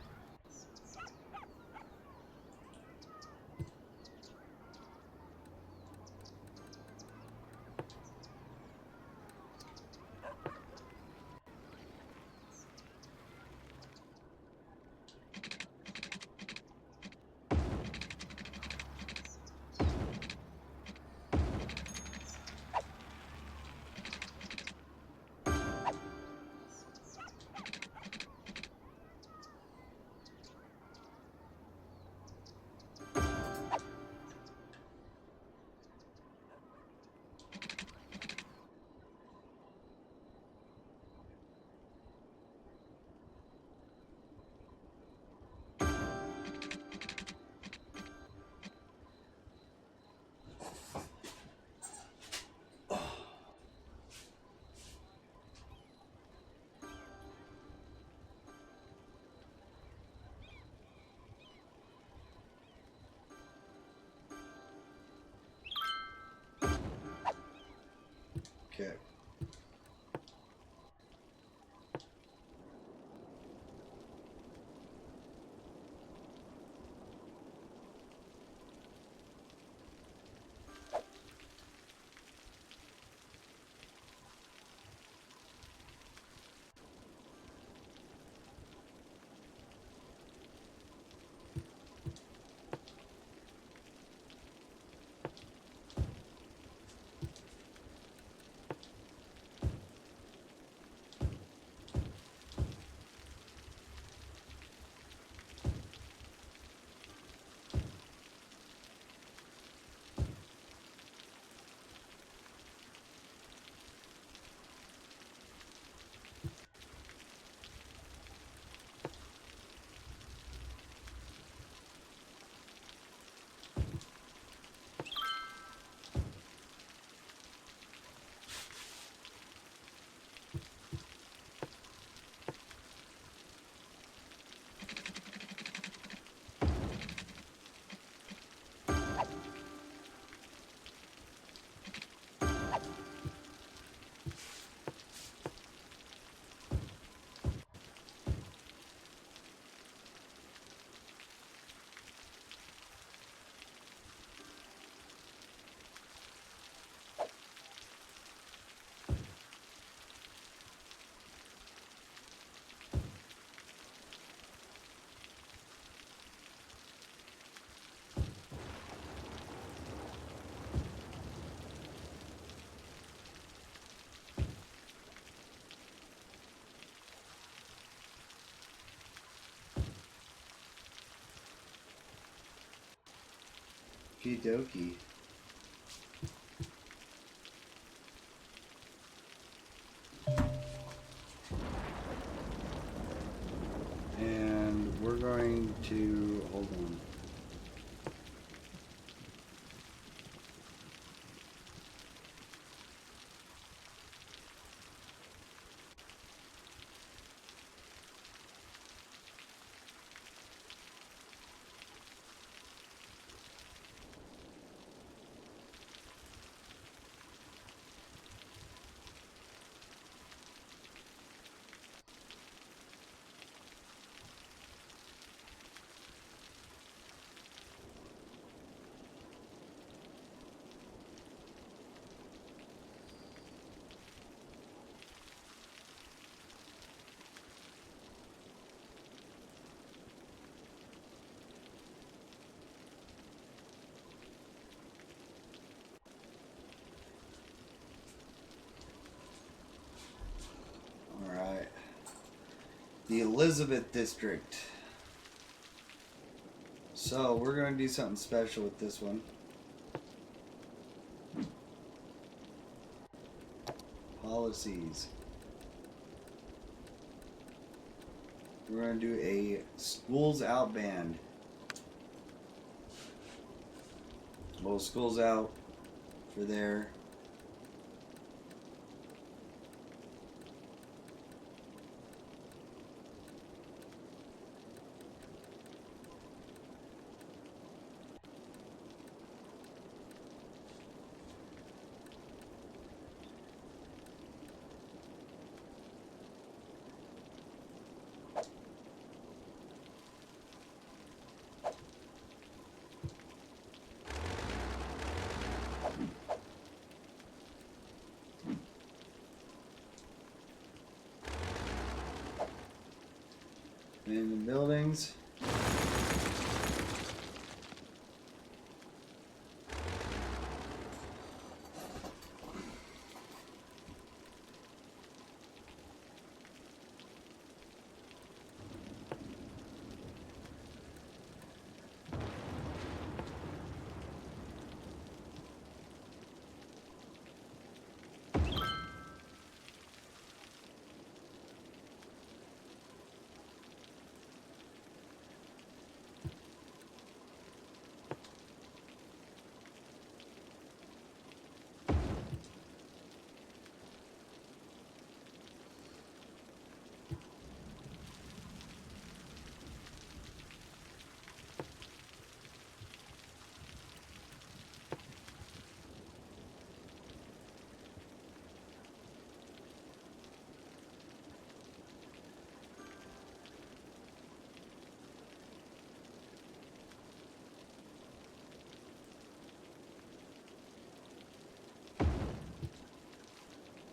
Okie dokie. And we're going to hold on. Alright. The Elizabeth District. So, we're going to do something special with this one. Policies. We're going to do a schools out band. Well, schools out for there. In the buildings.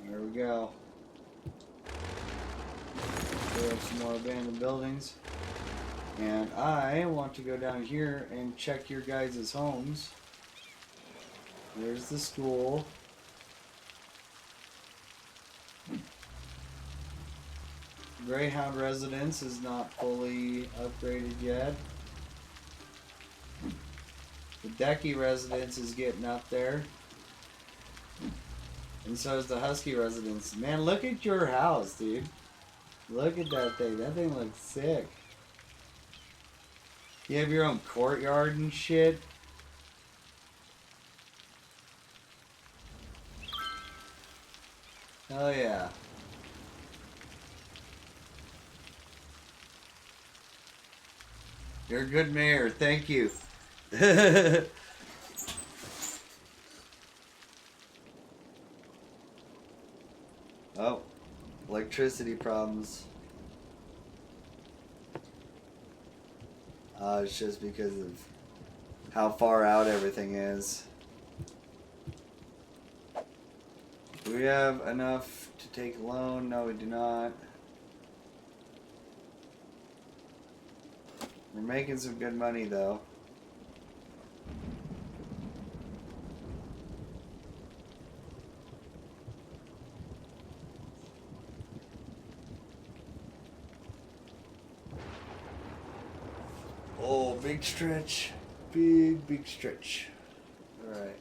There we go. We have some more abandoned buildings. And I want to go down here and check your guys' homes. There's the school. Greyhound residence is not fully upgraded yet. The Decky residence is getting up there. And so is the Husky residence. Man, look at your house, dude. Look at that thing. That thing looks sick. You have your own courtyard and shit. Hell yeah. You're a good mayor. Thank you. Oh, electricity problems. It's just because of how far out everything is. Do we have enough to take a loan? No, we do not. We're making some good money though. Oh, big stretch. Big stretch. All right.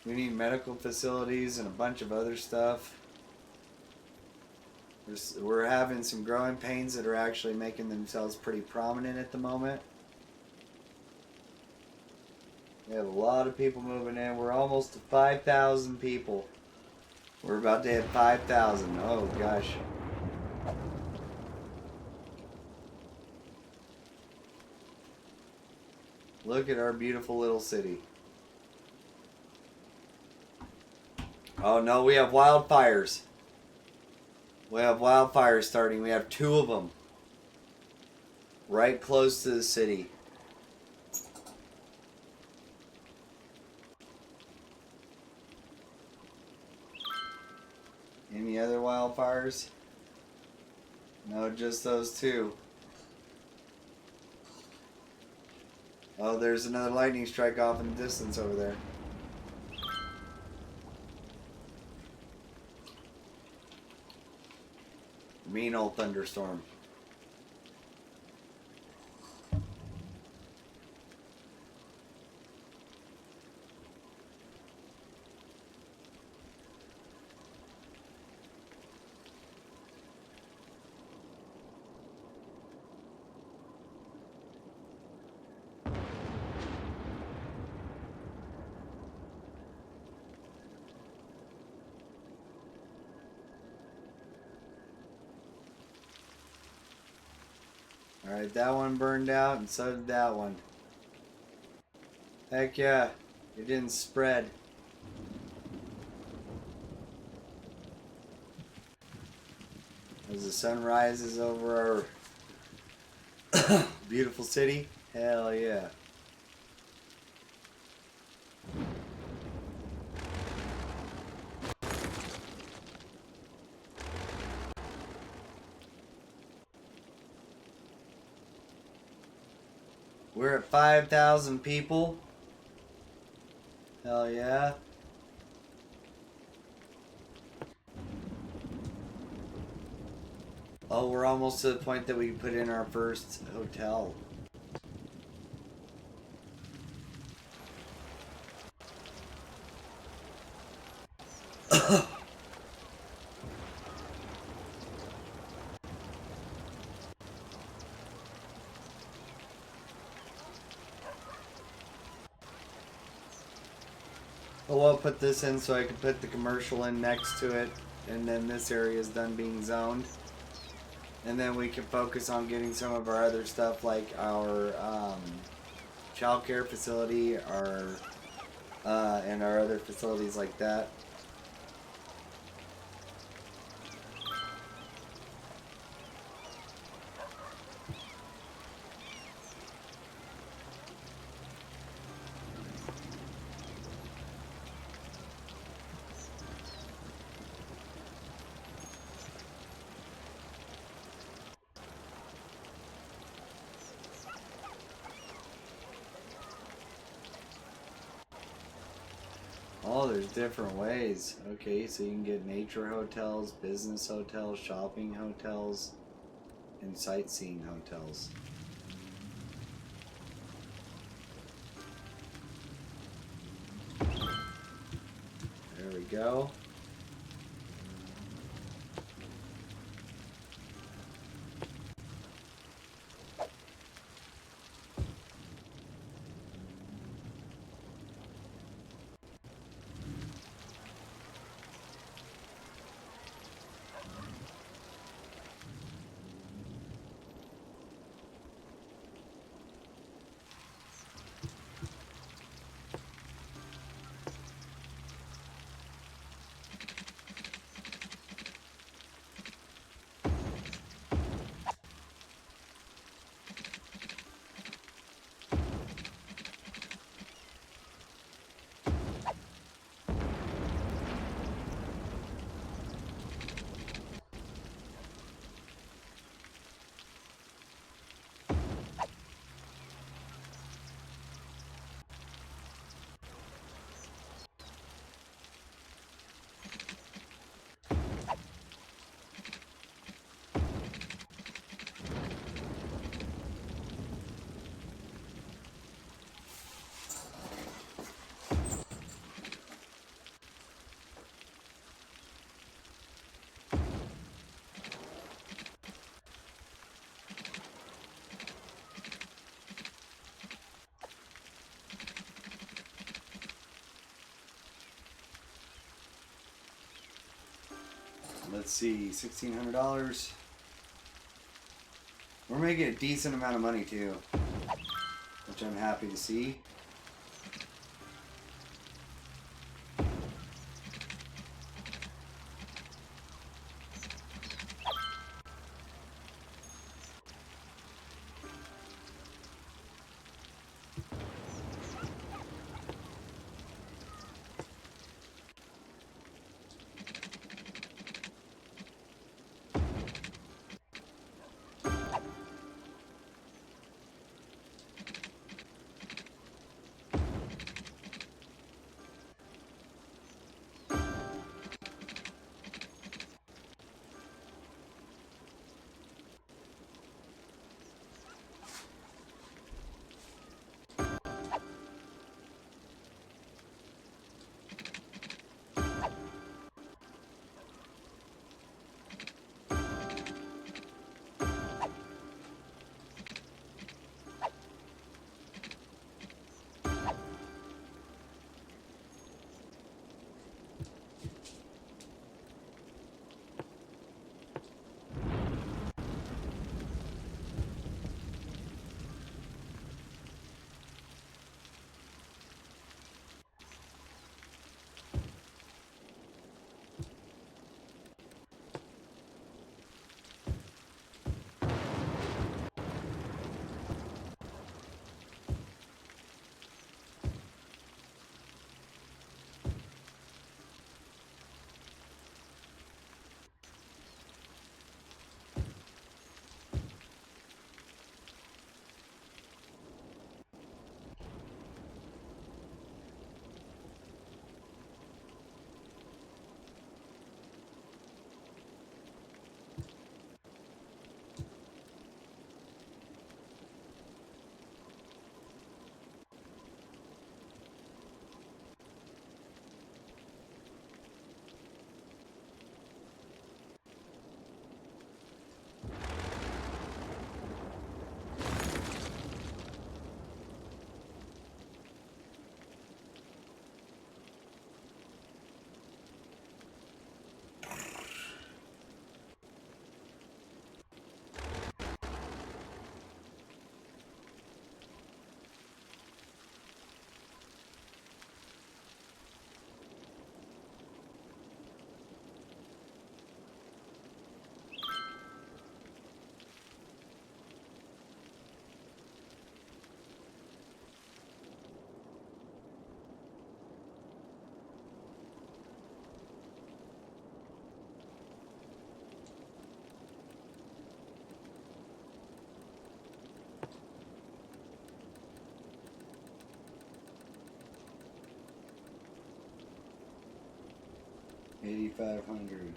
We need medical facilities and a bunch of other stuff. We're having some growing pains that are actually making themselves pretty prominent at the moment. We have a lot of people moving in. We're almost to 5,000 people. We're about to hit 5,000. Oh gosh. Look at our beautiful little city. Oh no, we have wildfires. We have wildfires starting. We have 2 of them. Right close to the city. Any other wildfires? No, just those 2. Oh, there's another lightning strike off in the distance over there. Mean old thunderstorm. Alright, that one burned out, and so did that one. Heck yeah, it didn't spread. As the sun rises over our beautiful city, hell yeah. We're at 5,000 people. Hell yeah. Oh, we're almost to the point that we can put in our first hotel. Well, I'll put this in so I can put the commercial in next to it, and then this area is done being zoned. And then we can focus on getting some of our other stuff like our child care facility, and our other facilities like that. Oh, there's different ways. Okay, so you can get nature hotels, business hotels, shopping hotels, and sightseeing hotels. There we go. Let's see, $1,600. We're making a decent amount of money too, which I'm happy to see. $8,500.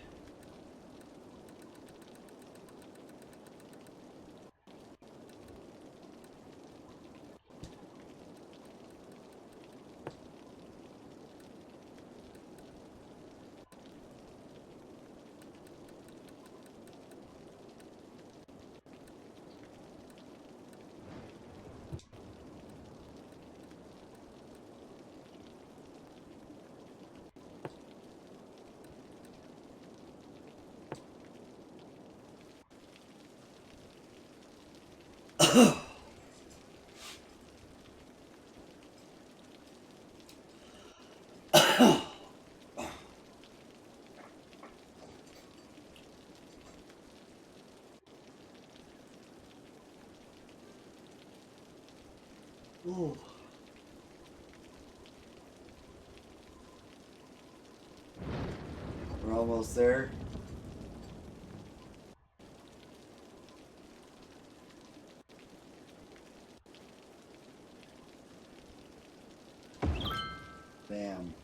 Ooh. We're almost there. Bam.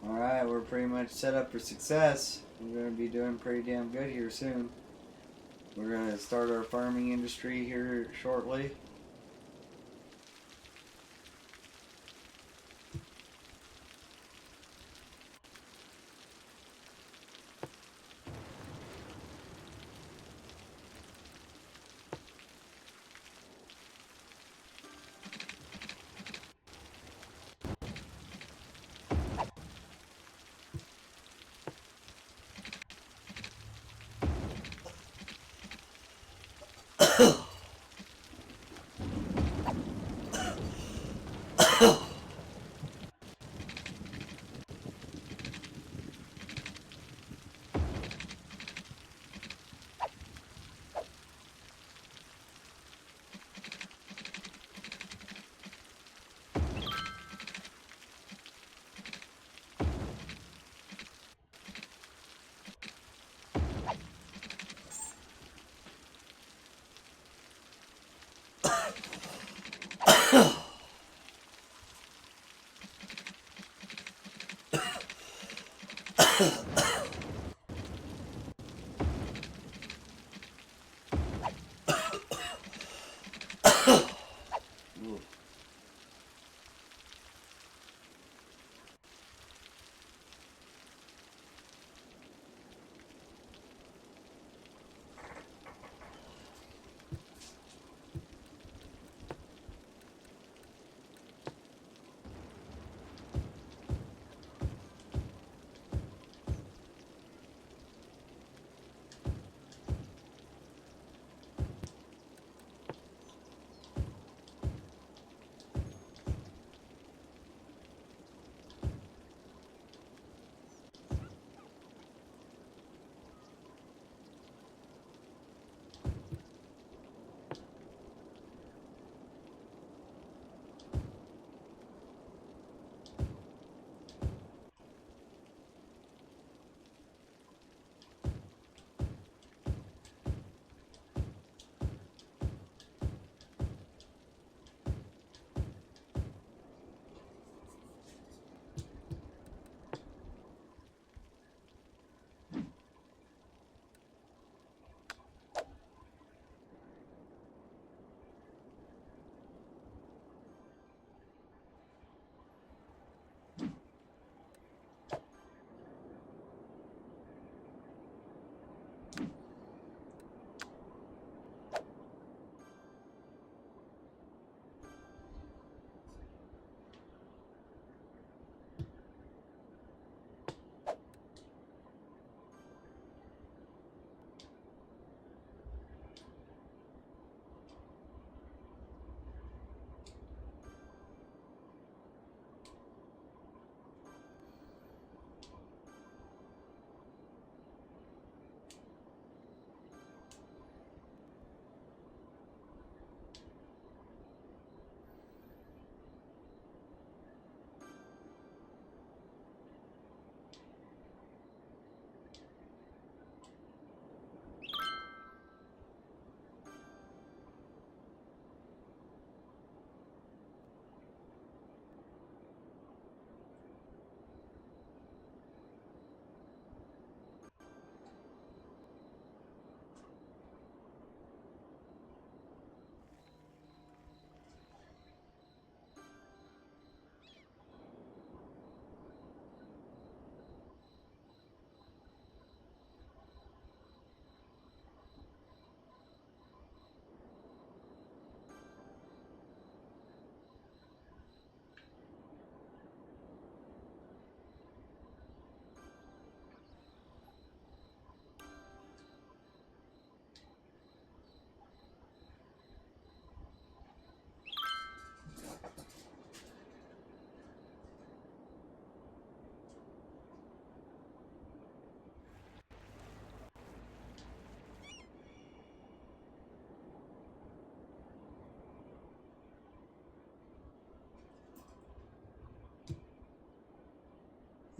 All right. Alright, we're pretty much set up for success. We're going to be doing pretty damn good here soon. We're going to start our farming industry here shortly.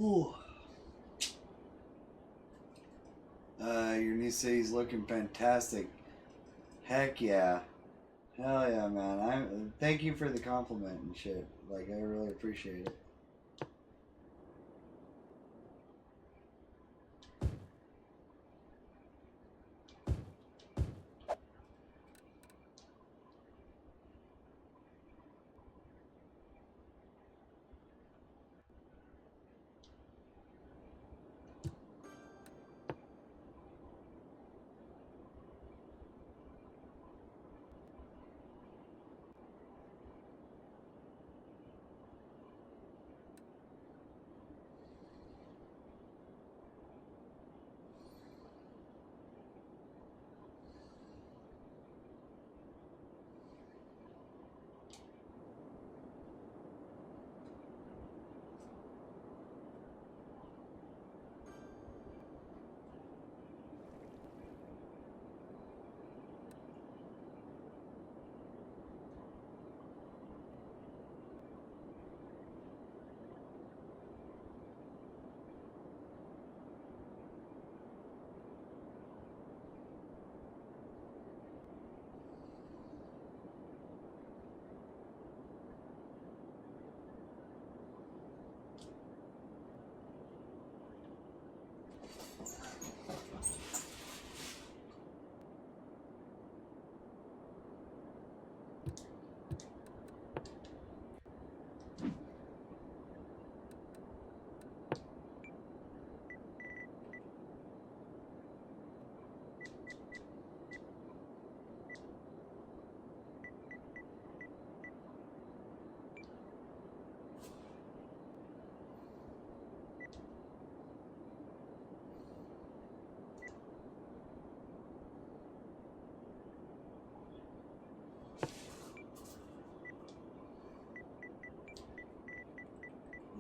Ooh. Your new city's looking fantastic. Heck yeah. Hell yeah, man. Thank you for the compliment and shit. Like, I really appreciate it.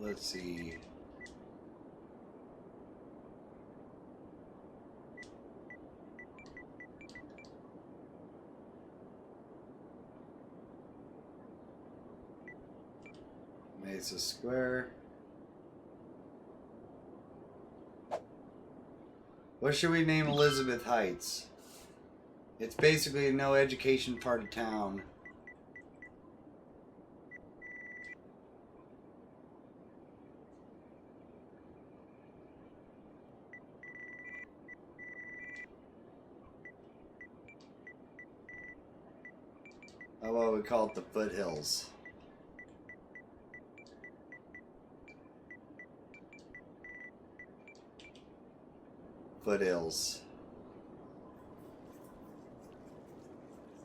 let's see. Mesa Square. What should we name Elizabeth Heights? It's basically a no education part of town. How about we call it the Foothills? Foothills.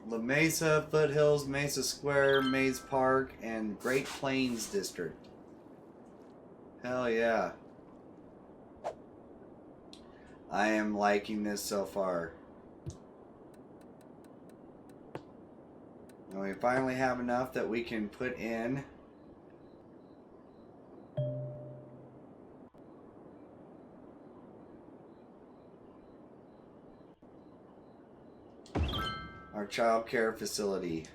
La Mesa, Foothills, Mesa Square, Maze Park, and Great Plains District. Hell yeah. I am liking this so far. And we finally have enough that we can put in our child care facility.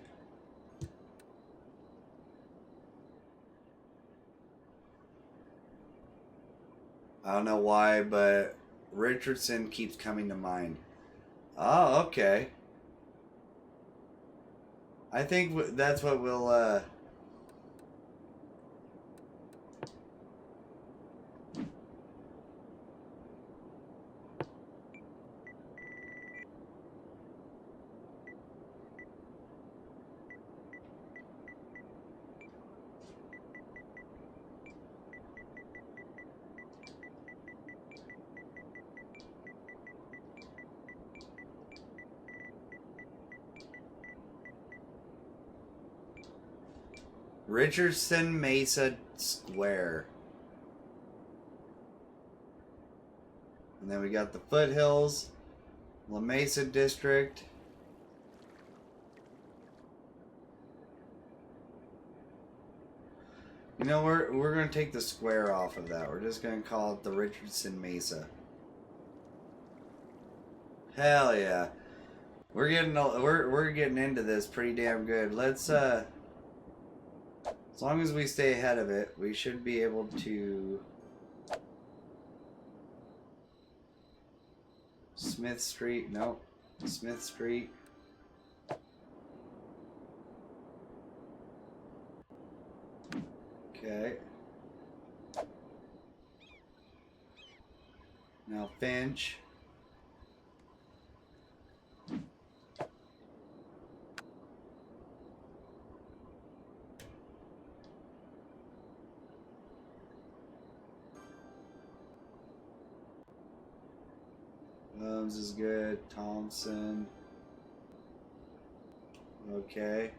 I don't know why, but Richardson keeps coming to mind. Oh, okay. I think that's what we'll, Richardson Mesa Square. And then we got the Foothills, La Mesa District. You know, we're gonna take the square off of that. We're just gonna call it the Richardson Mesa. Hell yeah. We're getting into this pretty damn good. Let's as long as we stay ahead of it, we should be able to Smith Street, nope. Smith Street. Okay. Now Finch. Williams is good. Thompson. Okay.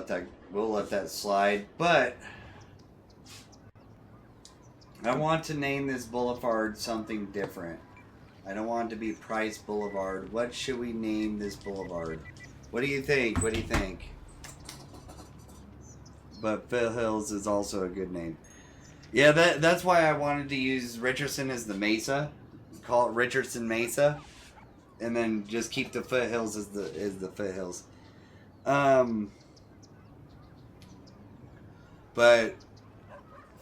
let that slide. But I want to name this boulevard something different. I don't want it to be Price Boulevard. What should we name this boulevard? What do you think? What do you think? But Phil Hills is also a good name. Yeah, that's why I wanted to use Richardson as the Mesa. Call it Richardson Mesa. And then just keep the foothills as the foothills. But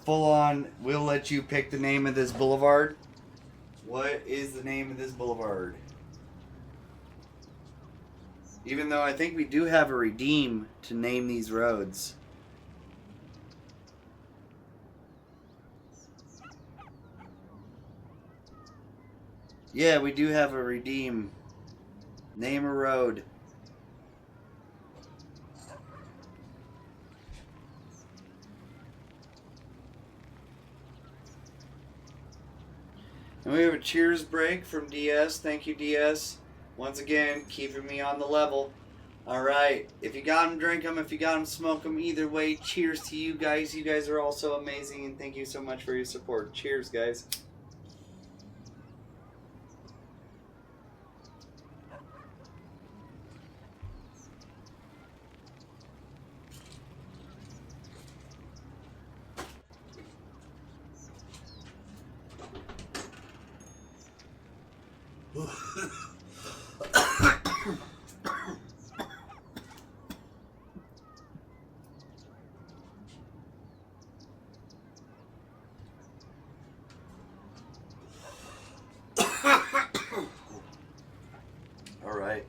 full on, we'll let you pick the name of this boulevard. What is the name of this boulevard? Even though I think we do have a redeem to name these roads. Yeah, we do have a redeem. Name a road. And we have a cheers break from DS. Thank you, DS. Once again, keeping me on the level. Alright, if you got them, drink them. If you got them, smoke them. Either way, cheers to you guys. You guys are all so amazing, and thank you so much for your support. Cheers, guys. All right.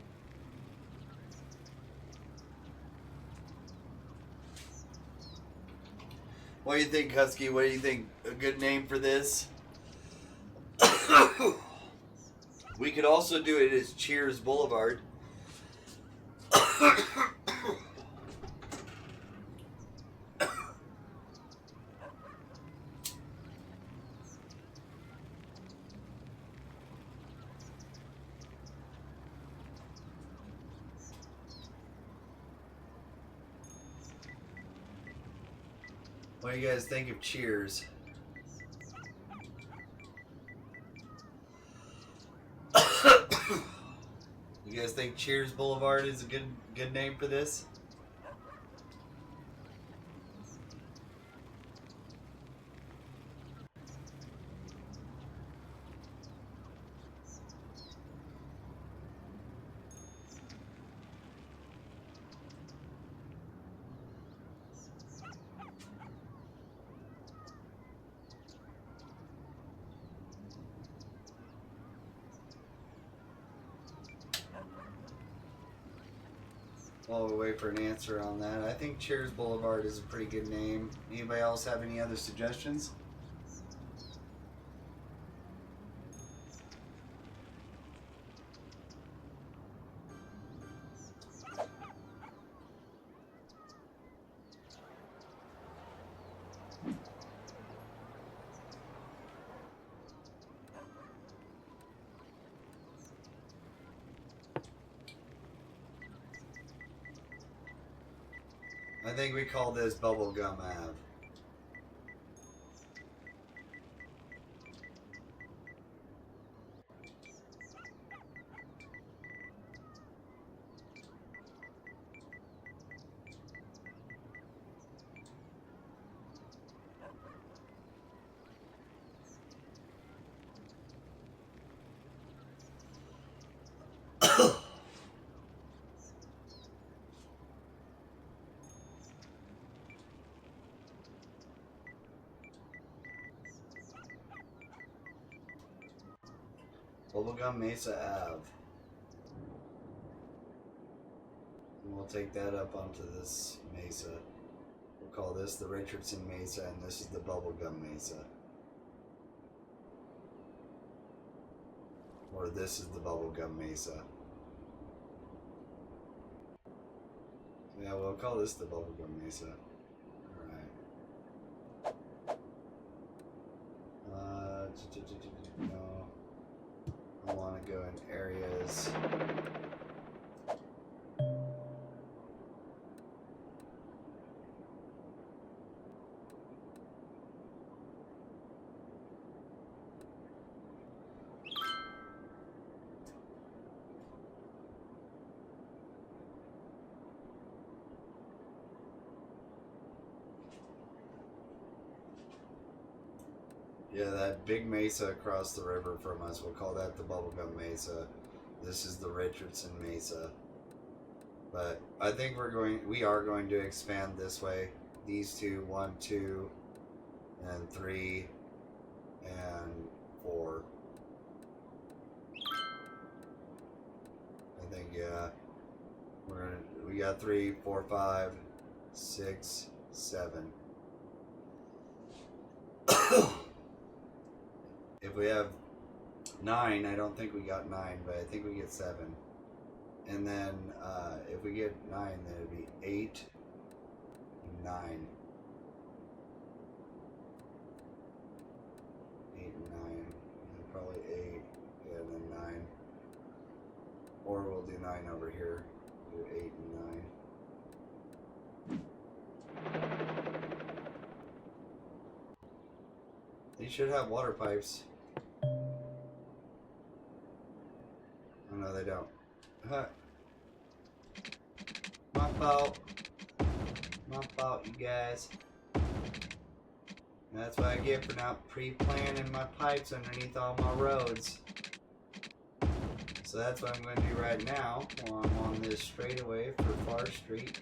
What do you think, Husky? What do you think? A good name for this? We could also do it as Cheers Boulevard. What do you guys think of Cheers? You guys think Cheers Boulevard is a good name for this? While we wait for an answer on that, I think Cheers Boulevard is a pretty good name. Anybody else have any other suggestions? I think we call this Bubblegum Ave. Bubblegum Mesa Ave. And we'll take that up onto this mesa. We'll call this the Richardson Mesa, and this is the Bubblegum Mesa. Or this is the Bubblegum Mesa. Yeah, we'll call this the Bubblegum Mesa. Alright. No. I want to go in areas. Yeah, that big mesa across the river from us, we'll call that the Bubblegum Mesa. This is the Richardson Mesa. But I think we are going to expand this way. These two, 1, 2, and 3, and 4. I think, yeah. We got 3, 4, 5, 6, 7. If we have 9, I don't think we got 9, but I think we get 7. And then if we get 9, then it'd be 8, 9. 8 and 9. And probably 8, yeah, and then 9. Or we'll do 9 over here. Do 8 and 9. These should have water pipes. Oh no, they don't. Huh. My fault. My fault, you guys. And that's what I get for not pre-planning my pipes underneath all my roads. So that's what I'm going to do right now while I'm on this straightaway for Far Street.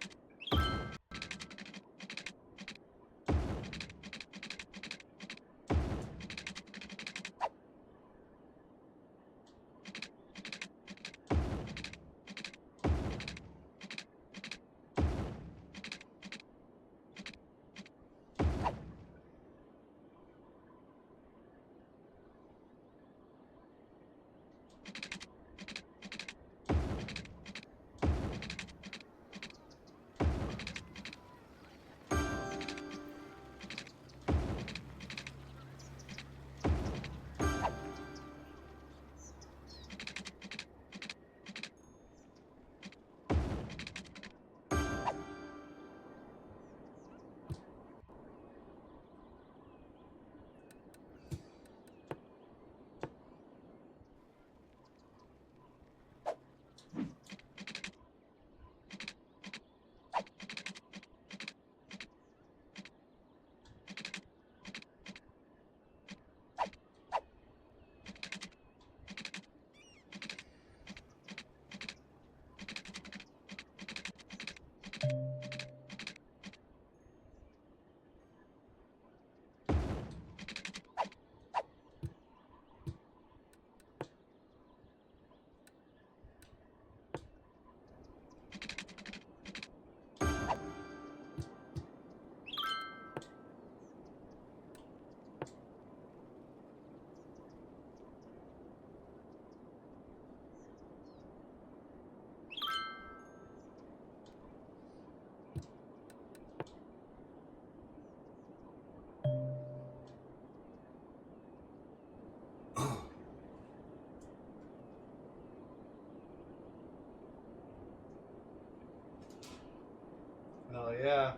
Oh yeah.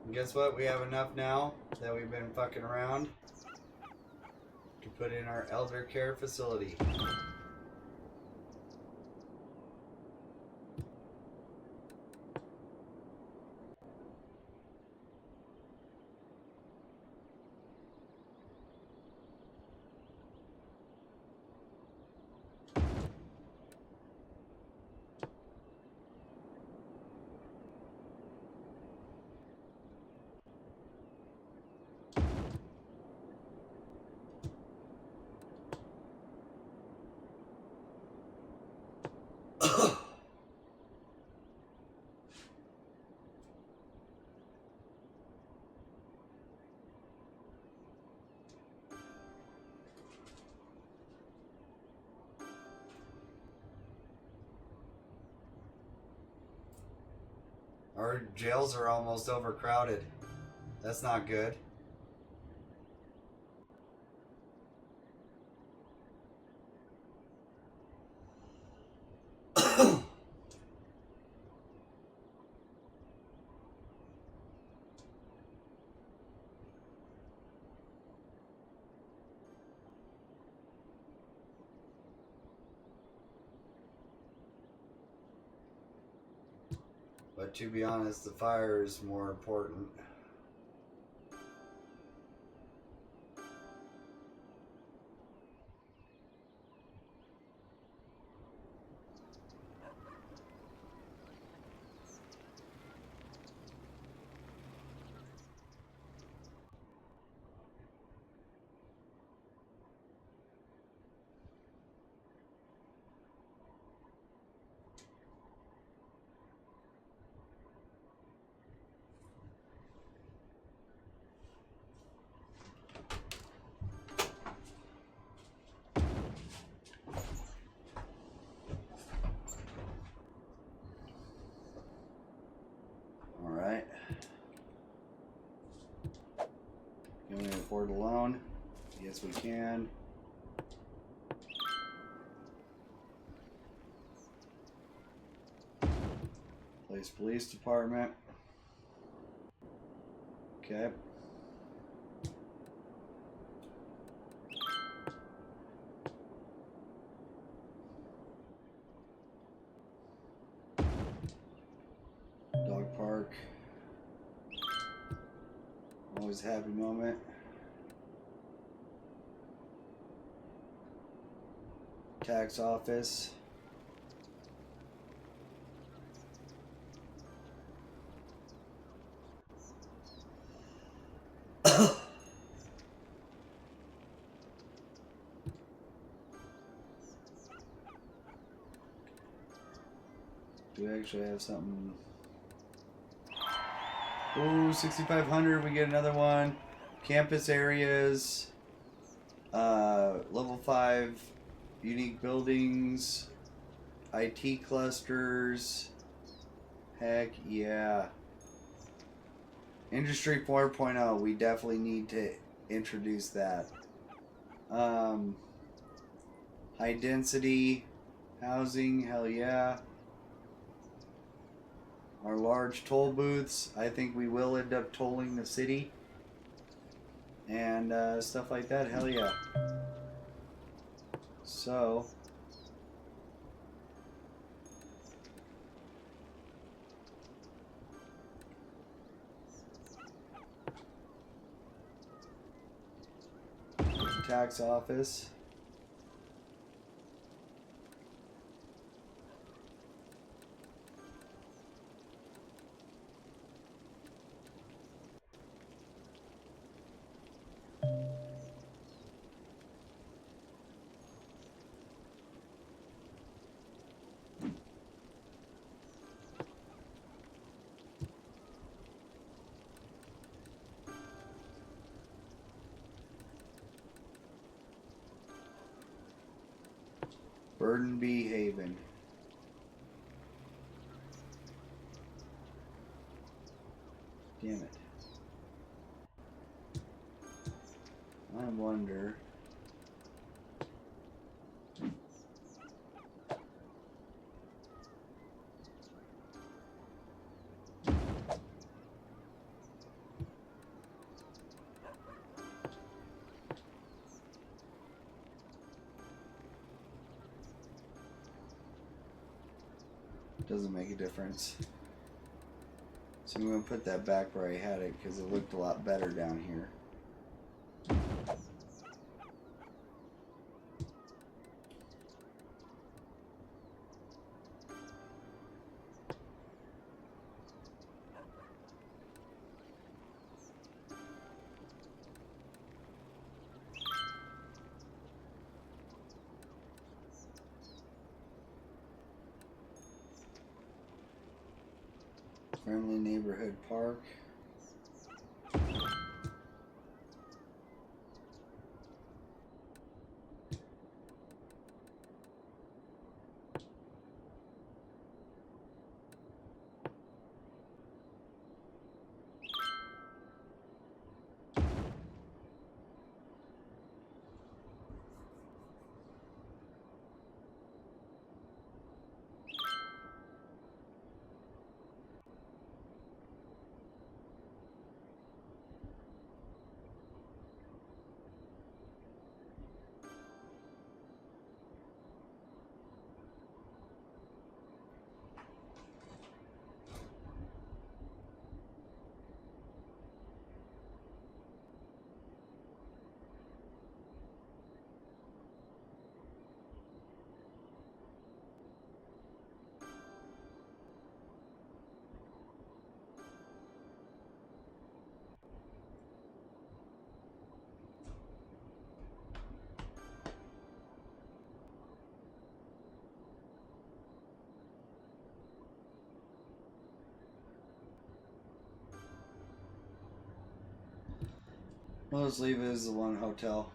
And guess what? We have enough now that we've been fucking around to put in our elder care facility. Our jails are almost overcrowded. That's not good. But to be honest, the fire is more important. afford a loan? Yes, we can. Place police department. Okay. Dog park. Always a happy moment. Tax office. Do we actually have something? Ooh, 6,500. We get another one. Campus areas. Level 5 unique buildings. IT clusters. Heck yeah. Industry 4.0. We definitely need to introduce that. High density housing. Hell yeah. Our large toll booths. I think we will end up tolling the city. And stuff like that. Hell yeah. So tax office. Burdenby Haven. Damn it. I wonder. Doesn't make a difference. So I'm going to put that back where I had it because it looked a lot better down here. Friendly neighborhood park. We'll just leave it as the one hotel.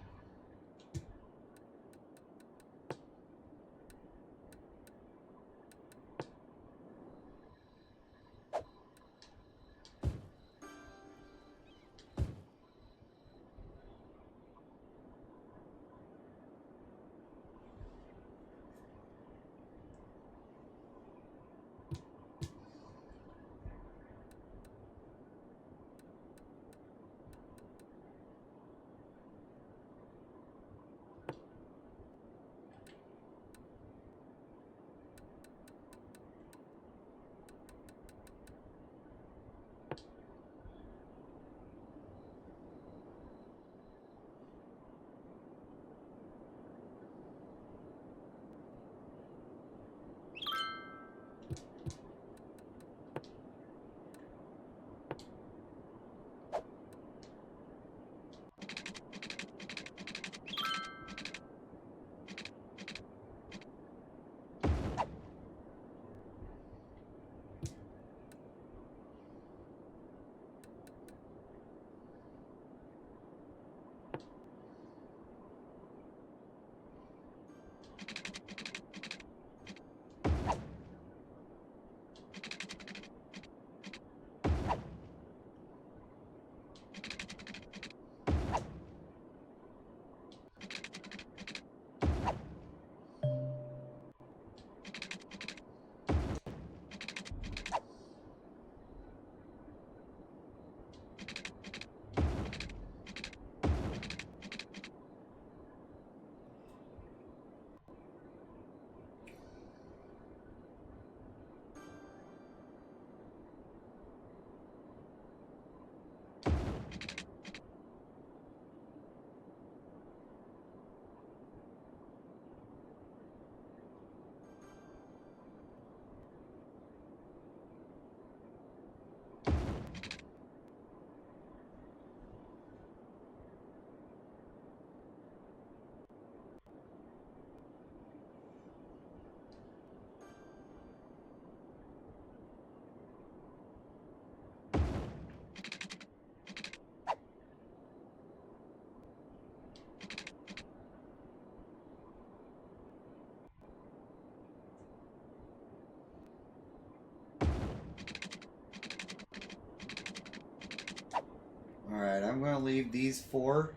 I'm going to leave these 4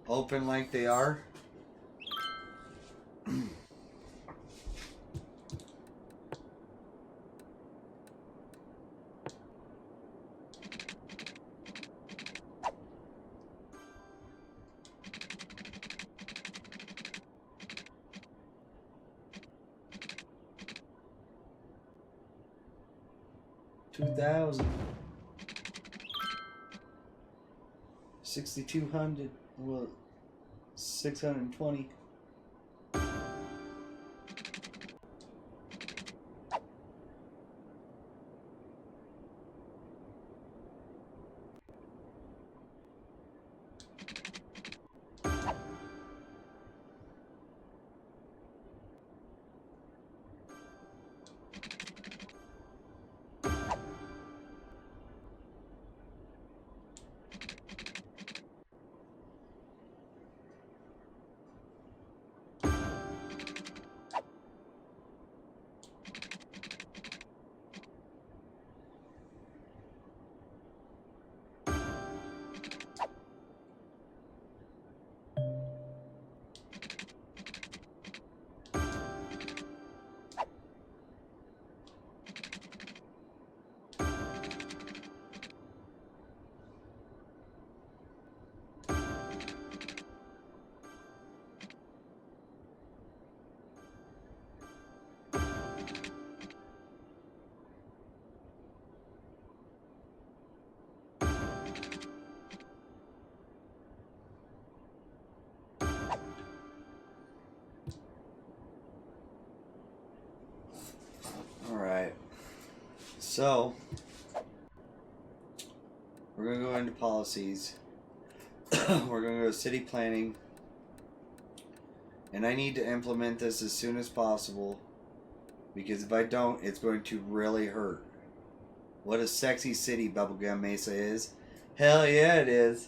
open like they are. $2,000. 6,200. Well, 620. Alright, so we're going to go into policies. We're going to go to city planning. And I need to implement this as soon as possible, because if I don't, it's going to really hurt. What a sexy city Bubblegum Mesa is. Hell yeah, it is.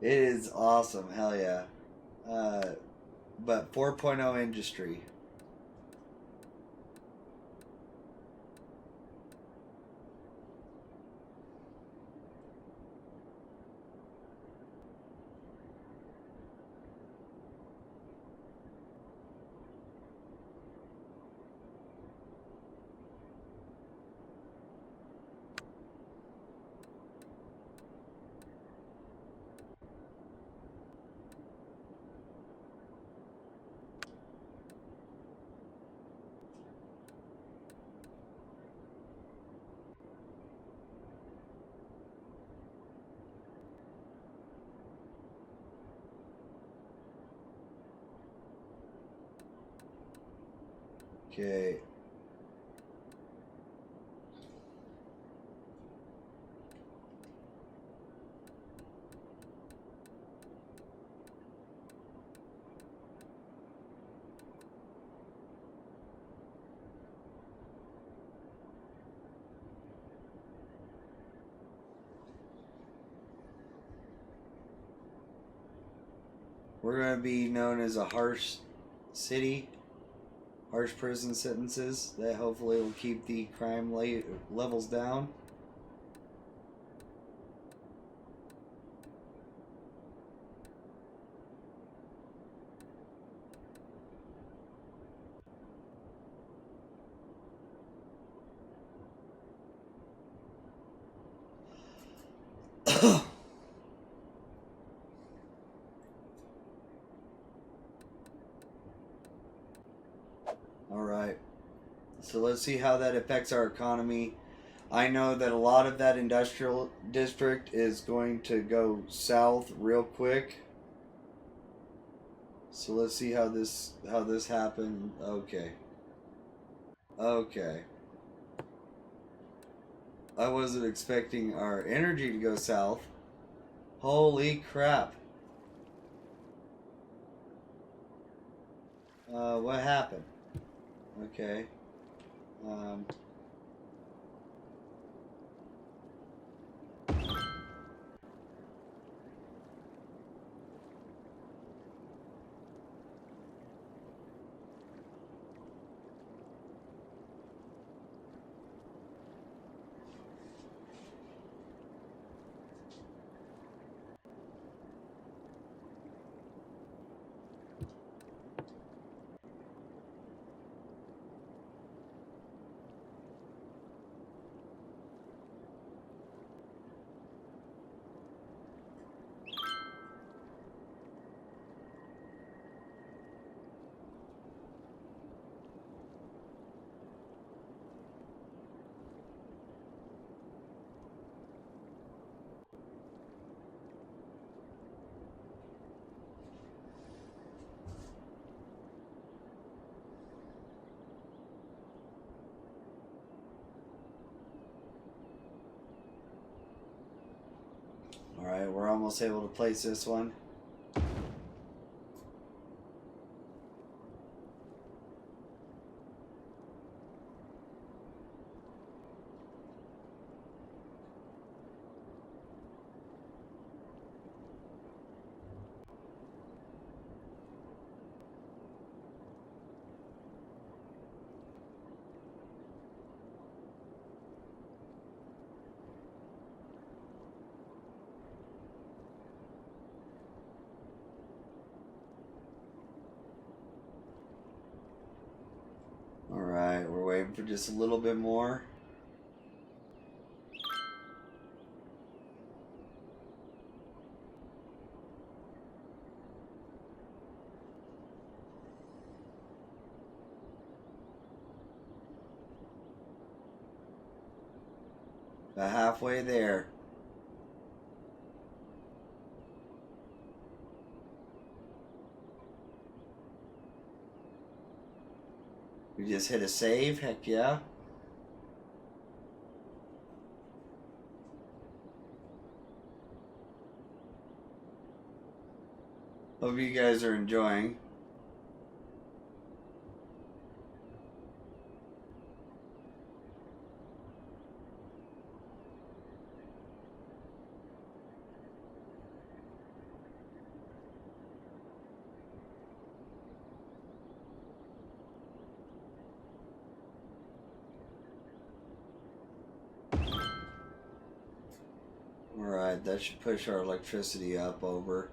It is awesome. Hell yeah. But 4.0 industry. Okay. We're going to be known as a harsh city. Harsh prison sentences that hopefully will keep the crime levels down. Alright, so let's see how that affects our economy. I know that a lot of that industrial district is going to go south real quick. So let's see how this happened. Okay. Okay. I wasn't expecting our energy to go south. Holy crap. What happened? Okay. Alright, we're almost able to place this one. Alright, we're waiting for just a little bit more. About halfway there. We just hit a save, heck yeah. Hope you guys are enjoying. Alright, that should push our electricity up over.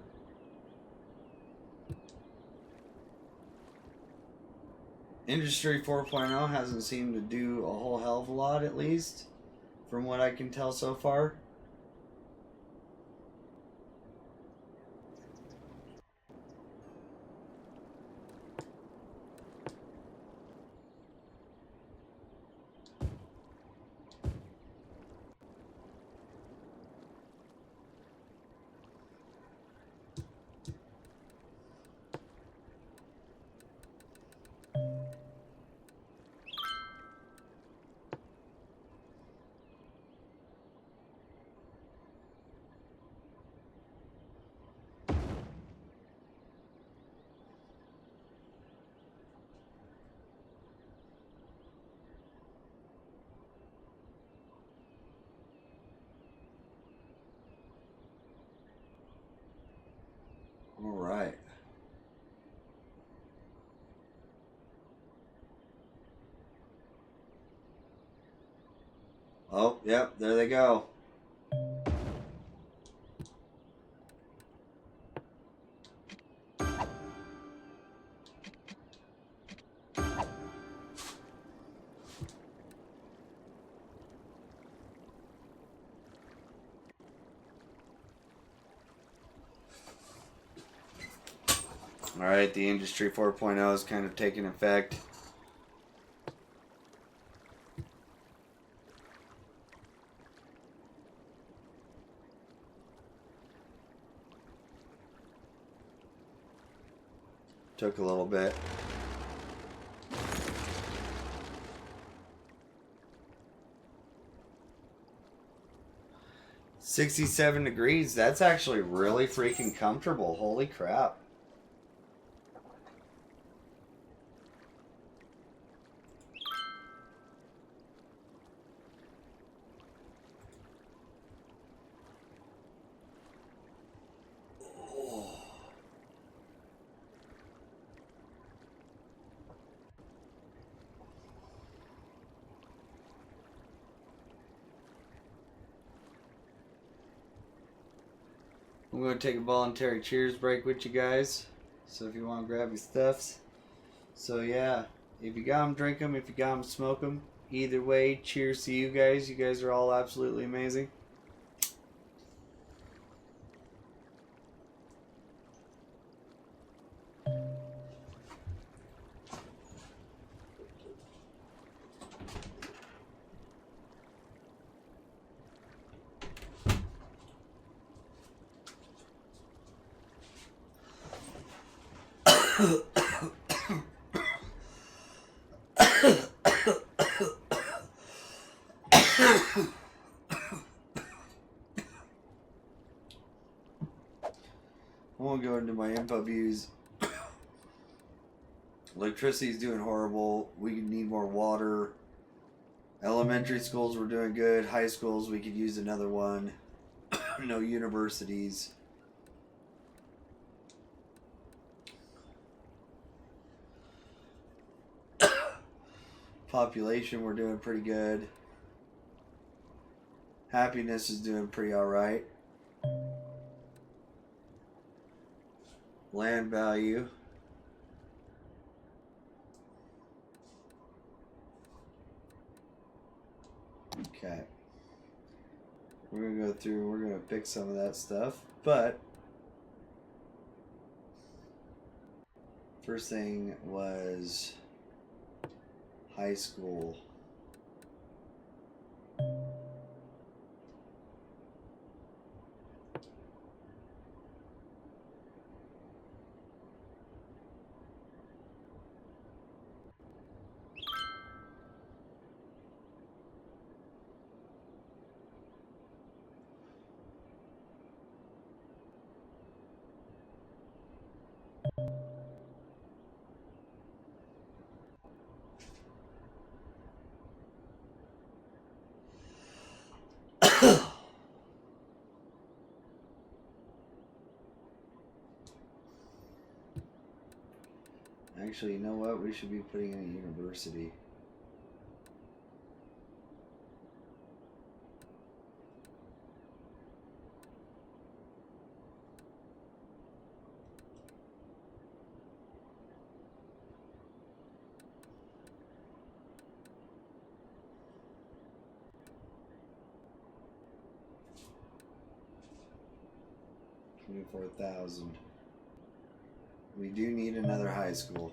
Industry 4.0 hasn't seemed to do a whole hell of a lot, at least, from what I can tell so far. Alright. Oh, yep, there they go. Alright, the Industry 4.0 is kind of taking effect. Took a little bit. $67 degrees. That's actually really freaking comfortable. Holy crap. I'm going to take a voluntary cheers break with you guys. So if you want to grab your stuffs. So yeah, if you got them, drink them. If you got them, smoke them. Either way, cheers to you guys. You guys are all absolutely amazing. ramp up views. Electricity's doing horrible. We need more water. Elementary schools were doing good. High schools, we could use another one. No universities. Population, we're doing pretty good. Happiness is doing pretty alright. Land value. Okay. We're going to go through, we're going to pick some of that stuff. But first thing was high school. Actually, you know what? We should be putting in a university. $24,000. We do need another high school.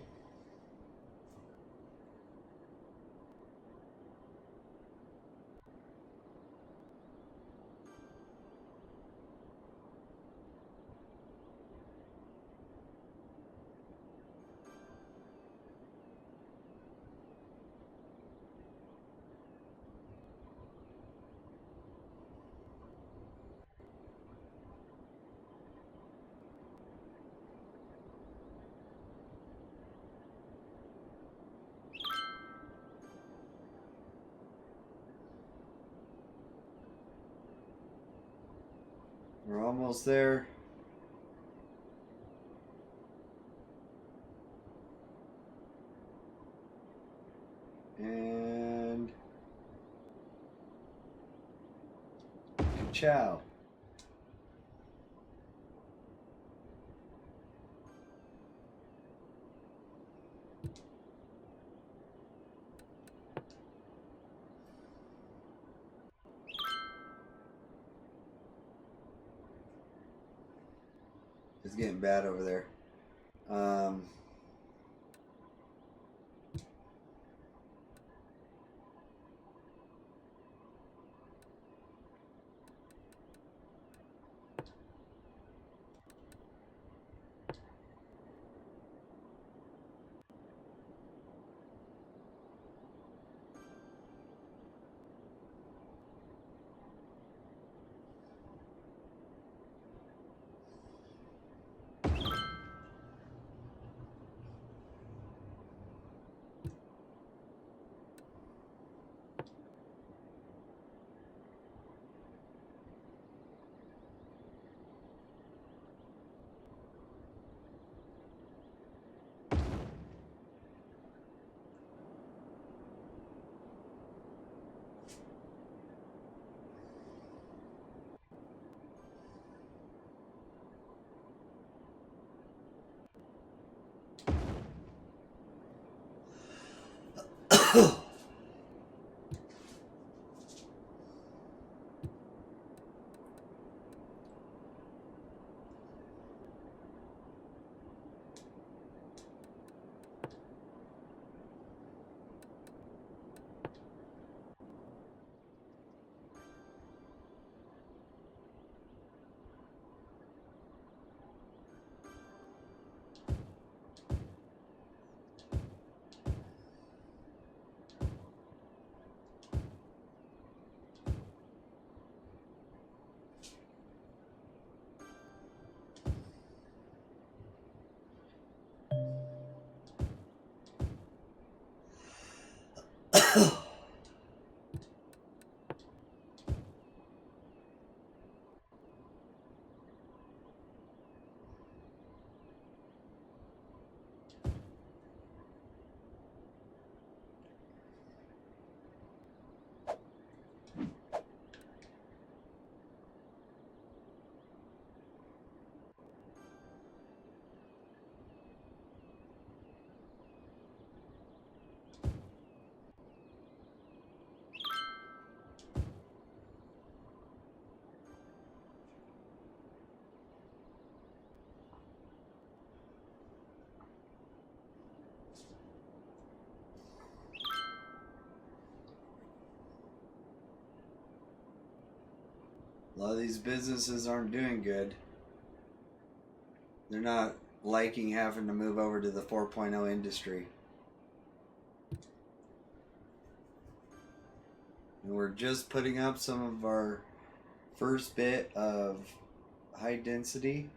We're almost there. And ciao. It's getting bad over there. A lot of these businesses aren't doing good. They're not liking having to move over to the 4.0 industry. And we're just putting up some of our first bit of high density.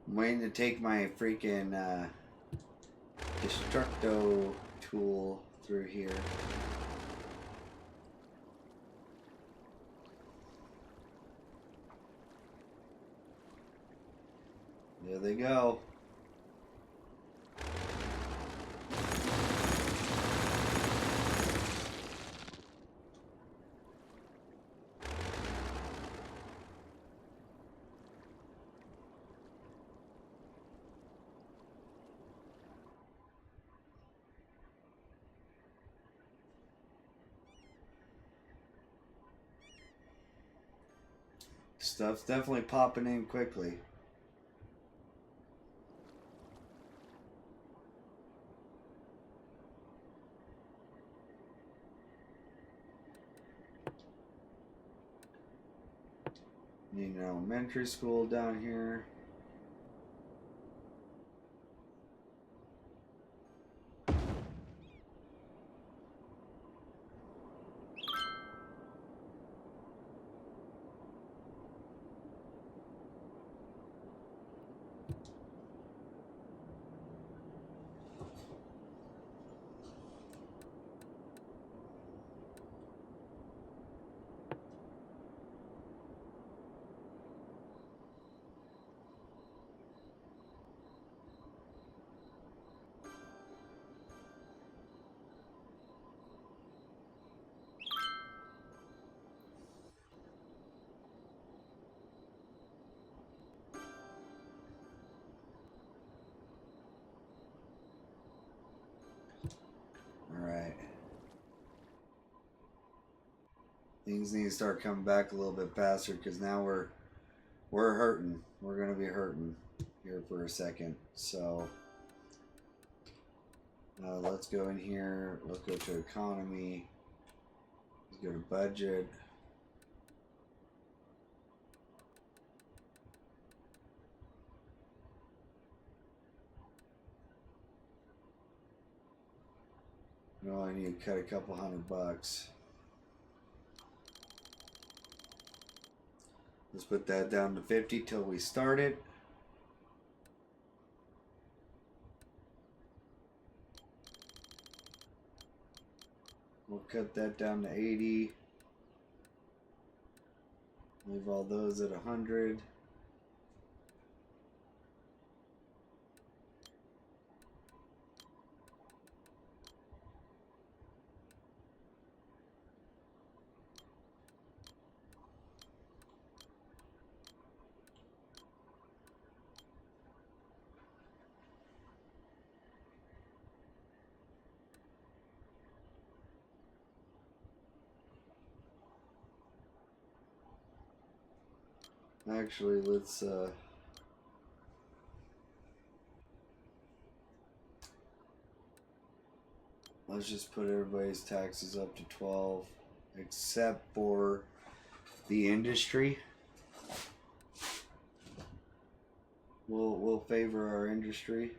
I'm waiting to take my freaking Destructo tool through here. There they go. Stuff's definitely popping in quickly. Need an elementary school down here. Alright. Things need to start coming back a little bit faster because now we're hurting. We're gonna be hurting here for a second. So let's go in here. Let's go to economy. Let's go to budget. No, I need to cut a couple $100. Let's put that down to 50 till we start it. We'll cut that down to 80. Leave all those at 100. Actually, let's let's just put everybody's taxes up to 12, except for the industry. We'll favor our industry.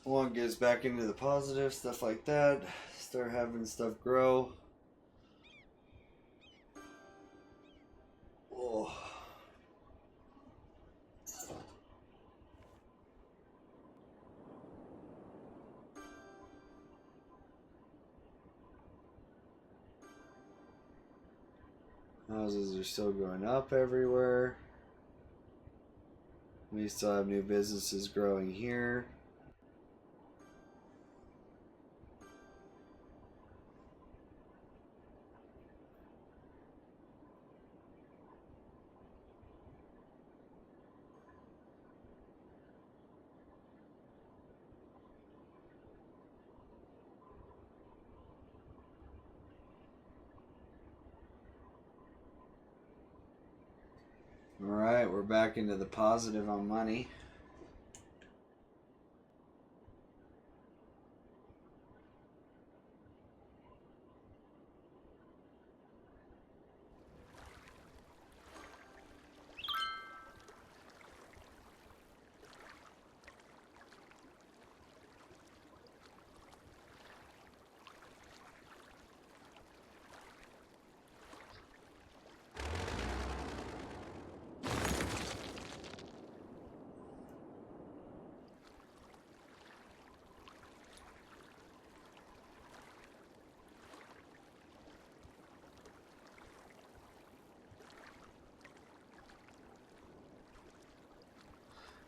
One gets back into the positive, stuff like that. Start having stuff grow. Oh. Houses are still going up everywhere. We still have new businesses growing here. Alright, we're back into the positive on money.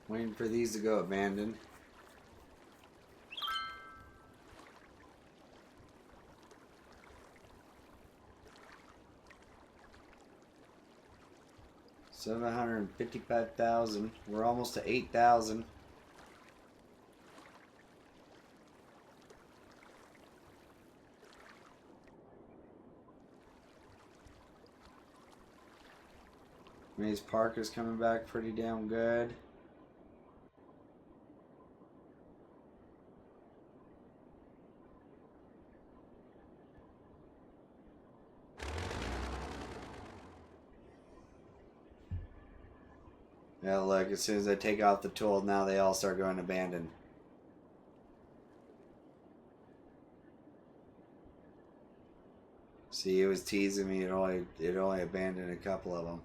Waiting for these to go abandoned. $755,000. We're almost to 8,000. Maze Park is coming back pretty damn good. Yeah, look, as soon as I take off the tool, now they all start going abandoned. See, it was teasing me. It only abandoned a couple of them.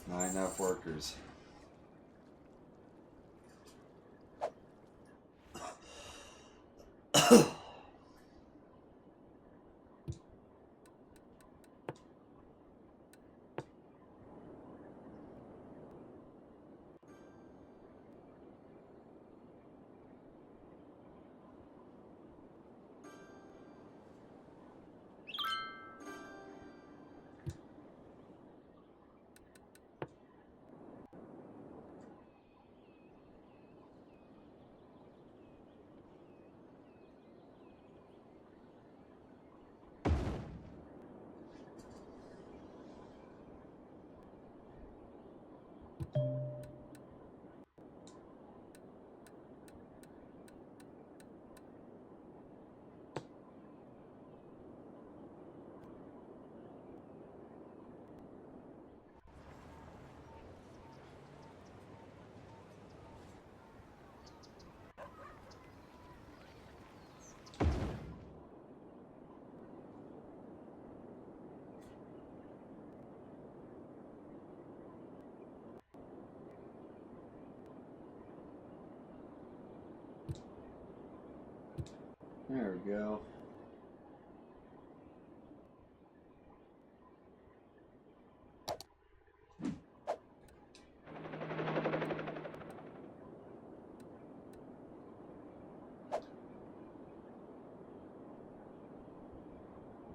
Not enough workers. There we go.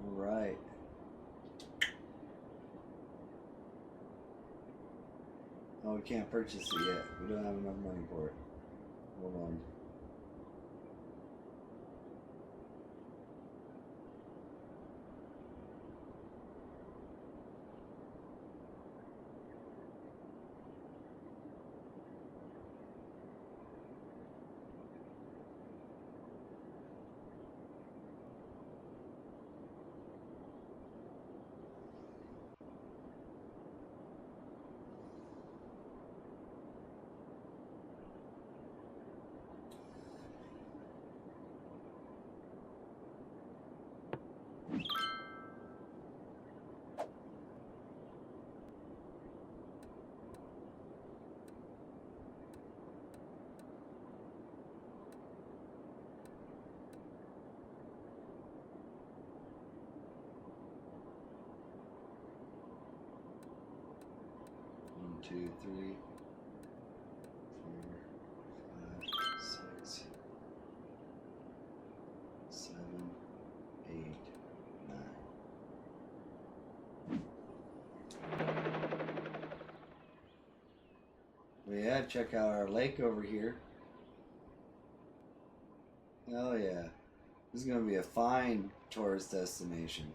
Alright. Oh, we can't purchase it yet. We don't have enough money for it. Hold on. One, two, three, 4, 5, 6, 7, 8, 9. Well, yeah, check out our lake over here. Oh yeah, this is gonna be a fine tourist destination.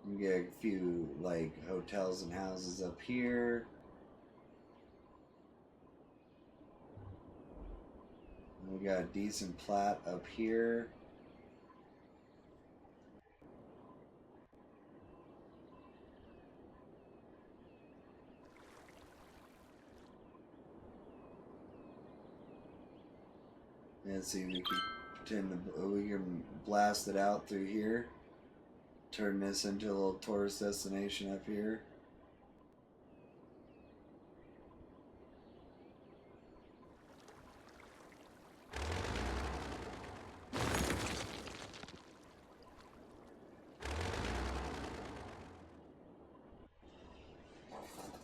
We get a few like hotels and houses up here. We got a decent plat up here. And see, we can blast it out through here. Turn this into a little tourist destination up here.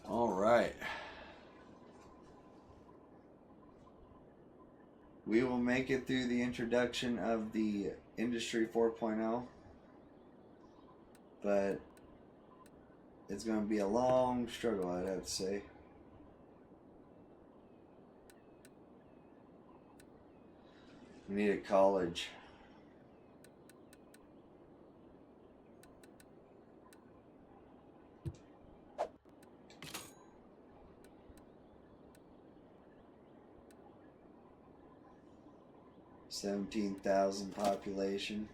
All right. We will make it through the introduction of the Industry 4.0, but it's going to be a long struggle, I'd have to say. We need a college. $17,000 population.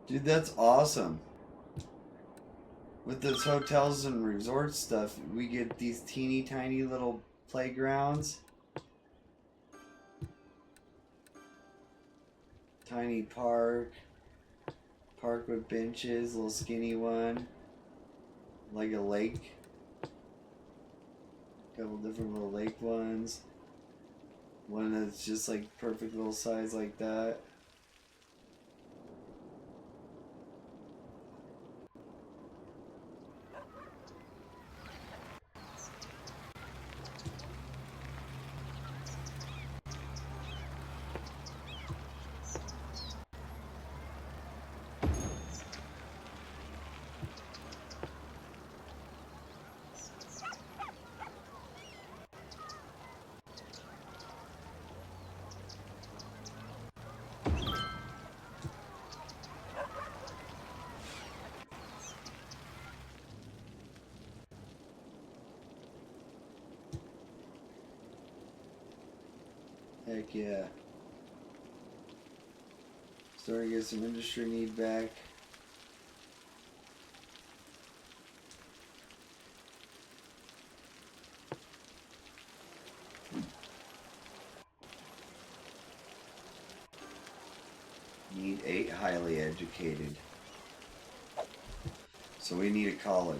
Dude, that's awesome. With those hotels and resort stuff, we get these teeny tiny little playgrounds. Tiny park. Park with benches, little skinny one. Like a lake. Couple different little lake ones. One that's just like perfect little size like that. Heck yeah. Starting to get some industry need back. Need 8 highly educated. So we need a college.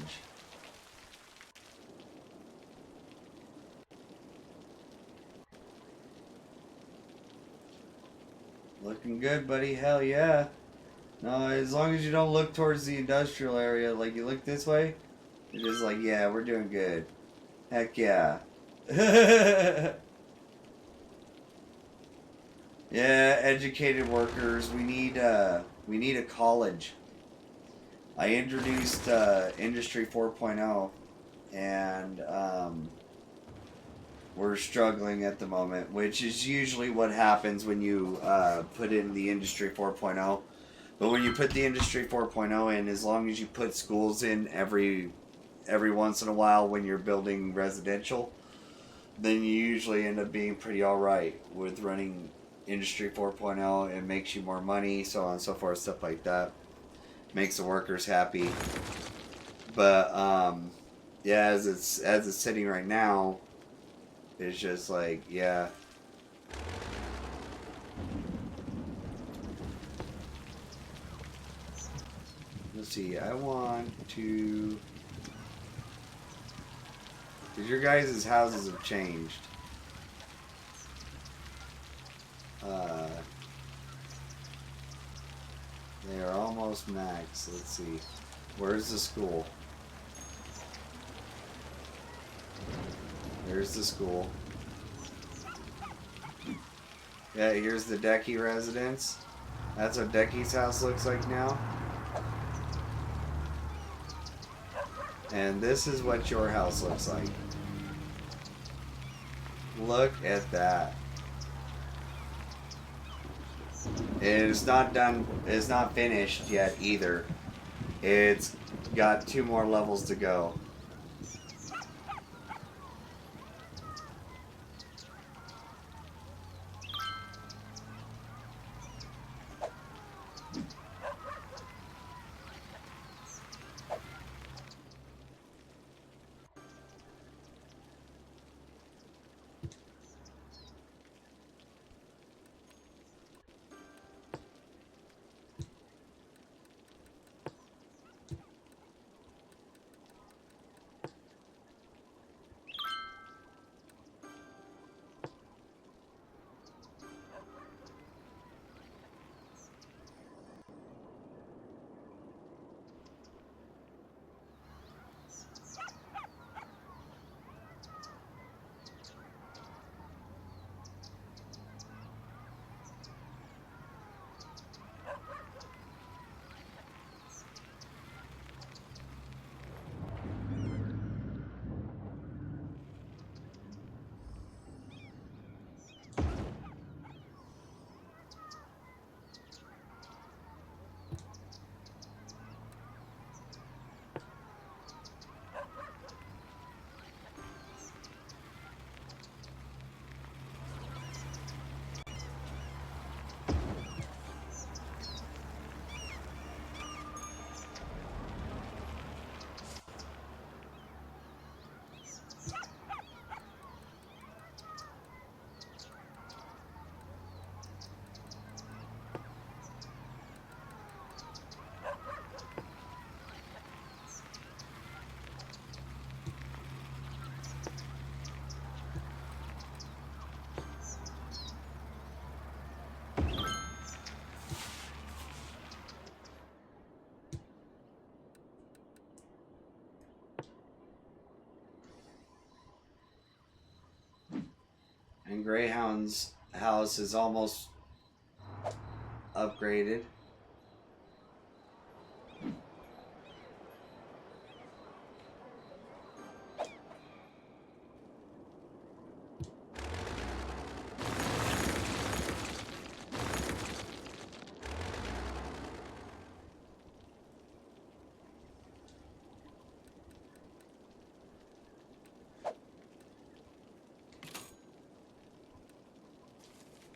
Looking good, buddy. Hell yeah. No, as long as you don't look towards the industrial area, like you look this way, you're just like, yeah, we're doing good. Heck yeah. Yeah, educated workers. We need a college. I introduced Industry 4.0, and we're struggling at the moment, which is usually what happens when you put in the Industry 4.0. But when you put the Industry 4.0 in, as long as you put schools in every once in a while when you're building residential, then you usually end up being pretty alright with running Industry 4.0. It makes you more money, so on and so forth, stuff like that. Makes the workers happy. But yeah, as it's sitting right now, it's just like, yeah. Let's see, I want to... Because your guys' houses have changed. They are almost max. Let's see. Where's the school? There's the school. Yeah, here's the Decky residence. That's what Decky's house looks like now. And this is what your house looks like. Look at that. It's not done. It's not finished yet either. It's got 2 more levels to go. And Greyhound's house is almost upgraded.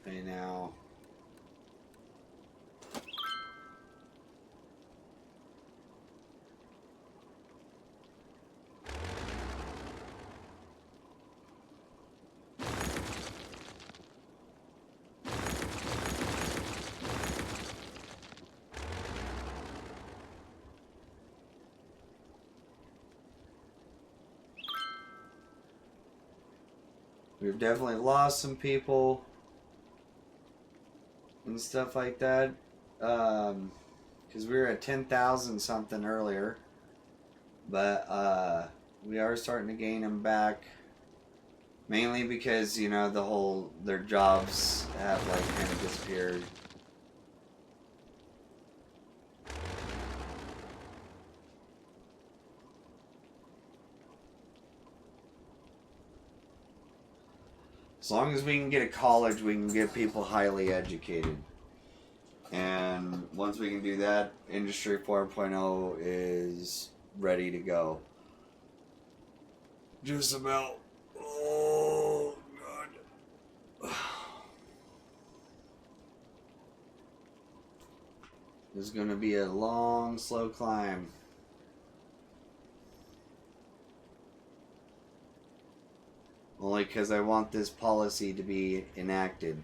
Okay, now. We've definitely lost some people and stuff like that. Because we were at 10,000 something earlier. But we are starting to gain them back. Mainly because, you know, their jobs have like kind of disappeared. As long as we can get a college, we can get people highly educated. And once we can do that, Industry 4.0 is ready to go. Just about. Oh, God. This is going to be a long, slow climb. Only because I want this policy to be enacted.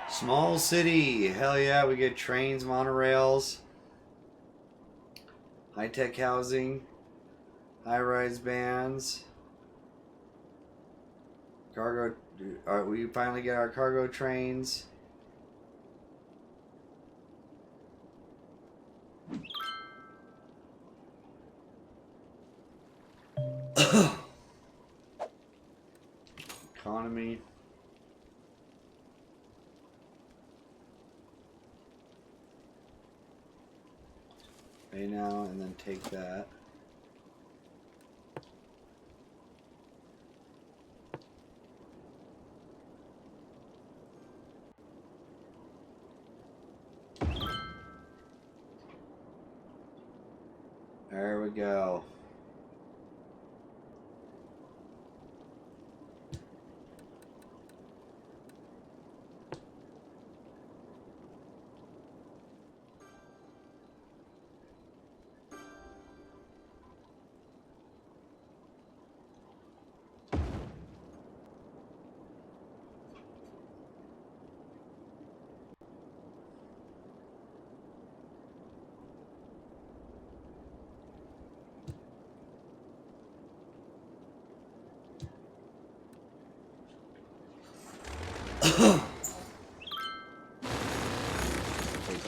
Small city. Hell yeah, we get trains, monorails, high-tech housing, high-rise bands, cargo. We finally get our cargo trains. Economy. Pay now and then take that. There we go. Take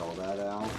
all that out.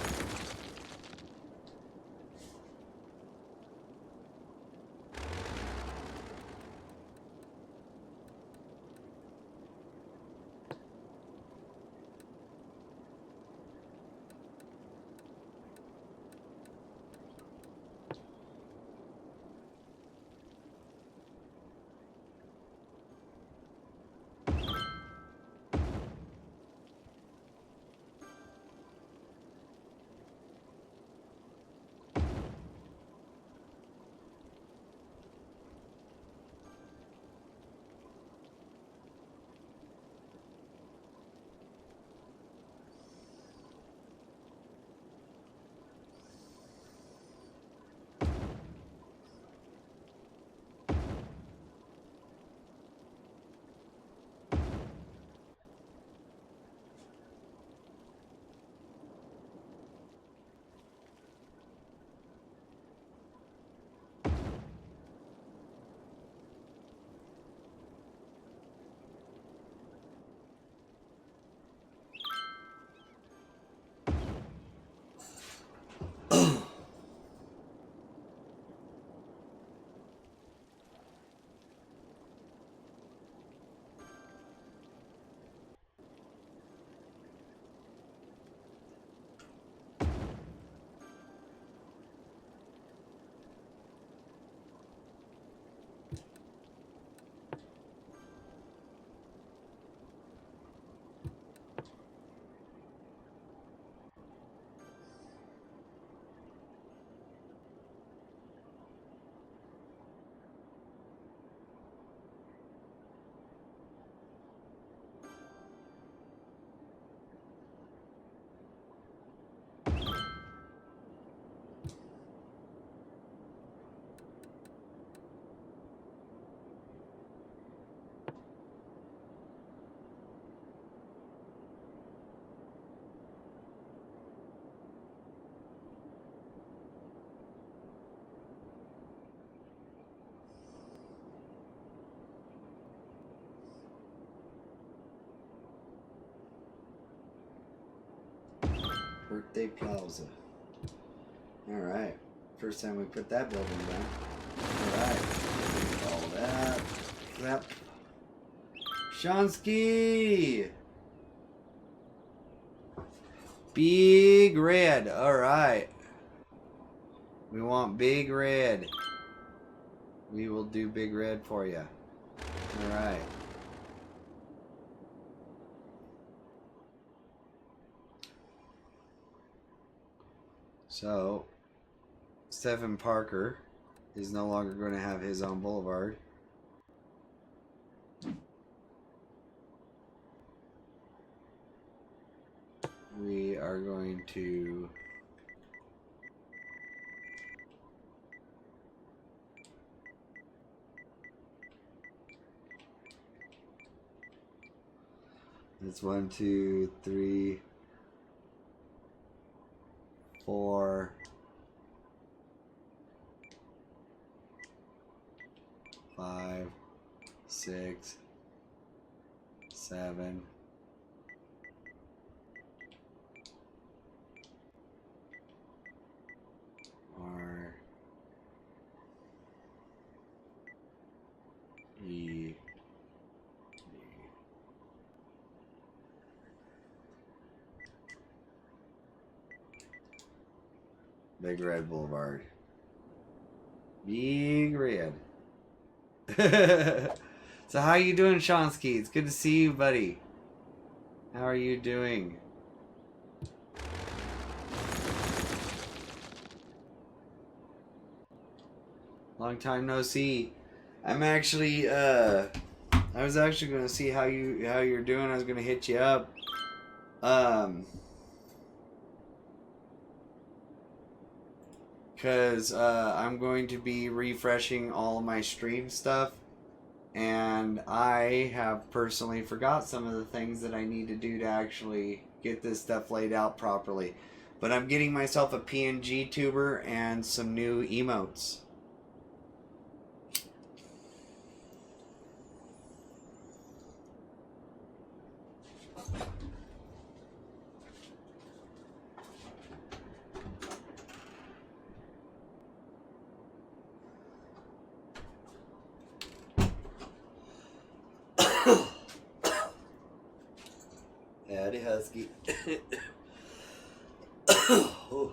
Birthday Plaza. Alright. First time we put that building down. Alright. All that. Yep. Shansky! Big red. Alright. We want big red. We will do big red for you. Alright. So, Stephen Parker is no longer going to have his own boulevard. We are going to it's 1, 2, 3, 4, 5, 6, 7, 4, E, Big Red Boulevard. Big Red. So how you doing, Shansky? It's good to see you, buddy. How are you doing? Long time no see. I'm actually I was actually gonna see how you're doing. I was gonna hit you up. Because I'm going to be refreshing all of my stream stuff, and I have personally forgot some of the things that I need to do to actually get this stuff laid out properly. But I'm getting myself a PNG tuber and some new emotes. Howdy, Husky. Oh.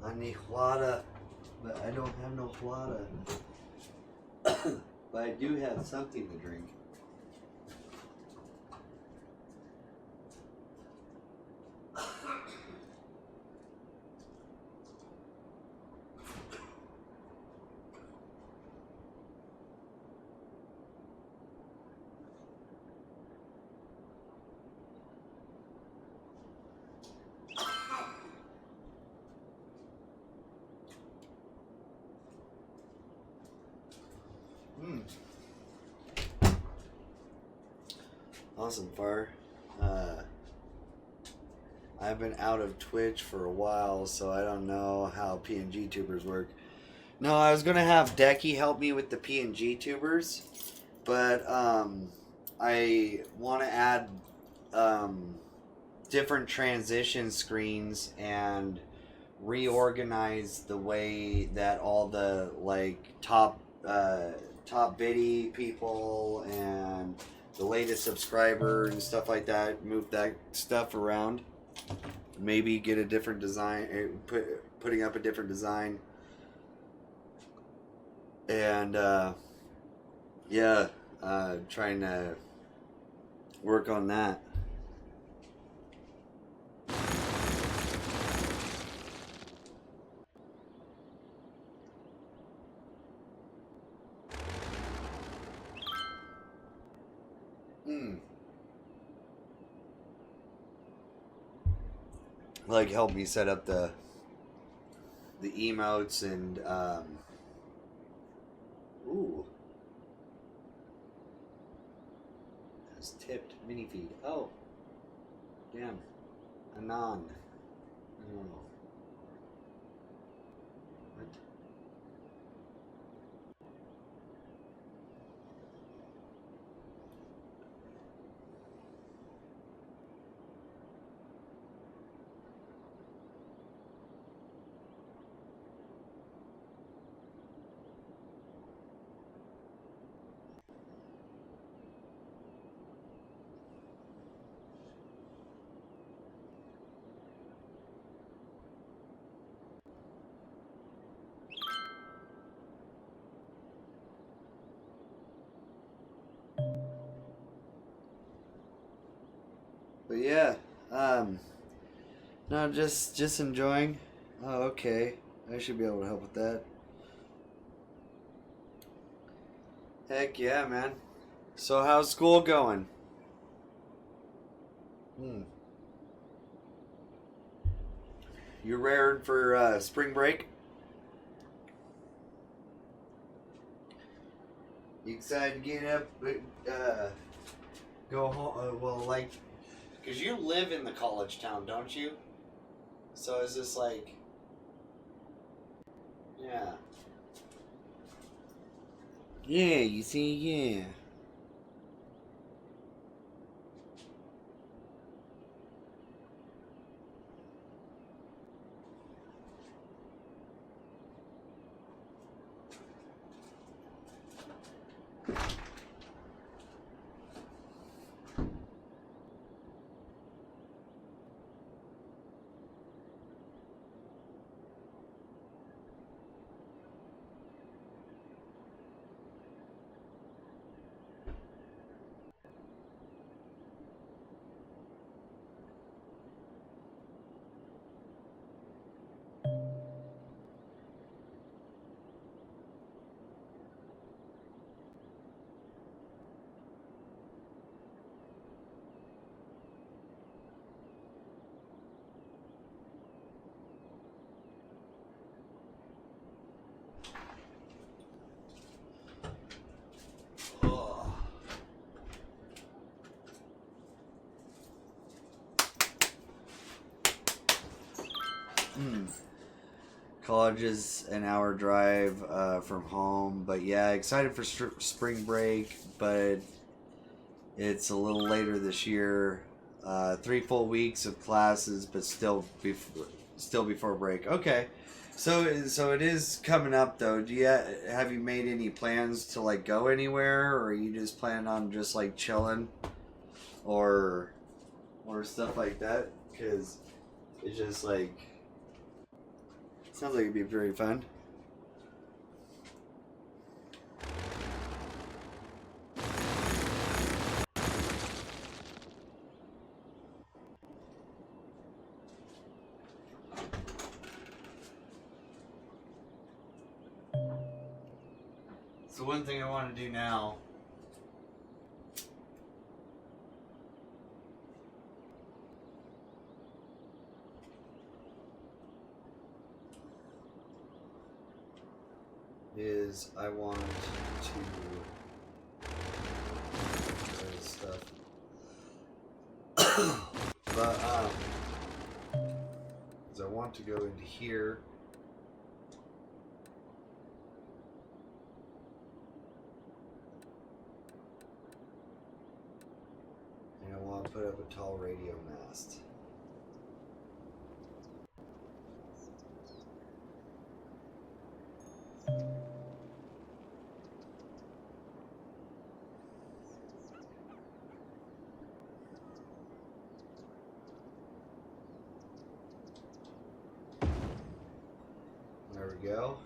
I need water, but I don't have no water. But I do have something to drink. Awesome, Far. I've been out of Twitch for a while, so I don't know how PNG tubers work. No, I was gonna have Decky help me with the PNG tubers, but I want to add different transition screens and reorganize the way that all the like top biddy people and the latest subscriber and stuff like that, move that stuff around. Maybe get a different design, putting up a different design. And yeah, trying to work on that. Like help me set up the emotes and ooh, that's tipped mini feed. Oh, damn, Anon. Oh. What? But yeah, no, just enjoying. Oh, okay. I should be able to help with that. Heck yeah, man. So how's school going? Hmm. You raring for spring break? You excited to get up, go home? Well, like, because you live in the college town, don't you? So is this like, yeah. Yeah, you see, yeah. Oh. Hmm. College is an hour drive from home, but yeah, excited for spring break, but it's a little later this year. 3 full weeks of classes, but still before break. Okay, so it is coming up though. Have you made any plans to like go anywhere, or are you just planning on just like chilling, or stuff like that? Because it's just like sounds like it'd be very fun. So one thing I want to do now is I want to stuff, but is I want to go into here. And I want to put up a tall radio mast. There we go.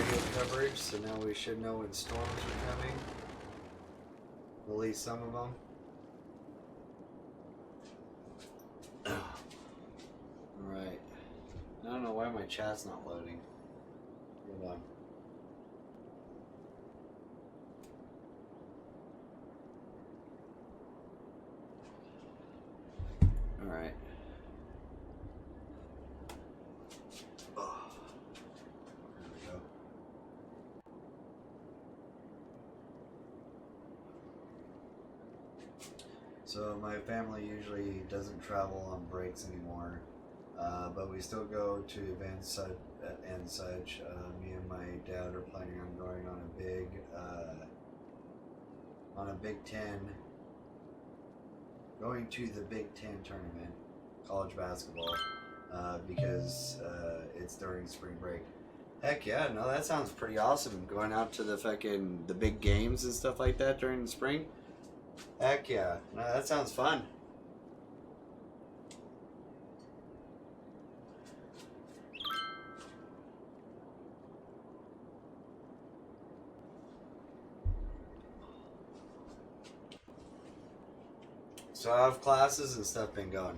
radio coverage, so now we should know when storms are coming. At least some of them. Alright. I don't know why my chat's not loading. Hold on. Alright. Oh. There we go. So my family usually doesn't travel on breaks anymore, but we still go to events and such. Me and my dad are planning on going on a Big Ten, going to the Big Ten tournament, college basketball, because it's during spring break. Heck yeah, no, that sounds pretty awesome. Going out to the big games and stuff like that during the spring. Heck yeah, no, that sounds fun. So how have classes and stuff been going?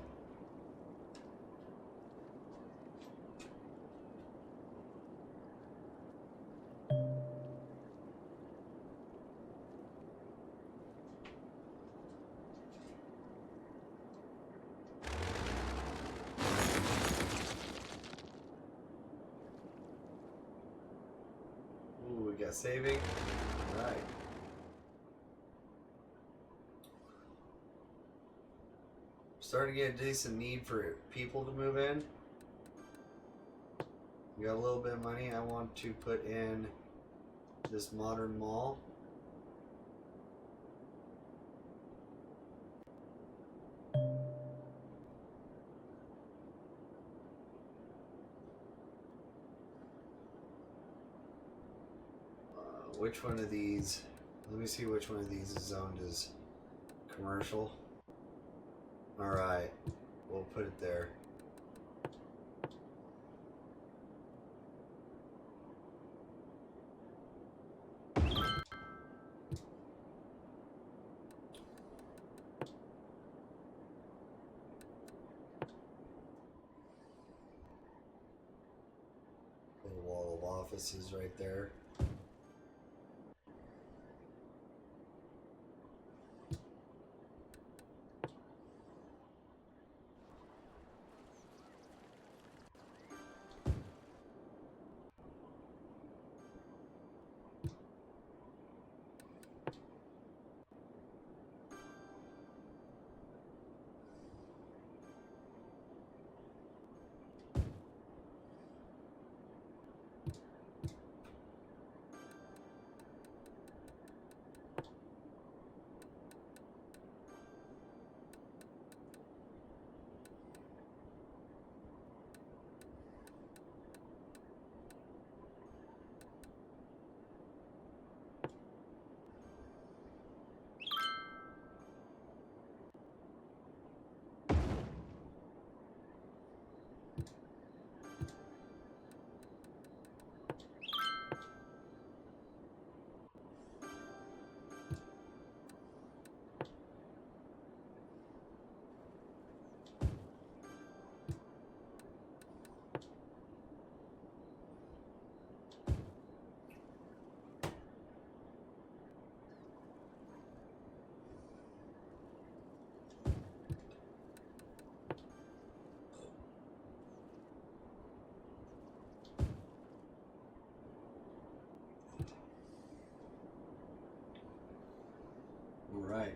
Ooh, we got saving. All right. Starting to get a decent need for people to move in. We got a little bit of money. I want to put in this modern mall. Which one of these? Let me see which one of these is zoned as commercial. Alright, we'll put it there. Little wall of offices right there. Right.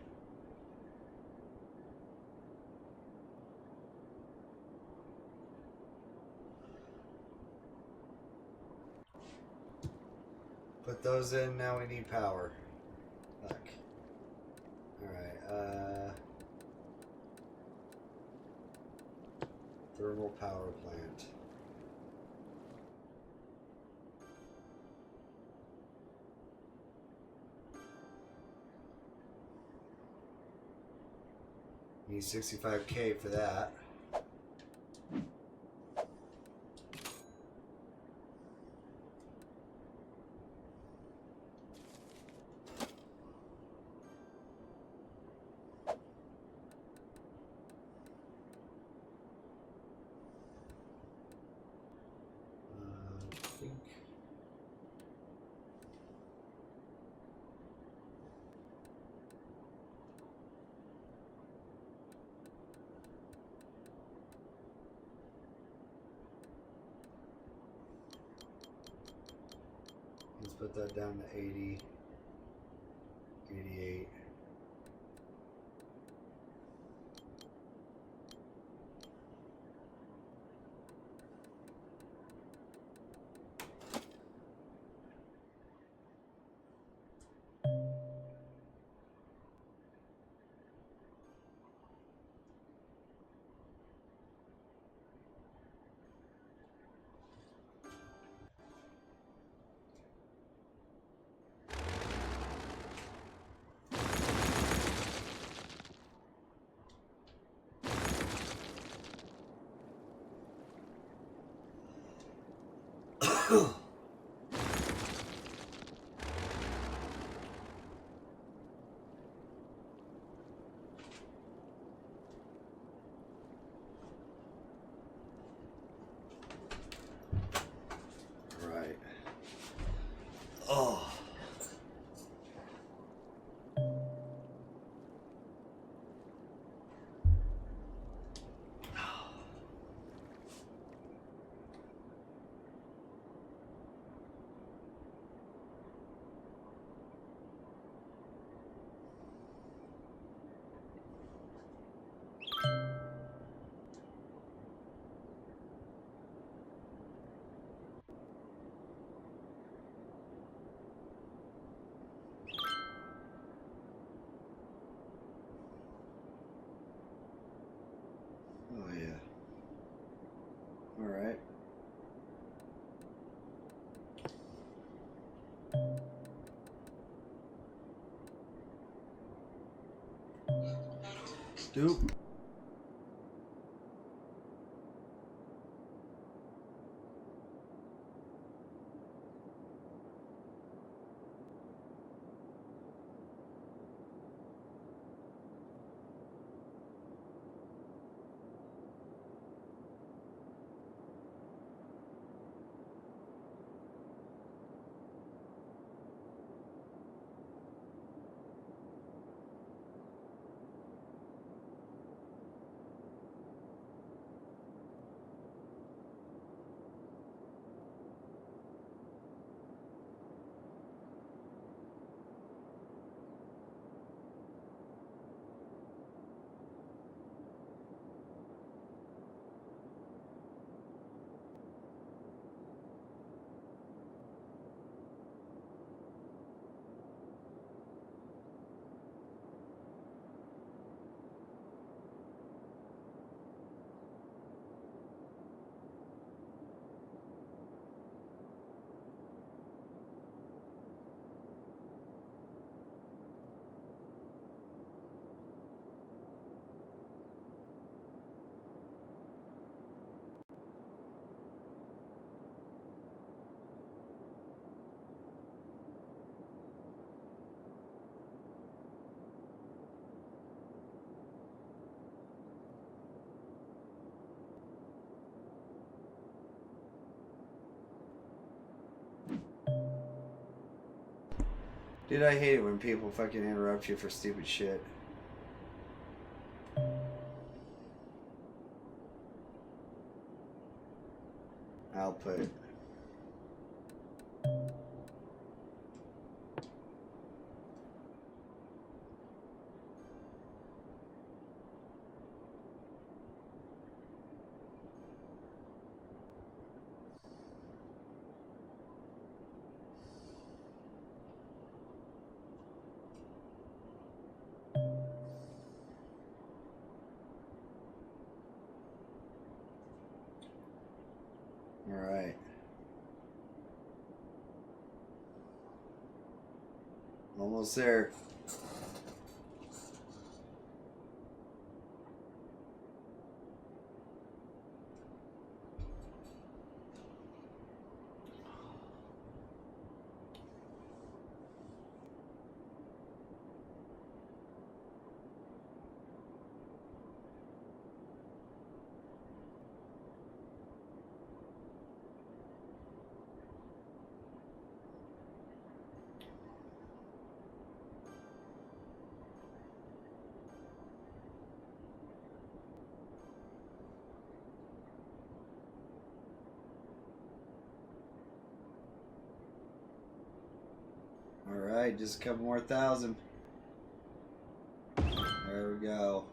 Put those in, now we need power. Fuck. Alright, thermal power plant. Need 65K for that. Let's put that down to 80, 88. Right. Oh. Oh yeah. All right. Stoop. Dude, I hate it when people fucking interrupt you for stupid shit. Output. All right. Almost there. Alright, just a couple more thousand. There we go.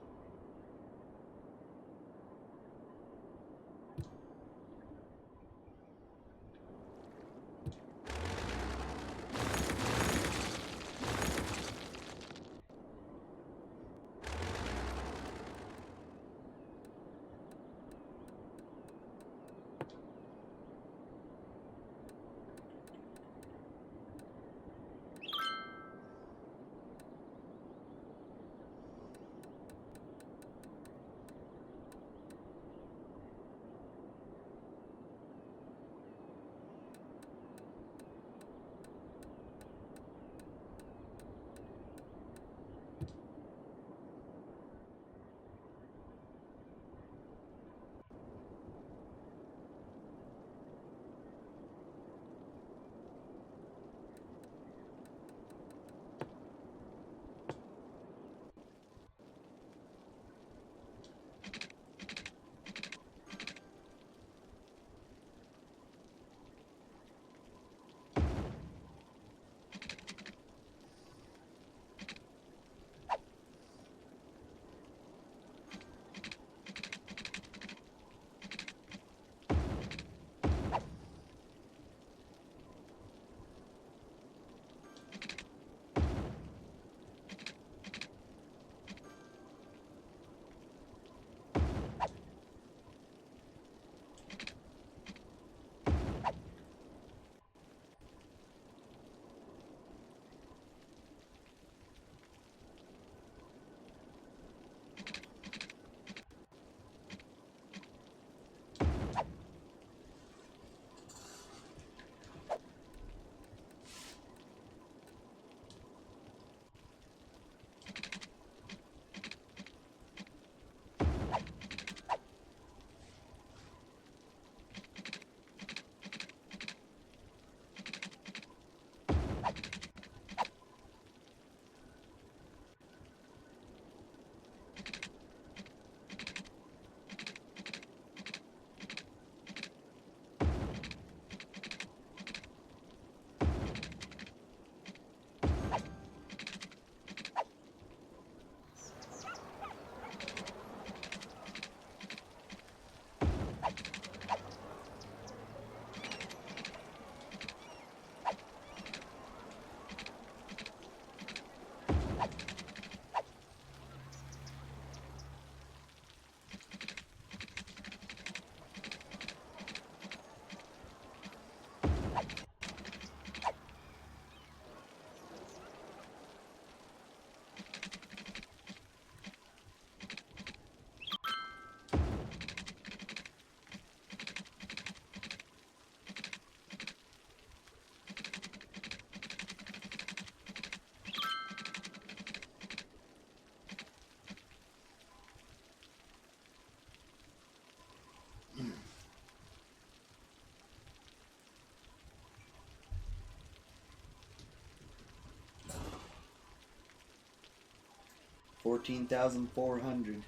$14,400.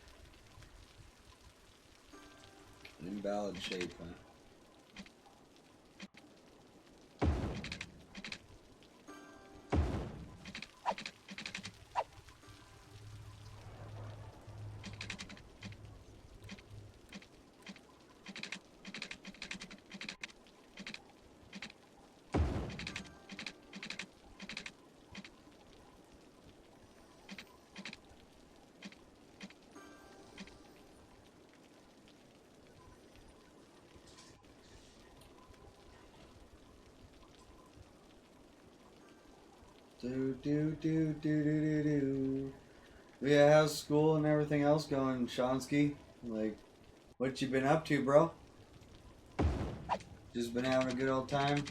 Invalid shape, huh? Do. Yeah, how's school and everything else going, Shonsky? Like, what you been up to, bro? Just been having a good old time?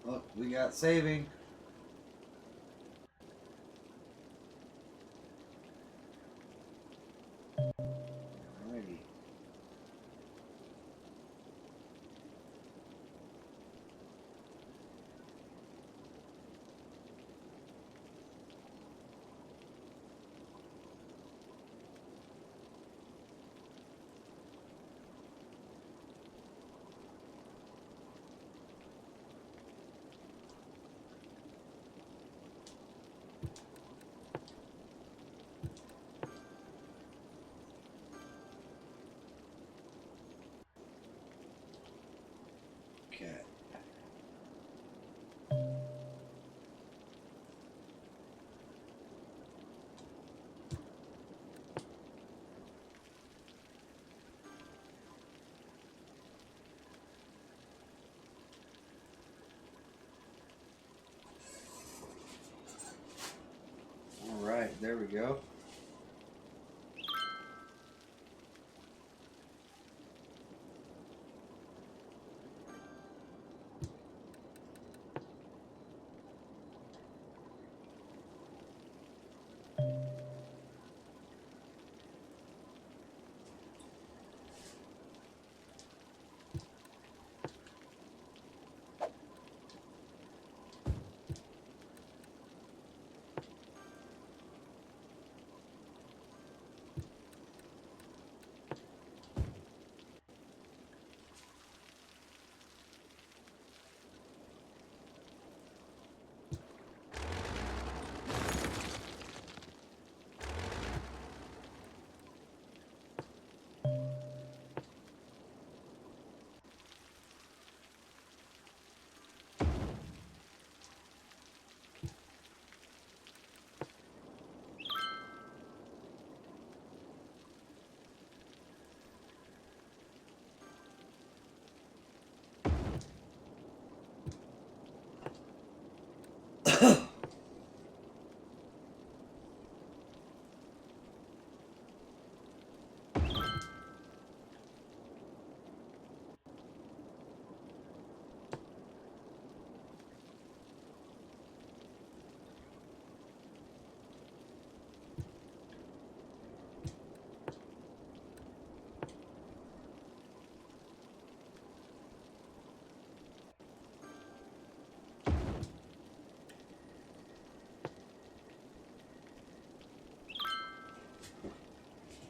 Look, we got saving. Alrighty. Okay. All right, there we go.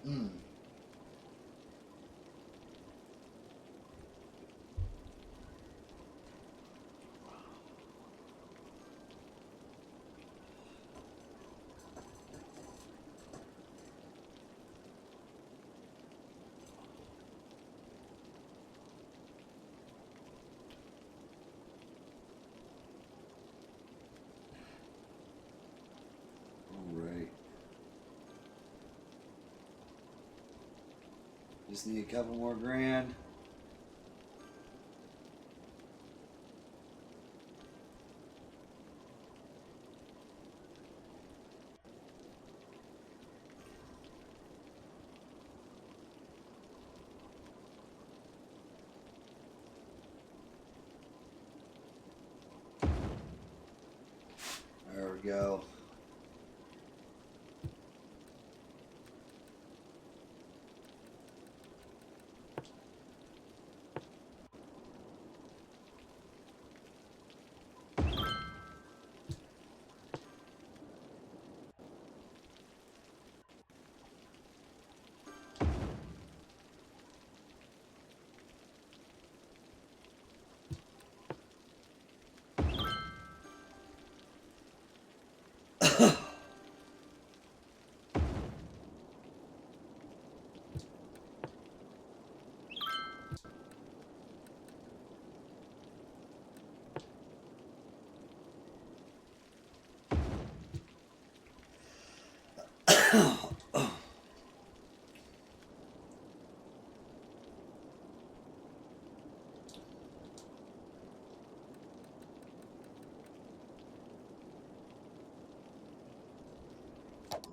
Mm. All right. Just need a couple more grand. There we go.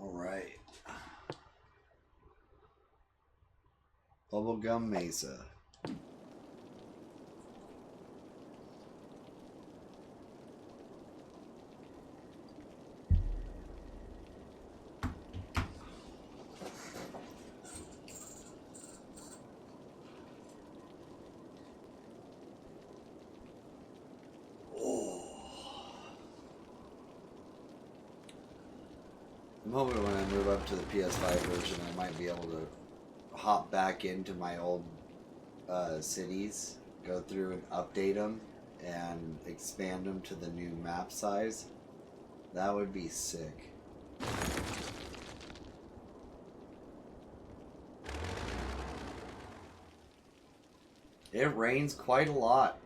All right. Bubblegum Mesa. I'm hoping when I move up to the PS5 version, I might be able to hop back into my old cities, go through and update them, and expand them to the new map size. That would be sick. It rains quite a lot.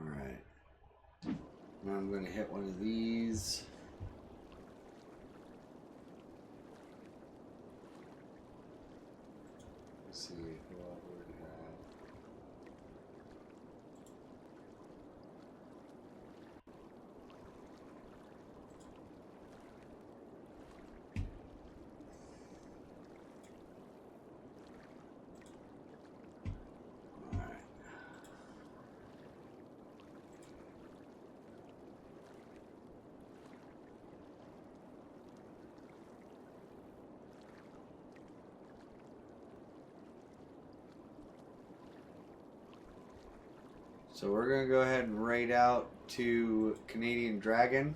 Alright. Now I'm going to hit one of these. Let's see what we have. So we're going to go ahead and raid out to Canadian Dragon.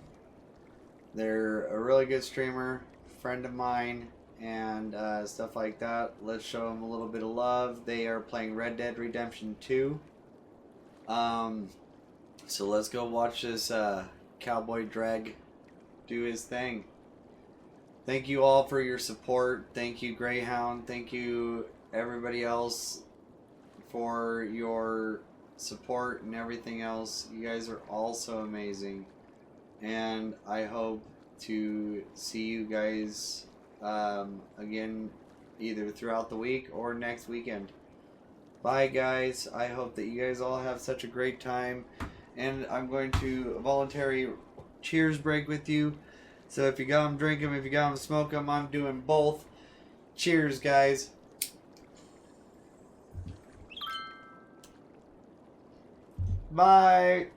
They're a really good streamer, friend of mine, and stuff like that. Let's show them a little bit of love. They are playing Red Dead Redemption 2. So let's go watch this cowboy drag do his thing. Thank you all for your support. Thank you, Greyhound. Thank you, everybody else, for your support and everything else. You guys are all so amazing, and I hope to see you guys again either throughout the week or next weekend. Bye guys. I hope that you guys all have such a great time, and I'm going to voluntary cheers break with you. So if you got them, drink them. If you got them, smoke them. I'm doing both. Cheers, guys. Bye.